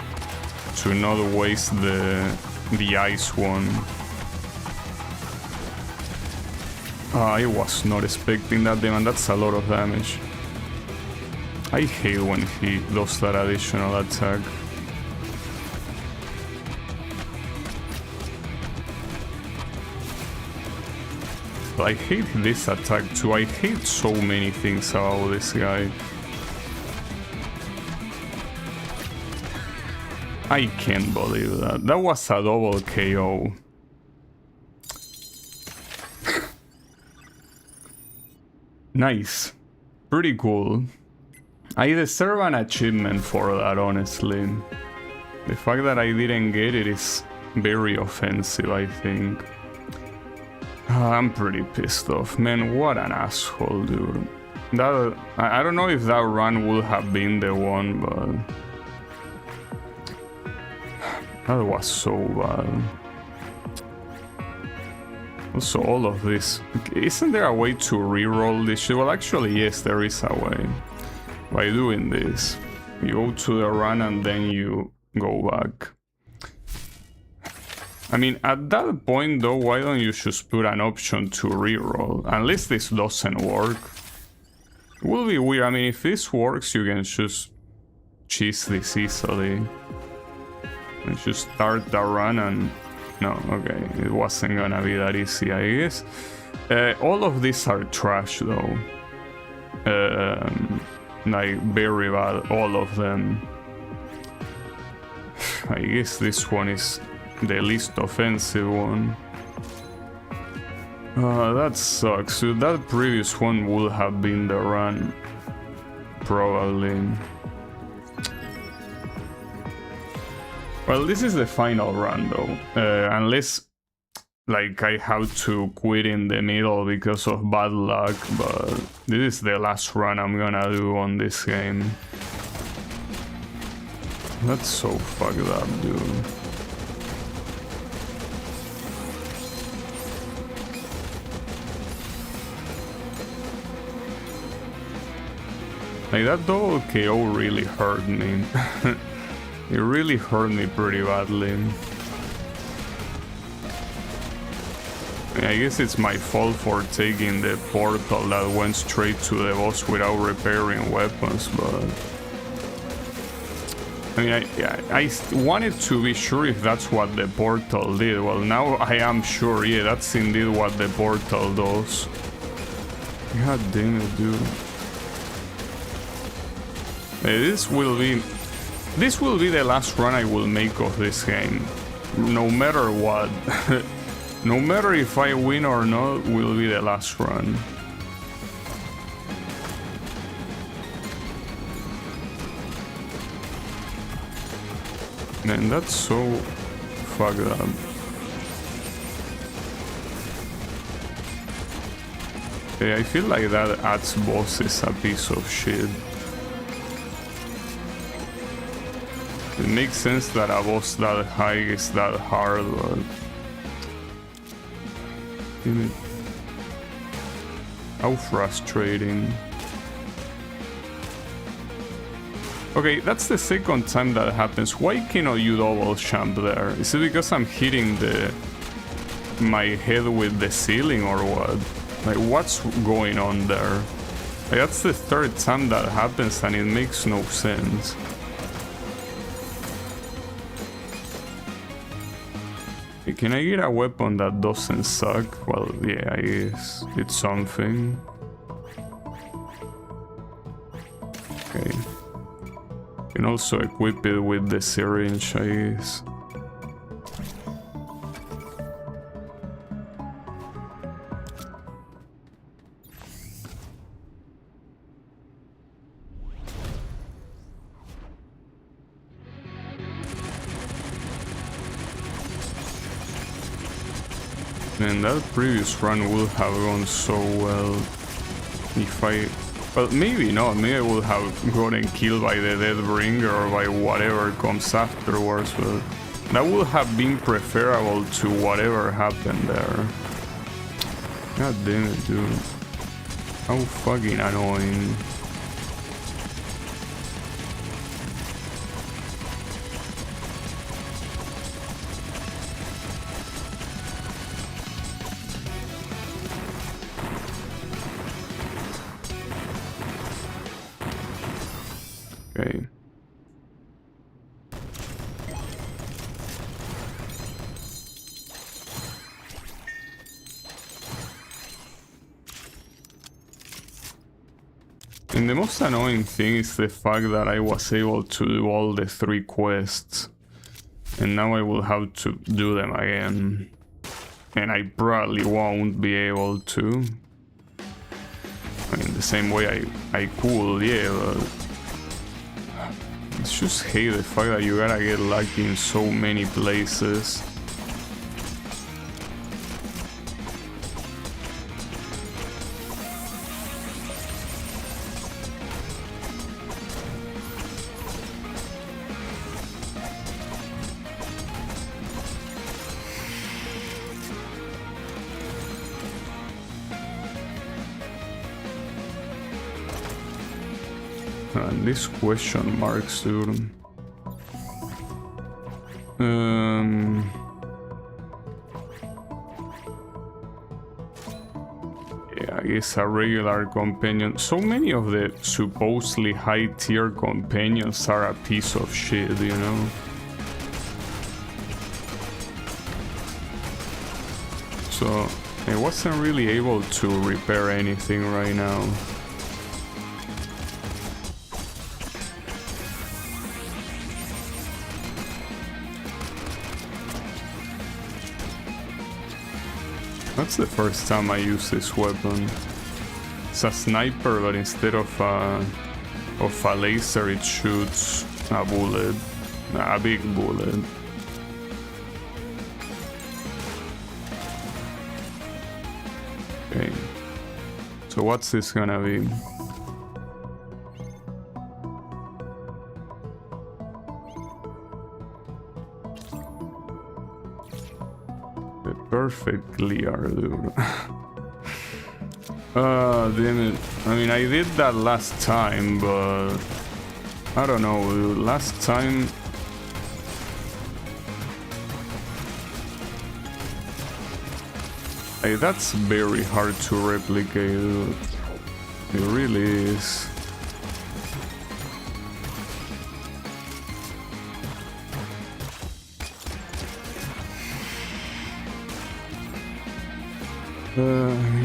to not waste the ice one. I was not expecting that, damn, and that's a lot of damage. I hate when he does that additional attack. I hate this attack too. I hate so many things about this guy. I can't believe that. That was a double KO. Nice. Pretty cool. I deserve an achievement for that, honestly. The fact that I didn't get it is very offensive, I think. I'm pretty pissed off. Man, what an asshole, dude. That, I don't know if that run would have been the one, but... That was so bad. Also, all of this... Isn't there a way to reroll this shit? Well, actually, yes, there is a way. By doing this, you go to the run and then you go back. I mean, at that point, though, why don't you just put an option to reroll? Unless this doesn't work. It will be weird. I mean, if this works, you can just cheese this easily. And just start the run and... No, okay, it wasn't gonna be that easy, I guess. All of these are trash, though. Like, very bad, all of them. I guess this one is the least offensive one. That sucks. So that previous one would have been the run. Probably. Well, this is the final run, though. Unless, like, I have to quit in the middle because of bad luck, but this is the last run I'm gonna do on this game. That's so fucked up, dude. Like, that double KO really hurt me. It really hurt me pretty badly. I guess it's my fault for taking the portal that went straight to the boss without repairing weapons, but... I mean, I wanted to be sure if that's what the portal did. Well, now I am sure, yeah, that's indeed what the portal does. God damn it, dude. This will be the last run I will make of this game. No matter what. No matter if I win or not, will be the last run. Man, that's so fucked up. Yeah, I feel like that adds bosses a piece of shit. It makes sense that a boss that high is that hard, but... How frustrating. Okay, that's the second time that happens. Why cannot you double jump there? Is it because I'm hitting my head with the ceiling or what? Like, what's going on there? Like, that's the third time that happens and it makes no sense. Can I get a weapon that doesn't suck? Well, yeah, I guess it's something. Okay. Can also equip it with the syringe, I guess. Man, that previous run would have gone so well if I... Well, maybe not. Maybe I would have gotten killed by the Deathbringer or by whatever comes afterwards, but that would have been preferable to whatever happened there. God damn it, dude. How fucking annoying. Okay. And the most annoying thing is the fact that I was able to do all the 3 quests. And now I will have to do them again. And I probably won't be able to. I mean, the same way I could, yeah, but... I just hate the fact that you gotta get lucky in so many places. And these question marks, dude. Yeah, I guess a regular companion. So many of the supposedly high tier companions are a piece of shit, you know? So I wasn't really able to repair anything right now. That's the first time I use this weapon. It's a sniper, but instead of a laser, it shoots a bullet, a big bullet. Okay. So what's this gonna be? perfect Lear, dude. Damn it. I mean, I did that last time, but I don't know, dude. Last time hey, that's very hard to replicate, dude. It really is.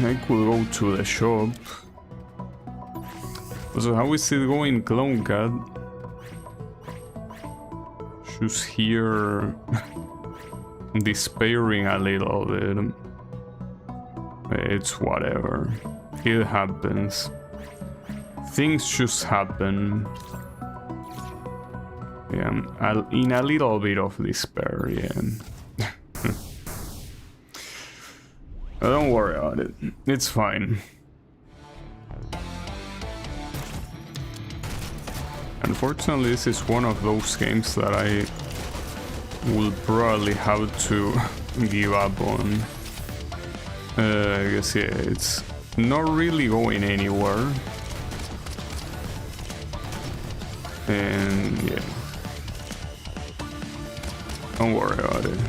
I could go to the shop. So how is it going, Clone Cat? She's here despairing a little bit. It's whatever. It happens. Things just happen. Yeah, in a little bit of despair, yeah. Don't worry about it. It's fine. Unfortunately, this is one of those games that I will probably have to give up on. I guess, yeah, it's not really going anywhere. And, yeah. Don't worry about it.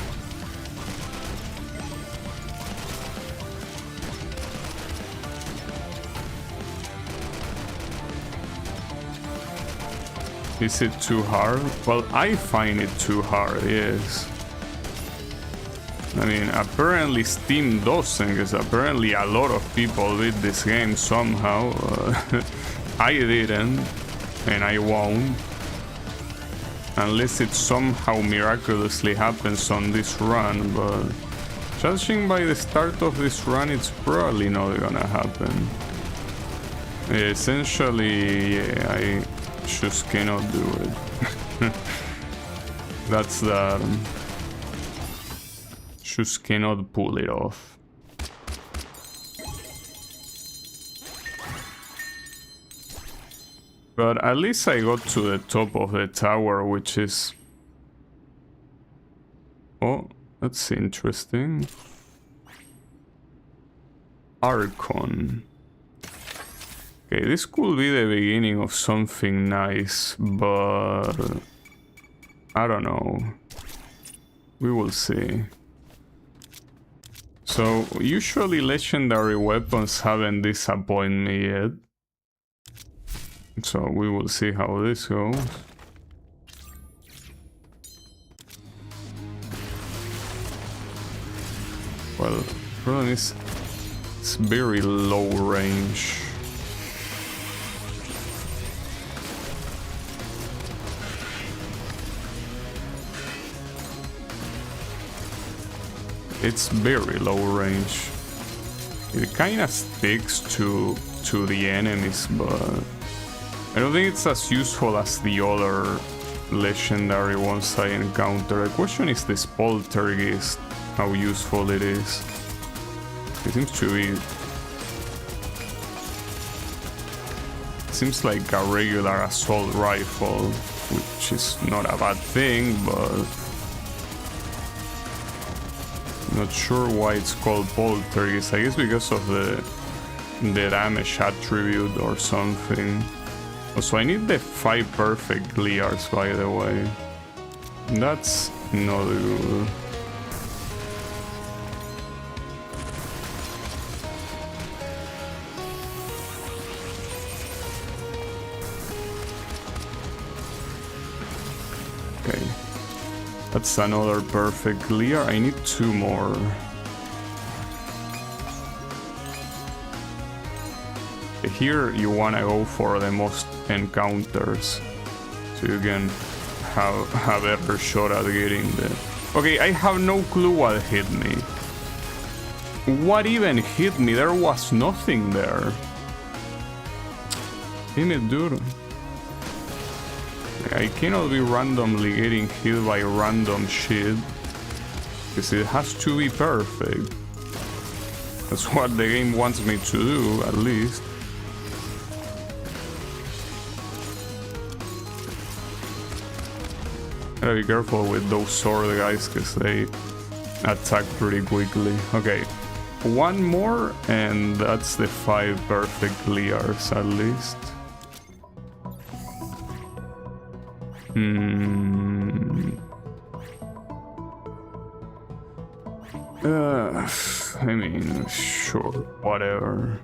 Is it too hard? Well, I find it too hard, yes. I mean, apparently Steam doesn't, because apparently a lot of people beat this game somehow. I didn't, and I won't. Unless it somehow miraculously happens on this run, but judging by the start of this run, it's probably not gonna happen. Essentially, yeah, I just cannot do it. That's that. Just cannot pull it off. But at least I got to the top of the tower, which is... Oh, that's interesting. Archon. Okay, this could be the beginning of something nice, but... I don't know. We will see. So, usually legendary weapons haven't disappointed me yet. So, we will see how this goes. Well, problem is, it's very low range. It's very low range. It kind of sticks to the enemies, but I don't think it's as useful as the other legendary ones I encounter. The question is this poltergeist, how useful it is. It seems to be... It seems like a regular assault rifle, which is not a bad thing, but... Not sure why it's called poltergeist. I guess because of the damage attribute or something. Also, I need the 5 perfect Lears, by the way. That's not good. Okay. That's another perfect Lear. I need 2 more. Here you wanna go for the most encounters, so you can have a better shot at getting the... Okay, I have no clue what hit me. What even hit me? There was nothing there. Damn it, dude. I cannot be randomly getting hit by random shit, because it has to be perfect. That's what the game wants me to do, at least. Gotta be careful with those sword guys, because they attack pretty quickly. Okay, one more and that's the 5 perfect clears at least. I mean, sure, whatever.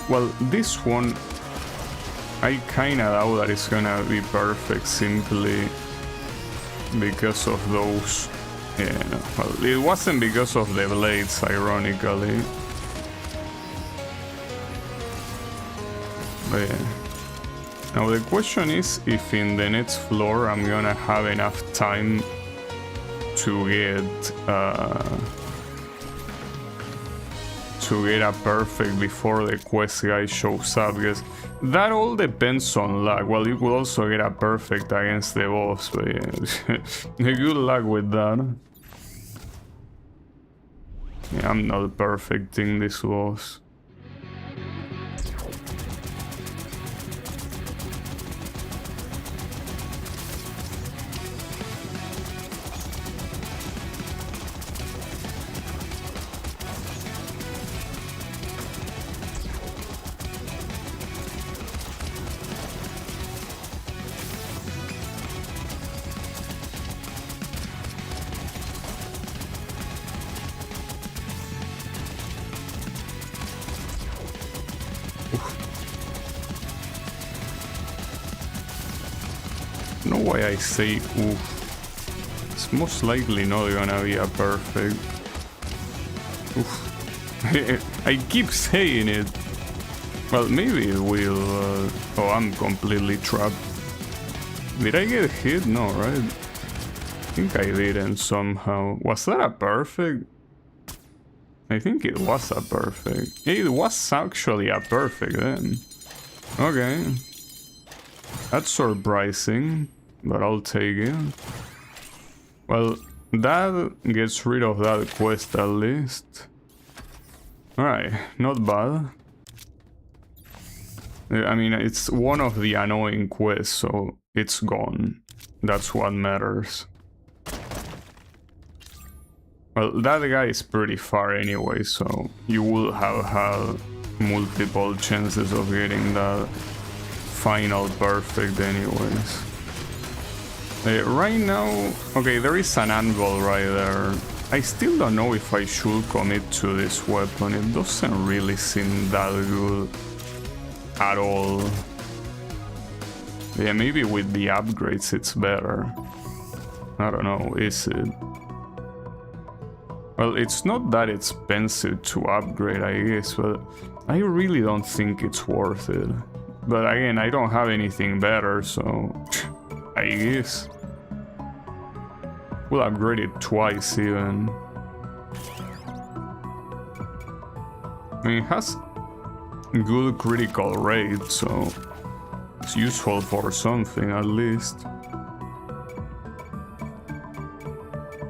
Well, this one, I kinda doubt that it's gonna be perfect simply because of those. Yeah, well, it wasn't because of the blades, ironically. But yeah. Now the question is if in the next floor I'm gonna have enough time to get a perfect before the quest guy shows up, because that all depends on luck. Well, you could also get a perfect against the boss, but yeah, good luck with that. Yeah, I'm not perfecting this boss. I don't know why I say oof. It's most likely not gonna be a perfect. Oof. I keep saying it. Well, maybe it will. Oh, I'm completely trapped. Did I get hit? No, right? I think I didn't somehow. Was that a perfect? I think it was a perfect. It was actually a perfect then. Okay. That's surprising, but I'll take it. Well, that gets rid of that quest at least. Alright, not bad. I mean, it's one of the annoying quests, so it's gone. That's what matters. Well, that guy is pretty far anyway, so you will have had multiple chances of getting that final perfect anyways. Right now, okay, there is an anvil right there. I still don't know if I should commit to this weapon. It doesn't really seem that good at all. Yeah, maybe with the upgrades it's better. I don't know, is it? Well, it's not that expensive to upgrade, I guess, but I really don't think it's worth it. But again, I don't have anything better, so I guess we'll upgrade it twice even. I mean, it has good critical rate, so it's useful for something at least.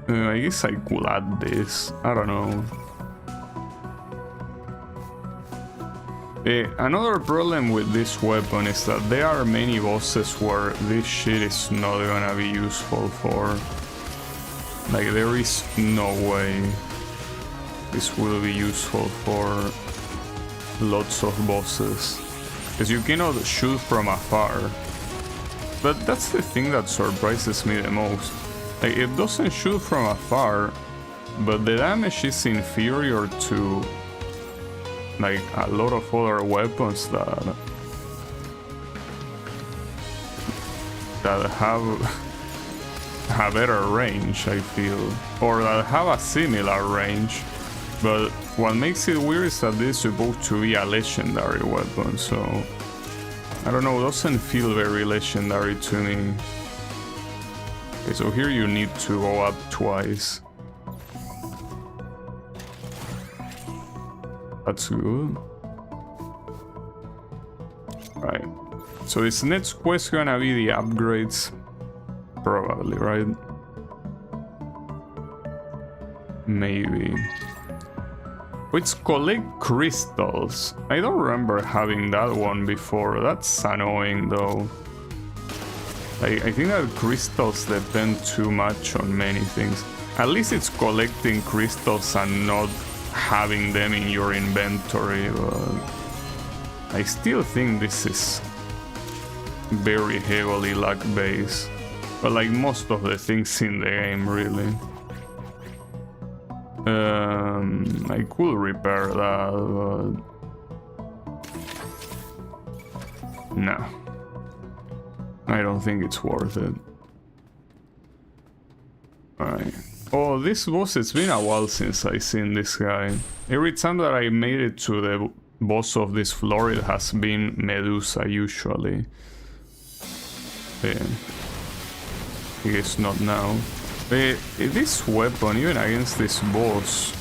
I guess I could add this, I don't know. Another problem with this weapon is that there are many bosses where this shit is not gonna be useful for. Like, there is no way this will be useful for lots of bosses. Because you cannot shoot from afar. But that's the thing that surprises me the most. Like, it doesn't shoot from afar, but the damage is inferior to like a lot of other weapons that have a better range, I feel, or that have a similar range. But what makes it weird is that this is supposed to be a legendary weapon, so I don't know, it doesn't feel very legendary to me. Okay, so here you need to go up twice. That's good. Right. So this next quest gonna be the upgrades. Probably, right? Maybe. It's collect crystals. I don't remember having that one before. That's annoying though. I think that crystals depend too much on many things. At least it's collecting crystals and not having them in your inventory, but I still think this is very heavily luck based. But like most of the things in the game, really. I could repair that, but no. I don't think it's worth it. Alright. Oh, this boss, it's been a while since I seen this guy. Every time that I made it to the boss of this floor, it has been Medusa, usually. Yeah. I guess not now. This weapon, even against this boss,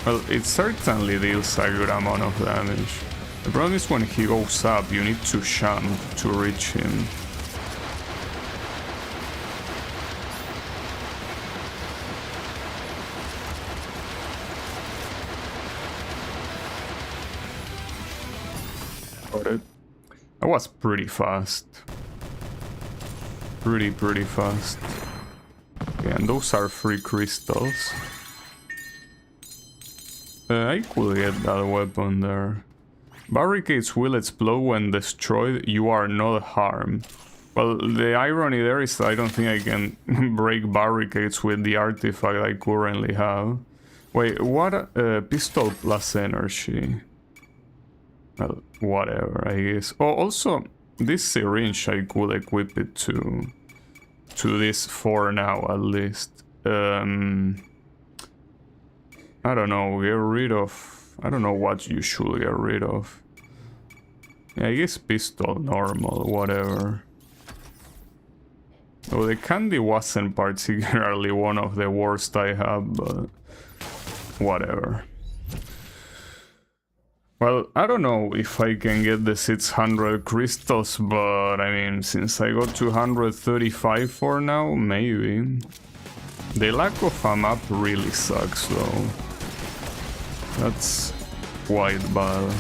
well, it certainly deals a good amount of damage. The problem is when he goes up, you need to jump to reach him. Got it. That was pretty fast. Pretty fast. Okay, and those are free crystals. I could get that weapon there. Barricades will explode when destroyed. You are not harmed. Well, the irony there is I don't think I can break barricades with the artifact I currently have. Wait, what? Pistol plus energy. Well, whatever, I guess. Oh, also, this syringe I could equip it to this for now, at least. I don't know, get rid of... I don't know what you should get rid of. Yeah, I guess pistol, normal, whatever. Oh, the candy wasn't particularly one of the worst I have, but whatever. Well, I don't know if I can get the 600 crystals, but I mean, since I got 235 for now, maybe. The lack of a map really sucks though. That's quite bad.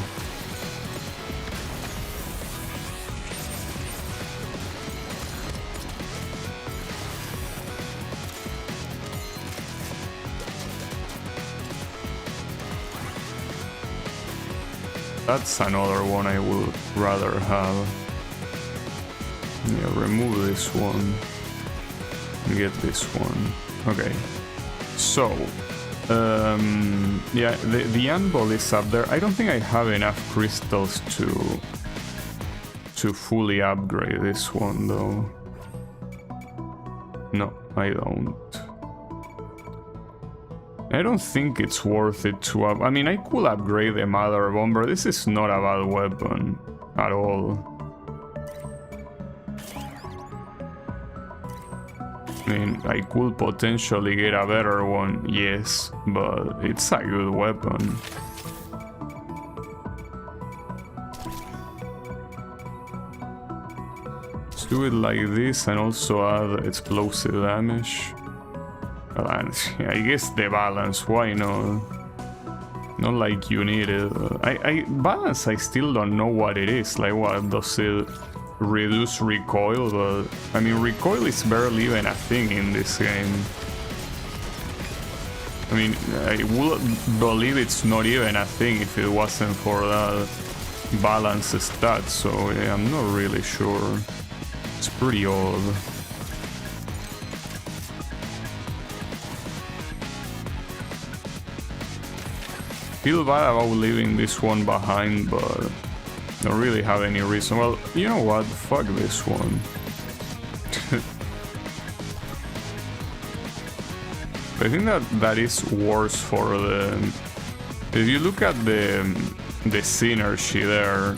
That's another one I would rather have. Yeah, remove this one and get this one. Okay, so yeah, the anvil is up there. I don't think I have enough crystals to fully upgrade this one though. No, I don't. I don't think it's worth it to I mean, I could upgrade the Mother Bomber. This is not a bad weapon at all. I mean, I could potentially get a better one, yes, but it's a good weapon. Let's do it like this and also add explosive damage. I guess the balance, why not? Not like you need it. Balance, I still don't know what it is. Like, what does it reduce recoil? But I mean, recoil is barely even a thing in this game. I mean, I would believe it's not even a thing if it wasn't for that balance stat. So yeah, I'm not really sure. It's pretty odd. Feel bad about leaving this one behind, but don't really have any reason. Well, you know what? Fuck this one. I think that is worse for the... If you look at the synergy there,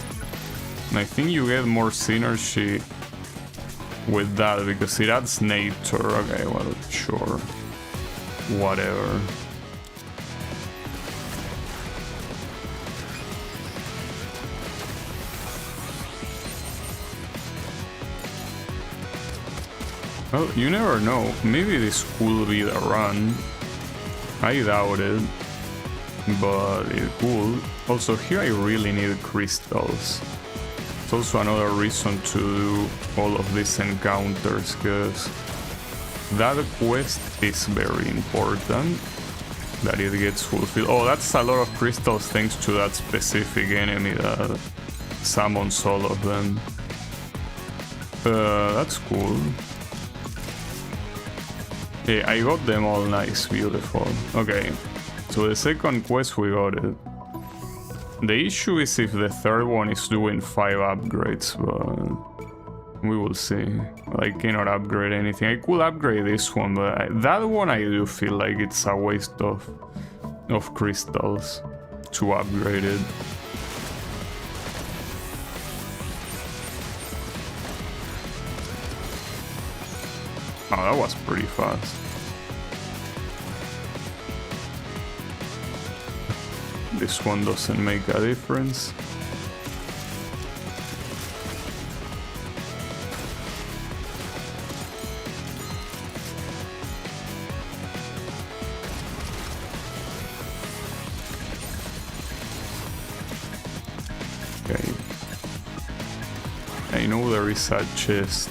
I think you get more synergy with that because it adds nature. Okay, well, sure. Whatever. Well, you never know. Maybe this could be the run. I doubt it, but it could. Also, here I really need crystals. It's also another reason to do all of these encounters, because that quest is very important, that it gets fulfilled. Oh, that's a lot of crystals thanks to that specific enemy that summons all of them. That's cool. Yeah, I got them all nice, beautiful. Okay, so the second quest we got it. The issue is if the third one is doing 5 upgrades, but we will see. I cannot upgrade anything. I could upgrade this one, but that one I do feel like it's a waste of crystals to upgrade it. Oh, that was pretty fast. This one doesn't make a difference. Okay. I know there is a chest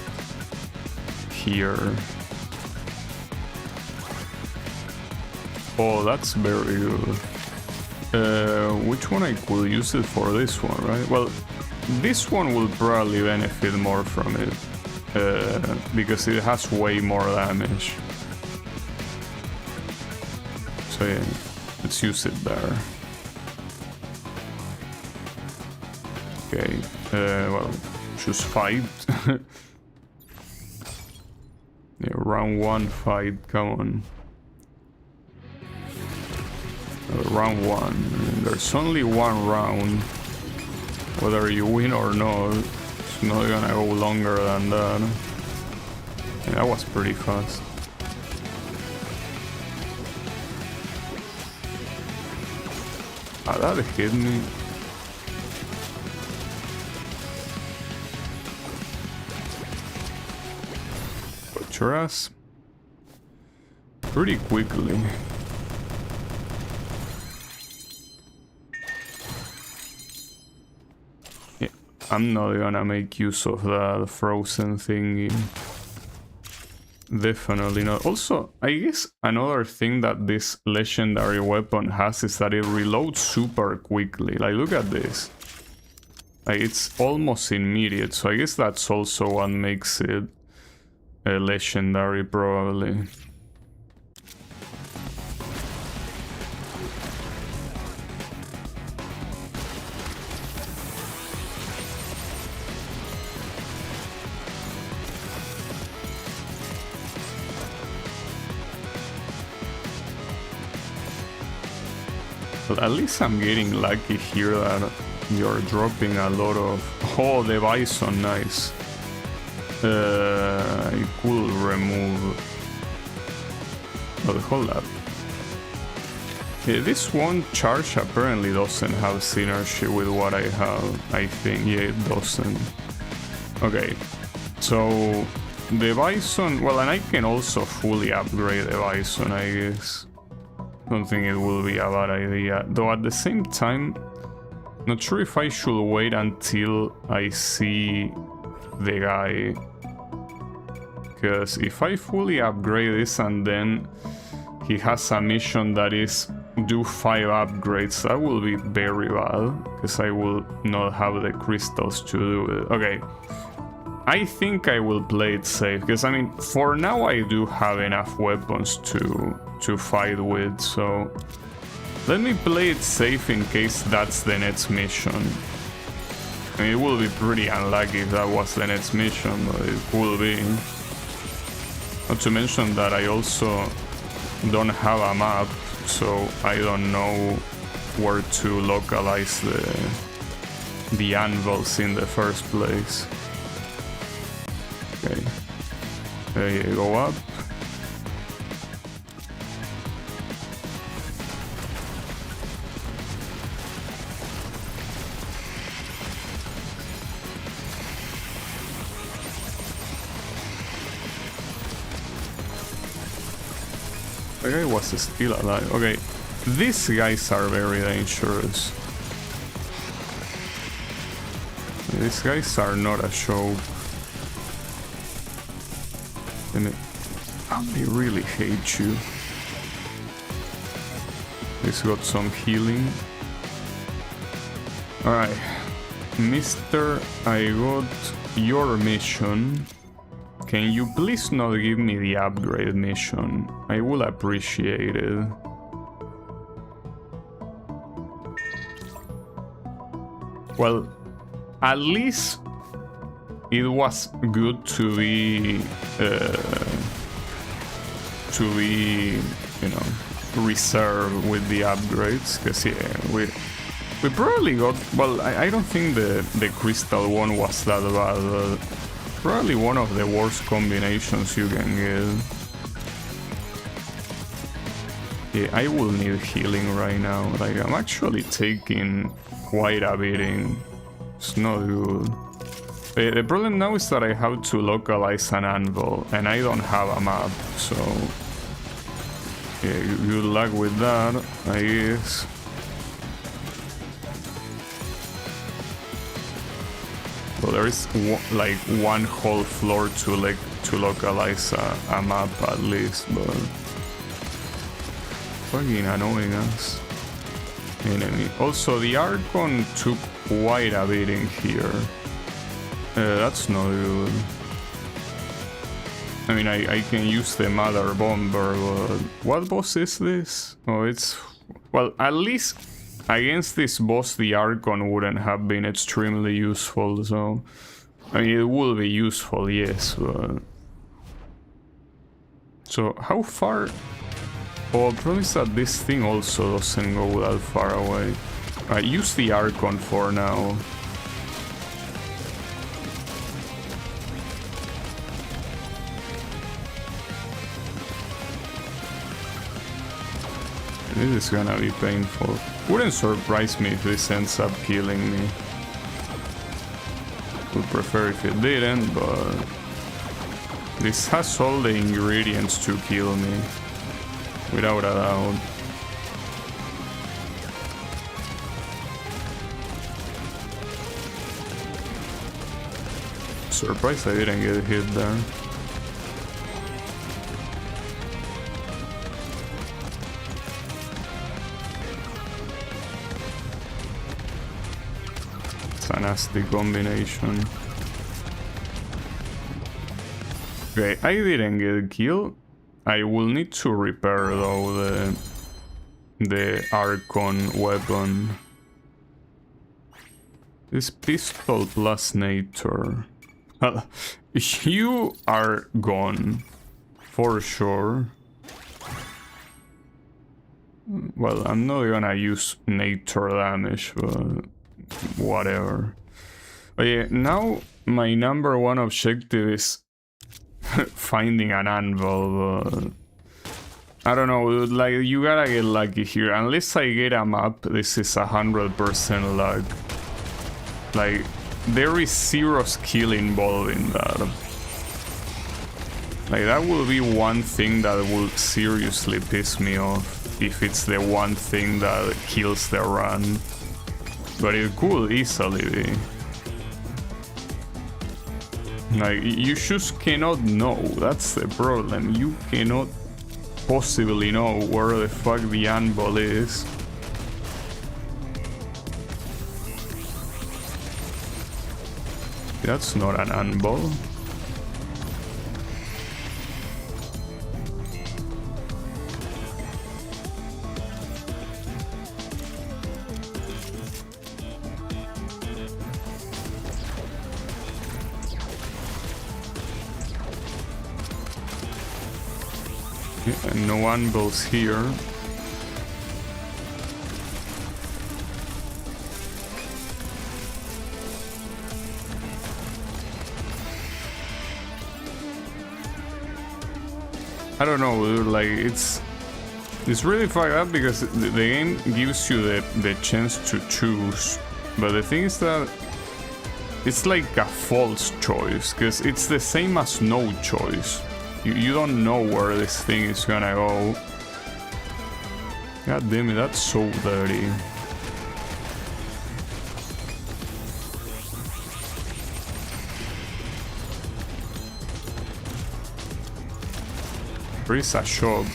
here. Oh, that's very good. Which one I could use it for? This one, right? Well, this one will probably benefit more from it, because it has way more damage. So yeah, let's use it there. Okay, well, choose fight. Yeah, round 1 fight, come on. Round 1. There's only one round. Whether you win or not, it's not gonna go longer than that. Yeah, that was pretty fast. Ah, that hit me. Got your ass. Pretty quickly. I'm not gonna make use of the frozen thingy. Definitely not. Also, I guess another thing that this legendary weapon has is that it reloads super quickly. Like, look at this. Like, it's almost immediate, so I guess that's also what makes it a legendary, probably. At least I'm getting lucky here that you're dropping a lot of... Oh, the bison, nice. I could remove... But hold up. Yeah, this one charge apparently doesn't have synergy with what I have, I think. Yeah, it doesn't. Okay, so the bison... Well, and I can also fully upgrade the bison, I guess. Don't think it will be a bad idea, though at the same time, not sure if I should wait until I see the guy, because if I fully upgrade this and then he has a mission that is do 5 upgrades, that will be very bad, because I will not have the crystals to do it. Okay, I think I will play it safe, because I mean, for now I do have enough weapons to fight with, so let me play it safe in case that's the next mission. I mean, it will be pretty unlucky if that was the next mission, but it will be. Not to mention that I also don't have a map, so I don't know where to localize the anvils in the first place. Okay, there you go up. The guy was still alive. Okay, these guys are very dangerous. These guys are not a show. And I really hate you. This got some healing. Alright. Mister, I got your mission. Can you please not give me the upgrade mission? I will appreciate it. Well, at least it was good to be, you know, reserved with the upgrades. Because yeah, we probably got, well, I don't think the crystal one was that bad, but probably one of the worst combinations you can get. Yeah, I will need healing right now. Like, I'm actually taking quite a beating. It's not good. The problem now is that I have to localize an anvil, and I don't have a map, so... yeah, good luck with that, I guess. Well, there is like one whole floor to localize a map at least, but fucking annoying us. Enemy. Also, the Archon took quite a beating here. That's not good. I mean, I can use the Mother Bomber, but what boss is this? Oh, it's... well, at least against this boss, the Archon wouldn't have been extremely useful, so... I mean, it will be useful, yes, but... so, how far... oh, the problem is that this thing also doesn't go that far away. I use the Archon for now. This is gonna be painful. Wouldn't surprise me if this ends up killing me. Would prefer if it didn't, but... this has all the ingredients to kill me. Without a doubt. Surprised I didn't get hit there. It's a nasty combination. Okay, I didn't get killed. I will need to repair though the Archon weapon. This pistol plus Nature. Well, you are gone for sure. Well, I'm not gonna use Nature damage, but whatever. But yeah, now my number one objective is finding an anvil, but I don't know, like, you gotta get lucky here. Unless I get a map, this is 100% luck. Like, there is zero skill involved in that. Like, that will be one thing that will seriously piss me off, if it's the one thing that kills the run. But it could easily be. Like, you just cannot know, that's the problem. You cannot possibly know where the fuck the anvil is. That's not an anvil. And no anvils here. I don't know, dude, like, it's really fucked up because the game gives you the chance to choose, but the thing is that it's like a false choice, because it's the same as no choice. You don't know where this thing is gonna go. God damn it, that's so dirty. There is a shop.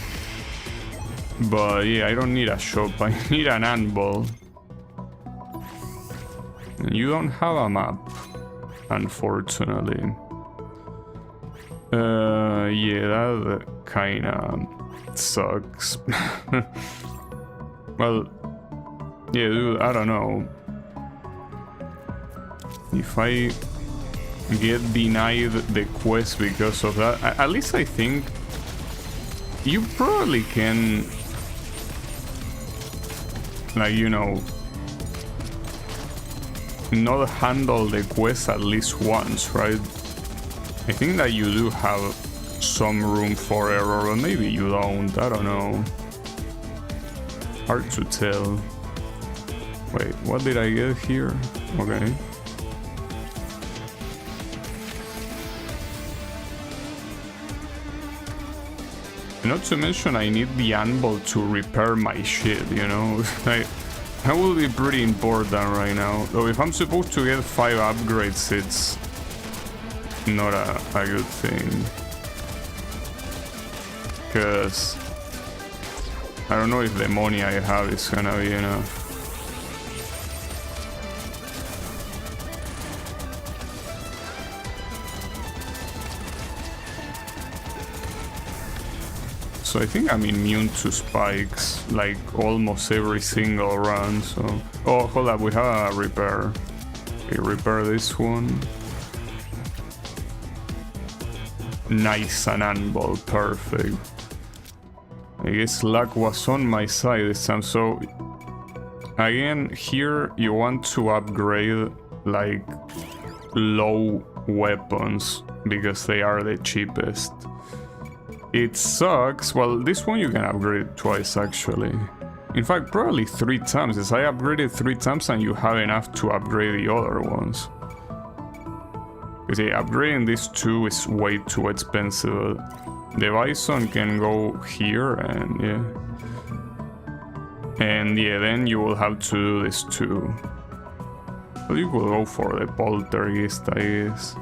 But yeah, I don't need a shop, I need an anvil. You don't have a map, unfortunately. Yeah, that kinda sucks. Well, yeah, dude, I don't know. If I get denied the quest because of that, at least I think you probably can, like, you know, not handle the quest at least once, right? I think that you do have some room for error, but maybe you don't, I don't know. Hard to tell. Wait, what did I get here? Okay. Not to mention I need the anvil to repair my shit, you know? That will be pretty important right now. Though if I'm supposed to get 5 upgrades, it's not a good thing. Because I don't know if the money I have is gonna be enough. So I think I'm immune to spikes, like almost every single run, so... Oh, hold up, we have a repair. Okay, repair this one. Nice, an anvil, perfect. I guess luck was on my side this time, so... Again, here you want to upgrade, like, low weapons, because they are the cheapest. It sucks. Well, this one you can upgrade twice, actually. In fact, probably 3 times, as I upgraded 3 times and you have enough to upgrade the other ones. Because yeah, upgrading these 2 is way too expensive. The bison can go here and yeah. And yeah, then you will have to do this too. So you could go for the poltergeist, I guess.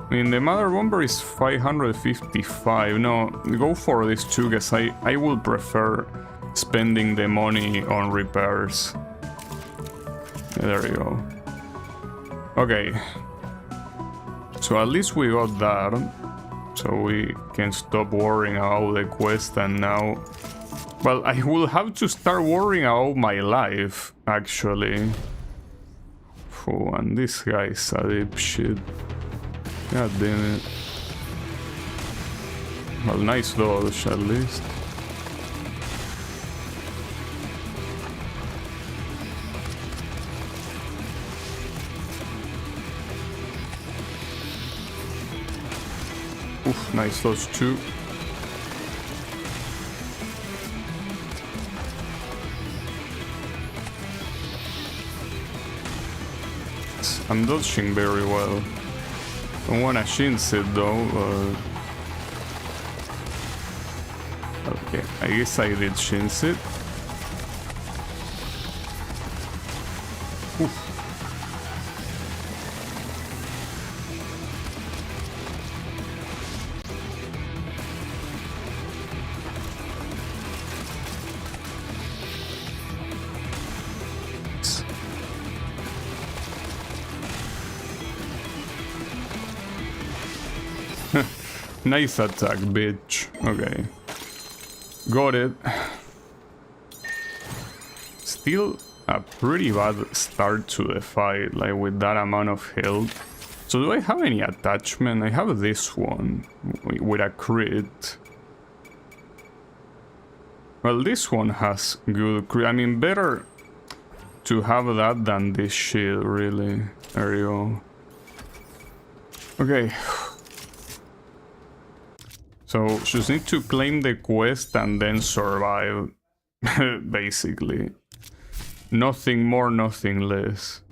I mean, the mother bomber is 555. No, go for this too, because I would prefer spending the money on repairs. There you go. Okay. So at least we got that. So we can stop worrying about the quest, and now... Well, I will have to start worrying about my life, actually. Oh, and this guy's a dipshit. God damn it. Well, nice dodge at least. Oof, nice dodge too. I'm dodging very well. Don't wanna shinz it though. Okay, I guess I did shinz it. Oof. Nice attack, bitch. Okay. Got it. Still a pretty bad start to the fight, like with that amount of health. So do I have any attachment? I have this one with a crit. Well, this one has good crit. I mean, better to have that than this shit, really. There you go. Okay. So, just need to claim the quest and then survive, basically. Nothing more, nothing less.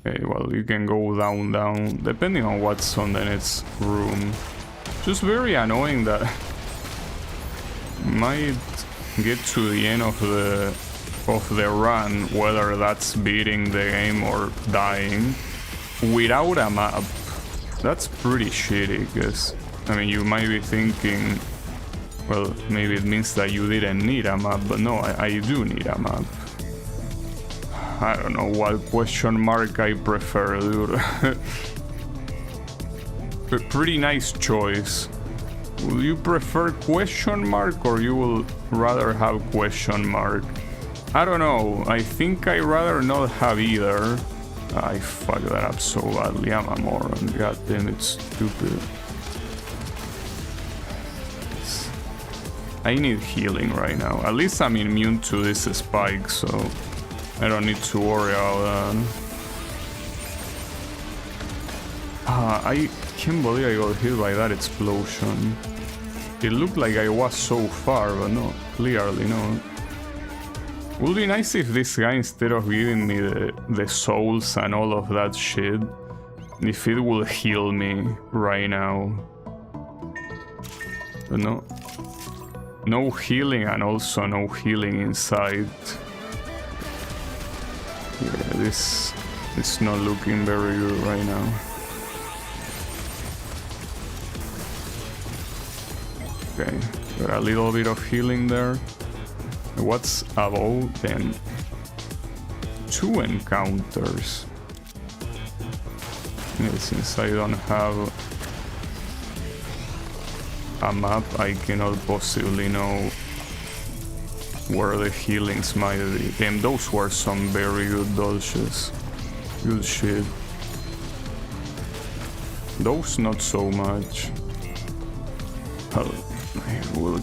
Okay, well, you can go down, depending on what's on the next room. Just very annoying that might get to the end of the run, whether that's beating the game or dying, without a map. That's pretty shitty, because, I mean, you might be thinking, well, maybe it means that you didn't need a map, but no, I do need a map. I don't know what question mark I prefer, dude. Pretty nice choice. Will you prefer question mark, or you will rather have question mark? I don't know. I think I'd rather not have either. I fucked that up so badly. I'm a moron. God damn it, stupid. I need healing right now. At least I'm immune to this spike, so I don't need to worry about that. I can't believe I got hit by that explosion. It looked like I was so far, but no, clearly not. Would be nice if this guy, instead of giving me the souls and all of that shit, if it will heal me right now. But no. No healing, and also no healing inside. Yeah, this is not looking very good right now. Okay, got a little bit of healing there. What's above them? 2 encounters. Yeah, since I don't have a map, I cannot possibly know where the healings might be. And those were some very good dodges. Good shit. Those not so much. Well, I will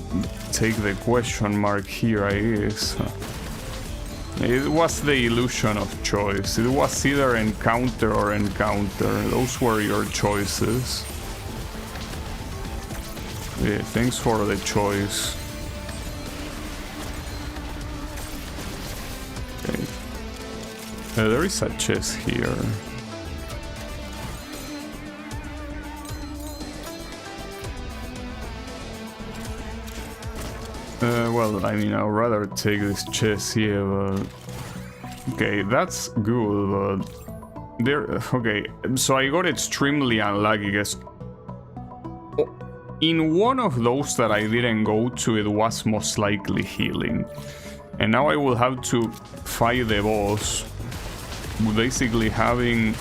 take the question mark here, I guess. It was the illusion of choice. It was either encounter or encounter. Those were your choices. Yeah, thanks for the choice. Okay. There is a chest here. Well, I mean, I'd rather take this chest here, but... Okay, that's good, but... There... Okay, so I got extremely unlucky, guess. In one of those that I didn't go to, it was most likely healing. And now I will have to fight the boss, basically having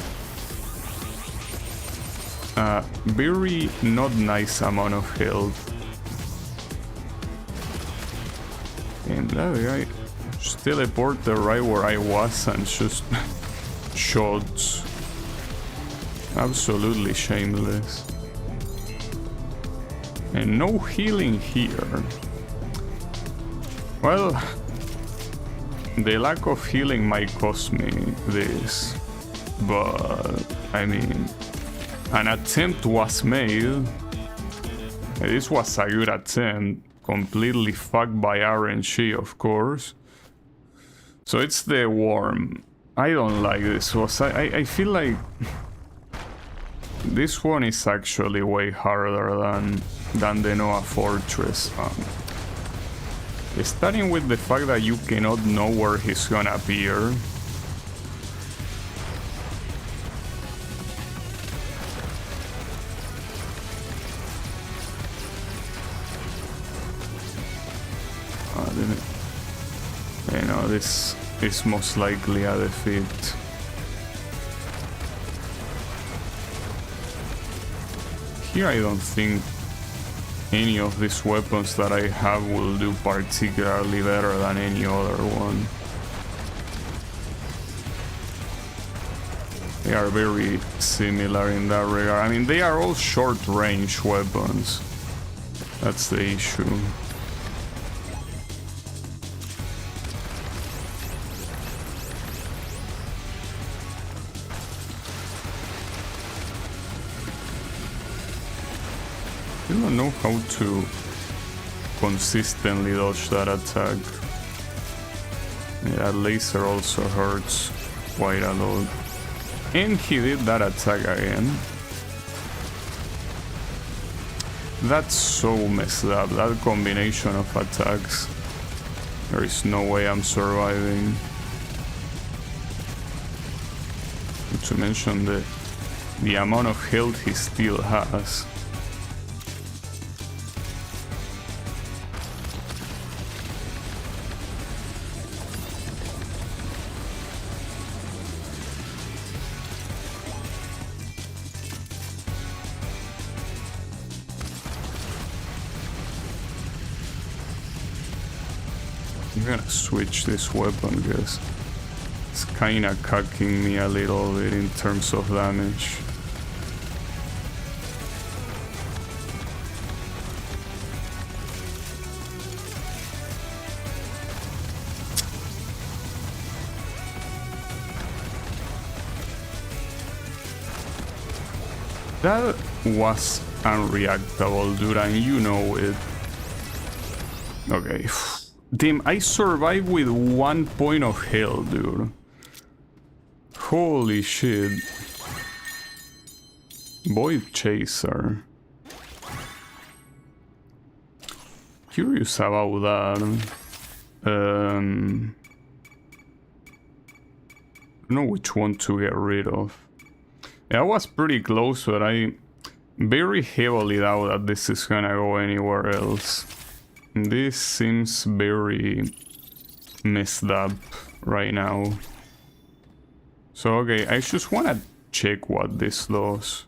a very not nice amount of health. And that guy just teleported right where I was and just shots. Absolutely shameless. And no healing here. Well, the lack of healing might cost me this, but I mean, an attempt was made. This was a good attempt, completely fucked by RNG, of course. So it's the worm. I don't like this boss. I feel like this one is actually way harder than the Noah Fortress. Starting with the fact that you cannot know where he's gonna appear. You know, this is most likely a defeat. Here I don't think any of these weapons that I have will do particularly better than any other one. They are very similar in that regard. I mean, they are all short-range weapons. That's the issue. I don't know how to consistently dodge that attack. Yeah, laser also hurts quite a lot. And he did that attack again. That's so messed up, that combination of attacks. There is no way I'm surviving. Not to mention the amount of health he still has. I'm gonna switch this weapon because it's kinda cocking me a little bit in terms of damage. That was unreactable, dude, and you know it. Okay. Damn, I survived with 1 point of health, dude. Holy shit. Void Chaser. Curious about that. I don't know which one to get rid of. Yeah, I was pretty close, but I very heavily doubt that this is gonna go anywhere else. This seems very messed up right now. So, okay, I just wanna check what this does.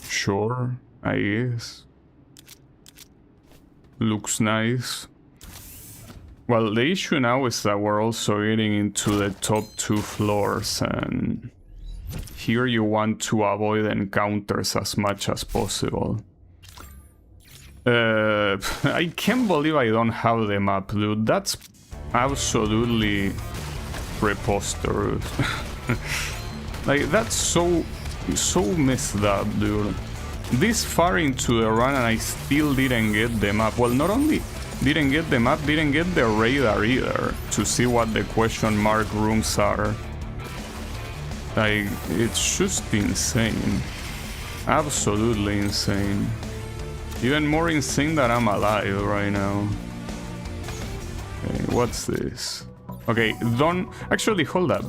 Sure, I guess. Looks nice. Well, the issue now is that we're also getting into the top 2 floors, and here you want to avoid encounters as much as possible. I can't believe I don't have the map, dude. That's absolutely preposterous. Like, that's so messed up, dude. This far into the run and I still didn't get the map. Well, not only didn't get the map, didn't get the radar either to see what the question mark rooms are. Like, it's just insane. Absolutely insane. Even more insane that I'm alive right now. Okay, what's this? Okay, don't... Actually, hold up.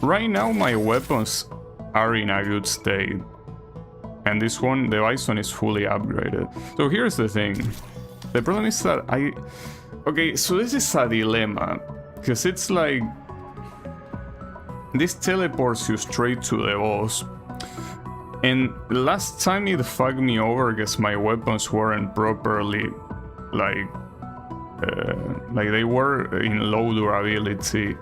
Right now my weapons are in a good state. And this one, the Bison, is fully upgraded. So here's the thing. The problem is that Okay, so this is a dilemma. Because it's like... This teleports you straight to the boss. And last time it fucked me over because my weapons weren't properly... Like they were in low durability.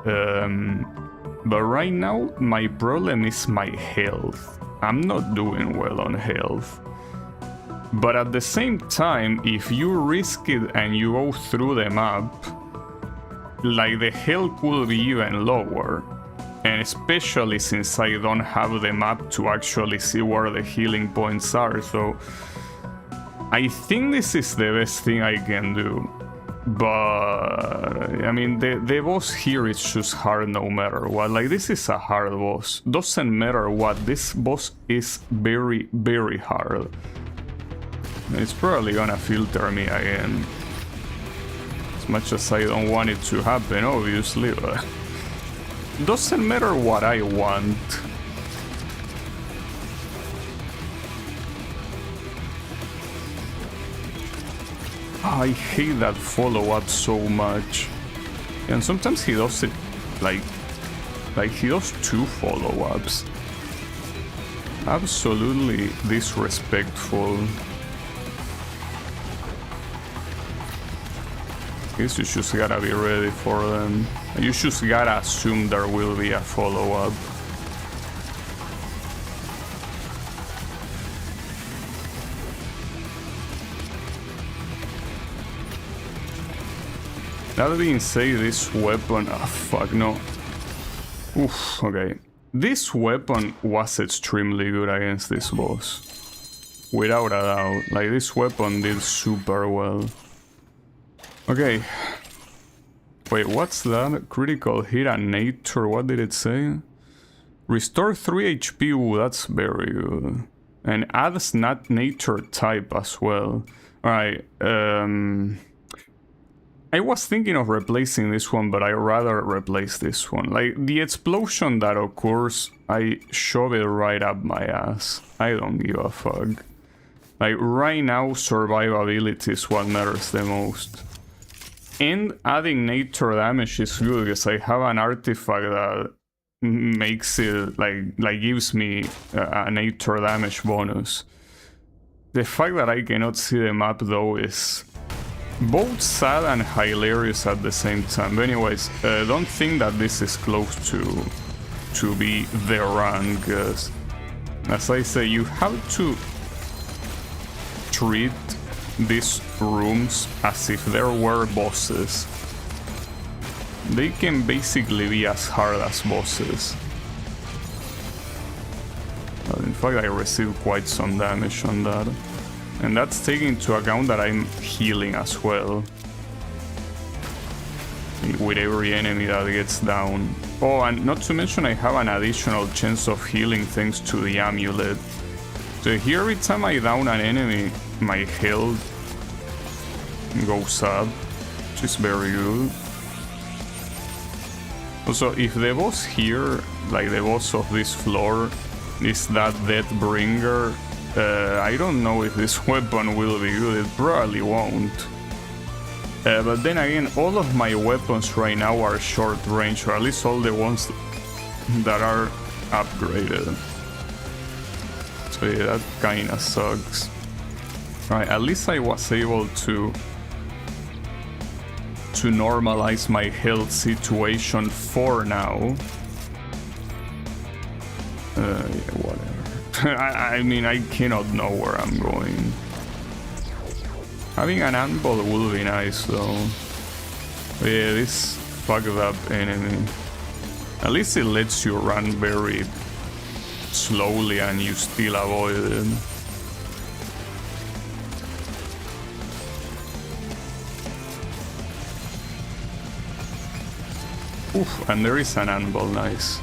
But right now, my problem is my health. I'm not doing well on health. But at the same time, if you risk it and you go through the map, like, the health will be even lower. And especially since I don't have the map to actually see where the healing points are, so I think this is the best thing I can do. But I mean, the boss here is just hard no matter what. Like, this is a hard boss. Doesn't matter what, this boss is very, very hard. It's probably gonna filter me again. As much as I don't want it to happen, obviously, but... Doesn't matter what I want. I hate that follow-up so much. And sometimes he does it like he does 2 follow-ups. Absolutely disrespectful. I guess you just gotta be ready for them. You just gotta assume there will be a follow-up. That being said, this weapon... Oh, fuck, no. Oof, okay. This weapon was extremely good against this boss. Without a doubt. Like, this weapon did super well. Okay. Wait, what's that? Critical hit and nature, what did it say? Restore 3 HP, ooh, that's very good. And adds not nature type as well. Alright, I was thinking of replacing this one, but I'd rather replace this one. Like, the explosion that occurs, I shove it right up my ass. I don't give a fuck. Like, right now, survivability is what matters the most. And adding nature damage is good, because I have an artifact that makes it, like gives me a nature damage bonus. The fact that I cannot see the map, though, is both sad and hilarious at the same time. But anyways, don't think that this is close to be the run, because, as I say, you have to treat these rooms as if there were bosses. They can basically be as hard as bosses. In fact, I received quite some damage on that. And that's taking into account that I'm healing as well with every enemy that gets down. Oh, and not to mention I have an additional chance of healing thanks to the amulet. So here, every time I down an enemy, my health goes up, which is very good. Also, if the boss here, like the boss of this floor, is that Deathbringer, I don't know if this weapon will be good. It probably won't. But then again, all of my weapons right now are short range, or at least all the ones that are upgraded. So yeah, that kinda sucks. Alright, at least I was able to normalize my health situation for now. Yeah, whatever. I mean, I cannot know where I'm going. Having an anvil would be nice, though. But yeah, this fucked up enemy. At least it lets you run very slowly and you still avoid it. Oof, and there is an anvil, nice.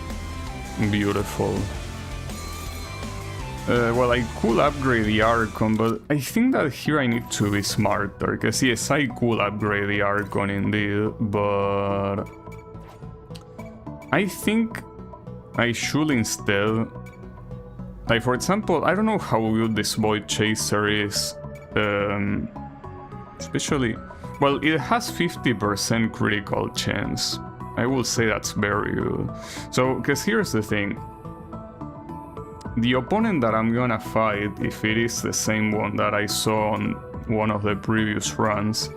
Beautiful. Well, I could upgrade the Archon, but I think that here I need to be smarter, because yes, I could upgrade the Archon indeed, but I think I should instead, like for example, I don't know how good this Void Chaser is, especially, well, it has 50% critical chance. I will say that's very good. So, because here's the thing. The opponent that I'm gonna fight, if it is the same one that I saw on one of the previous runs,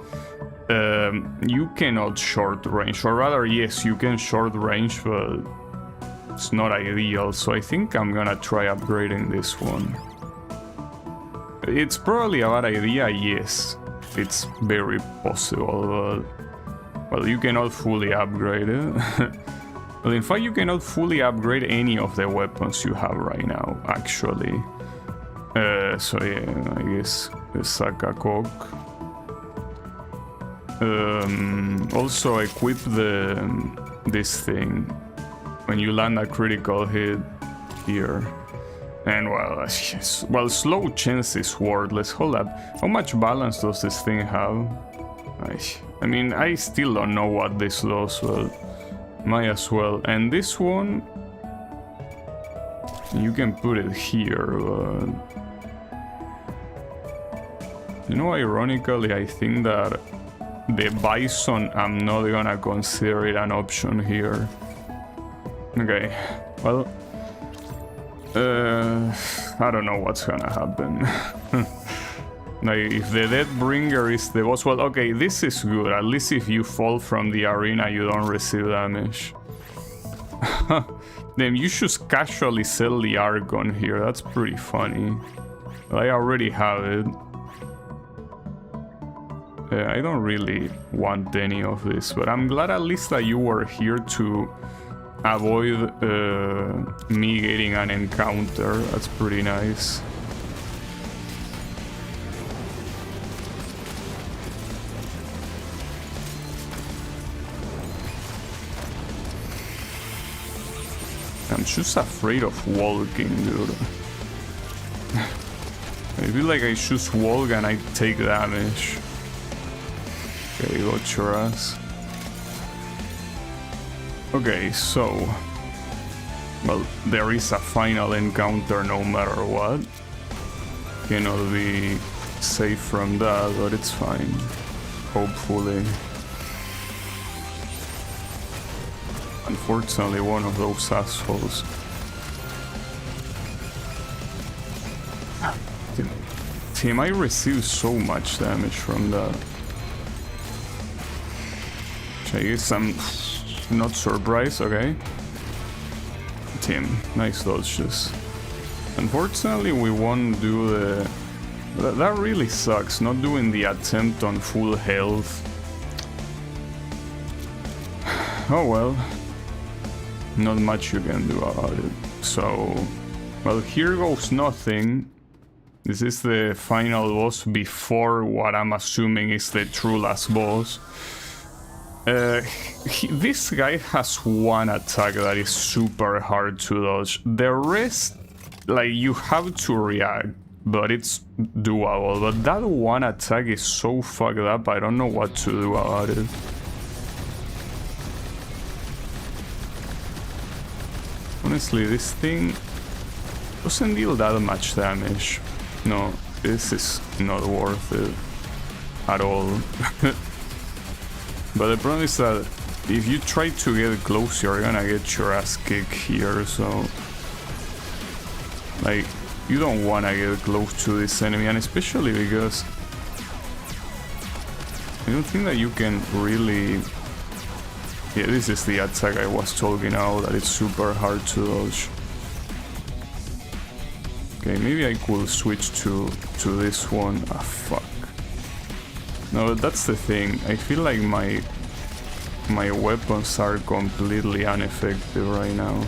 you cannot short range, or rather, yes, you can short range, but it's not ideal, so I think I'm gonna try upgrading this one. It's probably a bad idea, yes, it's very possible, but well, you cannot fully upgrade it. Well, in fact, you cannot fully upgrade any of the weapons you have right now, actually. So yeah, I guess suck a cock. Also equip this thing when you land a critical hit here. And well, well, slow chance is worthless. Hold up, how much balance does this thing have? I mean, I still don't know what this does, but might as well. And this one, you can put it here, but you know, ironically, I think that the Bison, I'm not gonna consider it an option here. Okay, well, I don't know what's gonna happen. Like, if the Deathbringer is the boss, well, okay, this is good. At least if you fall from the arena, you don't receive damage. Then you should casually sell the Argon here. That's pretty funny. I already have it. I don't really want any of this, but I'm glad at least that you were here to avoid me getting an encounter. That's pretty nice. I'm just afraid of walking, dude. I feel like I just walk and I take damage. Okay, got your ass. Okay, so... well, there is a final encounter no matter what. Cannot be safe from that, but it's fine. Hopefully. Unfortunately, one of those assholes. Team, I received so much damage from that. I guess I'm not surprised, okay? Team, nice dodges. Unfortunately, we won't do the... That really sucks, not doing the attempt on full health. Oh well. Not much you can do about it. So... well, here goes nothing. This is the final boss before what I'm assuming is the true last boss. This guy has one attack that is super hard to dodge. The rest, like, you have to react, but it's doable. But that one attack is so fucked up, I don't know what to do about it. Honestly, this thing doesn't deal that much damage. No, this is not worth it at all. But the problem is that if you try to get close, you're gonna get your ass kicked here, so... like, you don't wanna get close to this enemy, and especially because... I don't think that you can really... yeah, this is the attack I was talking about, that it's super hard to dodge. Okay, maybe I could switch to this one. Ah, fuck. No, that's the thing. I feel like my weapons are completely ineffective right now.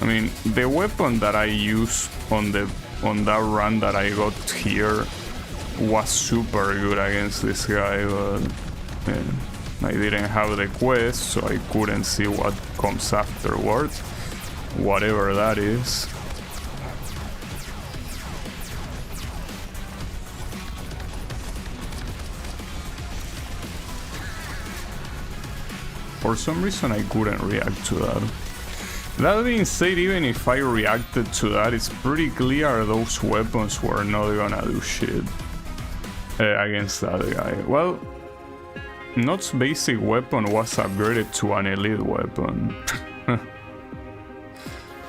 I mean, the weapon that I used on that run that I got here was super good against this guy, but yeah, I didn't have the quest, so I couldn't see what comes afterwards. Whatever that is. For some reason I couldn't react to that. That being said, even if I reacted to that, it's pretty clear those weapons were not gonna do shit against that guy. Well, Not's basic weapon was upgraded to an elite weapon.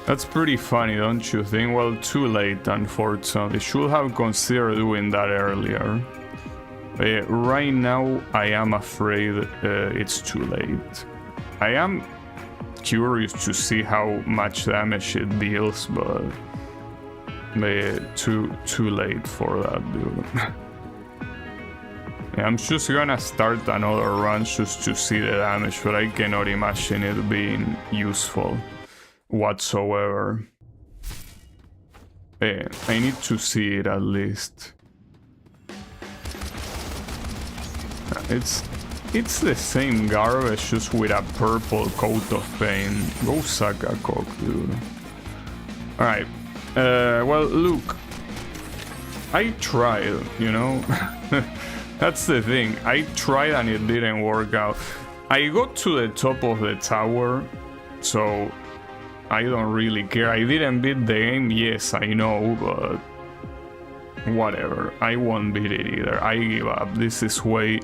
That's pretty funny, don't you think? Well, too late, unfortunately. Should have considered doing that earlier. Right now, I am afraid it's too late. I am curious to see how much damage it deals, but too late for that, dude. Yeah, I'm just gonna start another run just to see the damage, but I cannot imagine it being useful whatsoever. I need to see it at least. It's the same garbage, just with a purple coat of paint. Go suck a cock, dude. Alright. Well, look. I tried, you know? That's the thing. I tried and it didn't work out. I got to the top of the tower, so I don't really care. I didn't beat the game, yes, I know, but whatever. I won't beat it either. I give up. This is way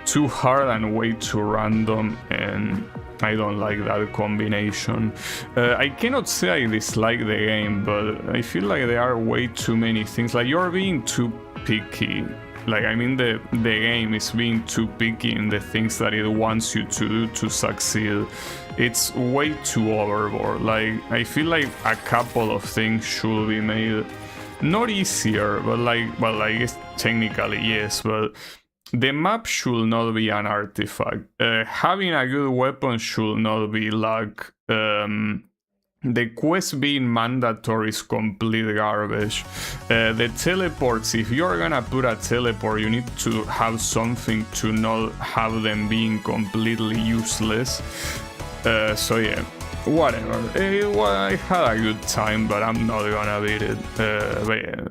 too hard and way too random, and I don't like that combination. I cannot say I dislike the game, but I feel like there are way too many things. Like, you're being too picky. Like, I mean, the game is being too picky in the things that it wants you to do to succeed. It's way too overboard. Like, I feel like a couple of things should be made not easier, but like, well, I guess technically yes, but the map should not be an artifact. Having a good weapon should not be luck. The quest being mandatory is complete garbage. The teleports, if you're gonna put a teleport, you need to have something to not have them being completely useless. So yeah, whatever. Well, I had a good time, but I'm not gonna beat it. But yeah,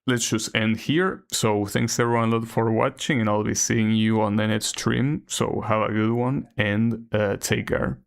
let's just end here. So thanks everyone a lot for watching, and I'll be seeing you on the next stream. So have a good one and take care.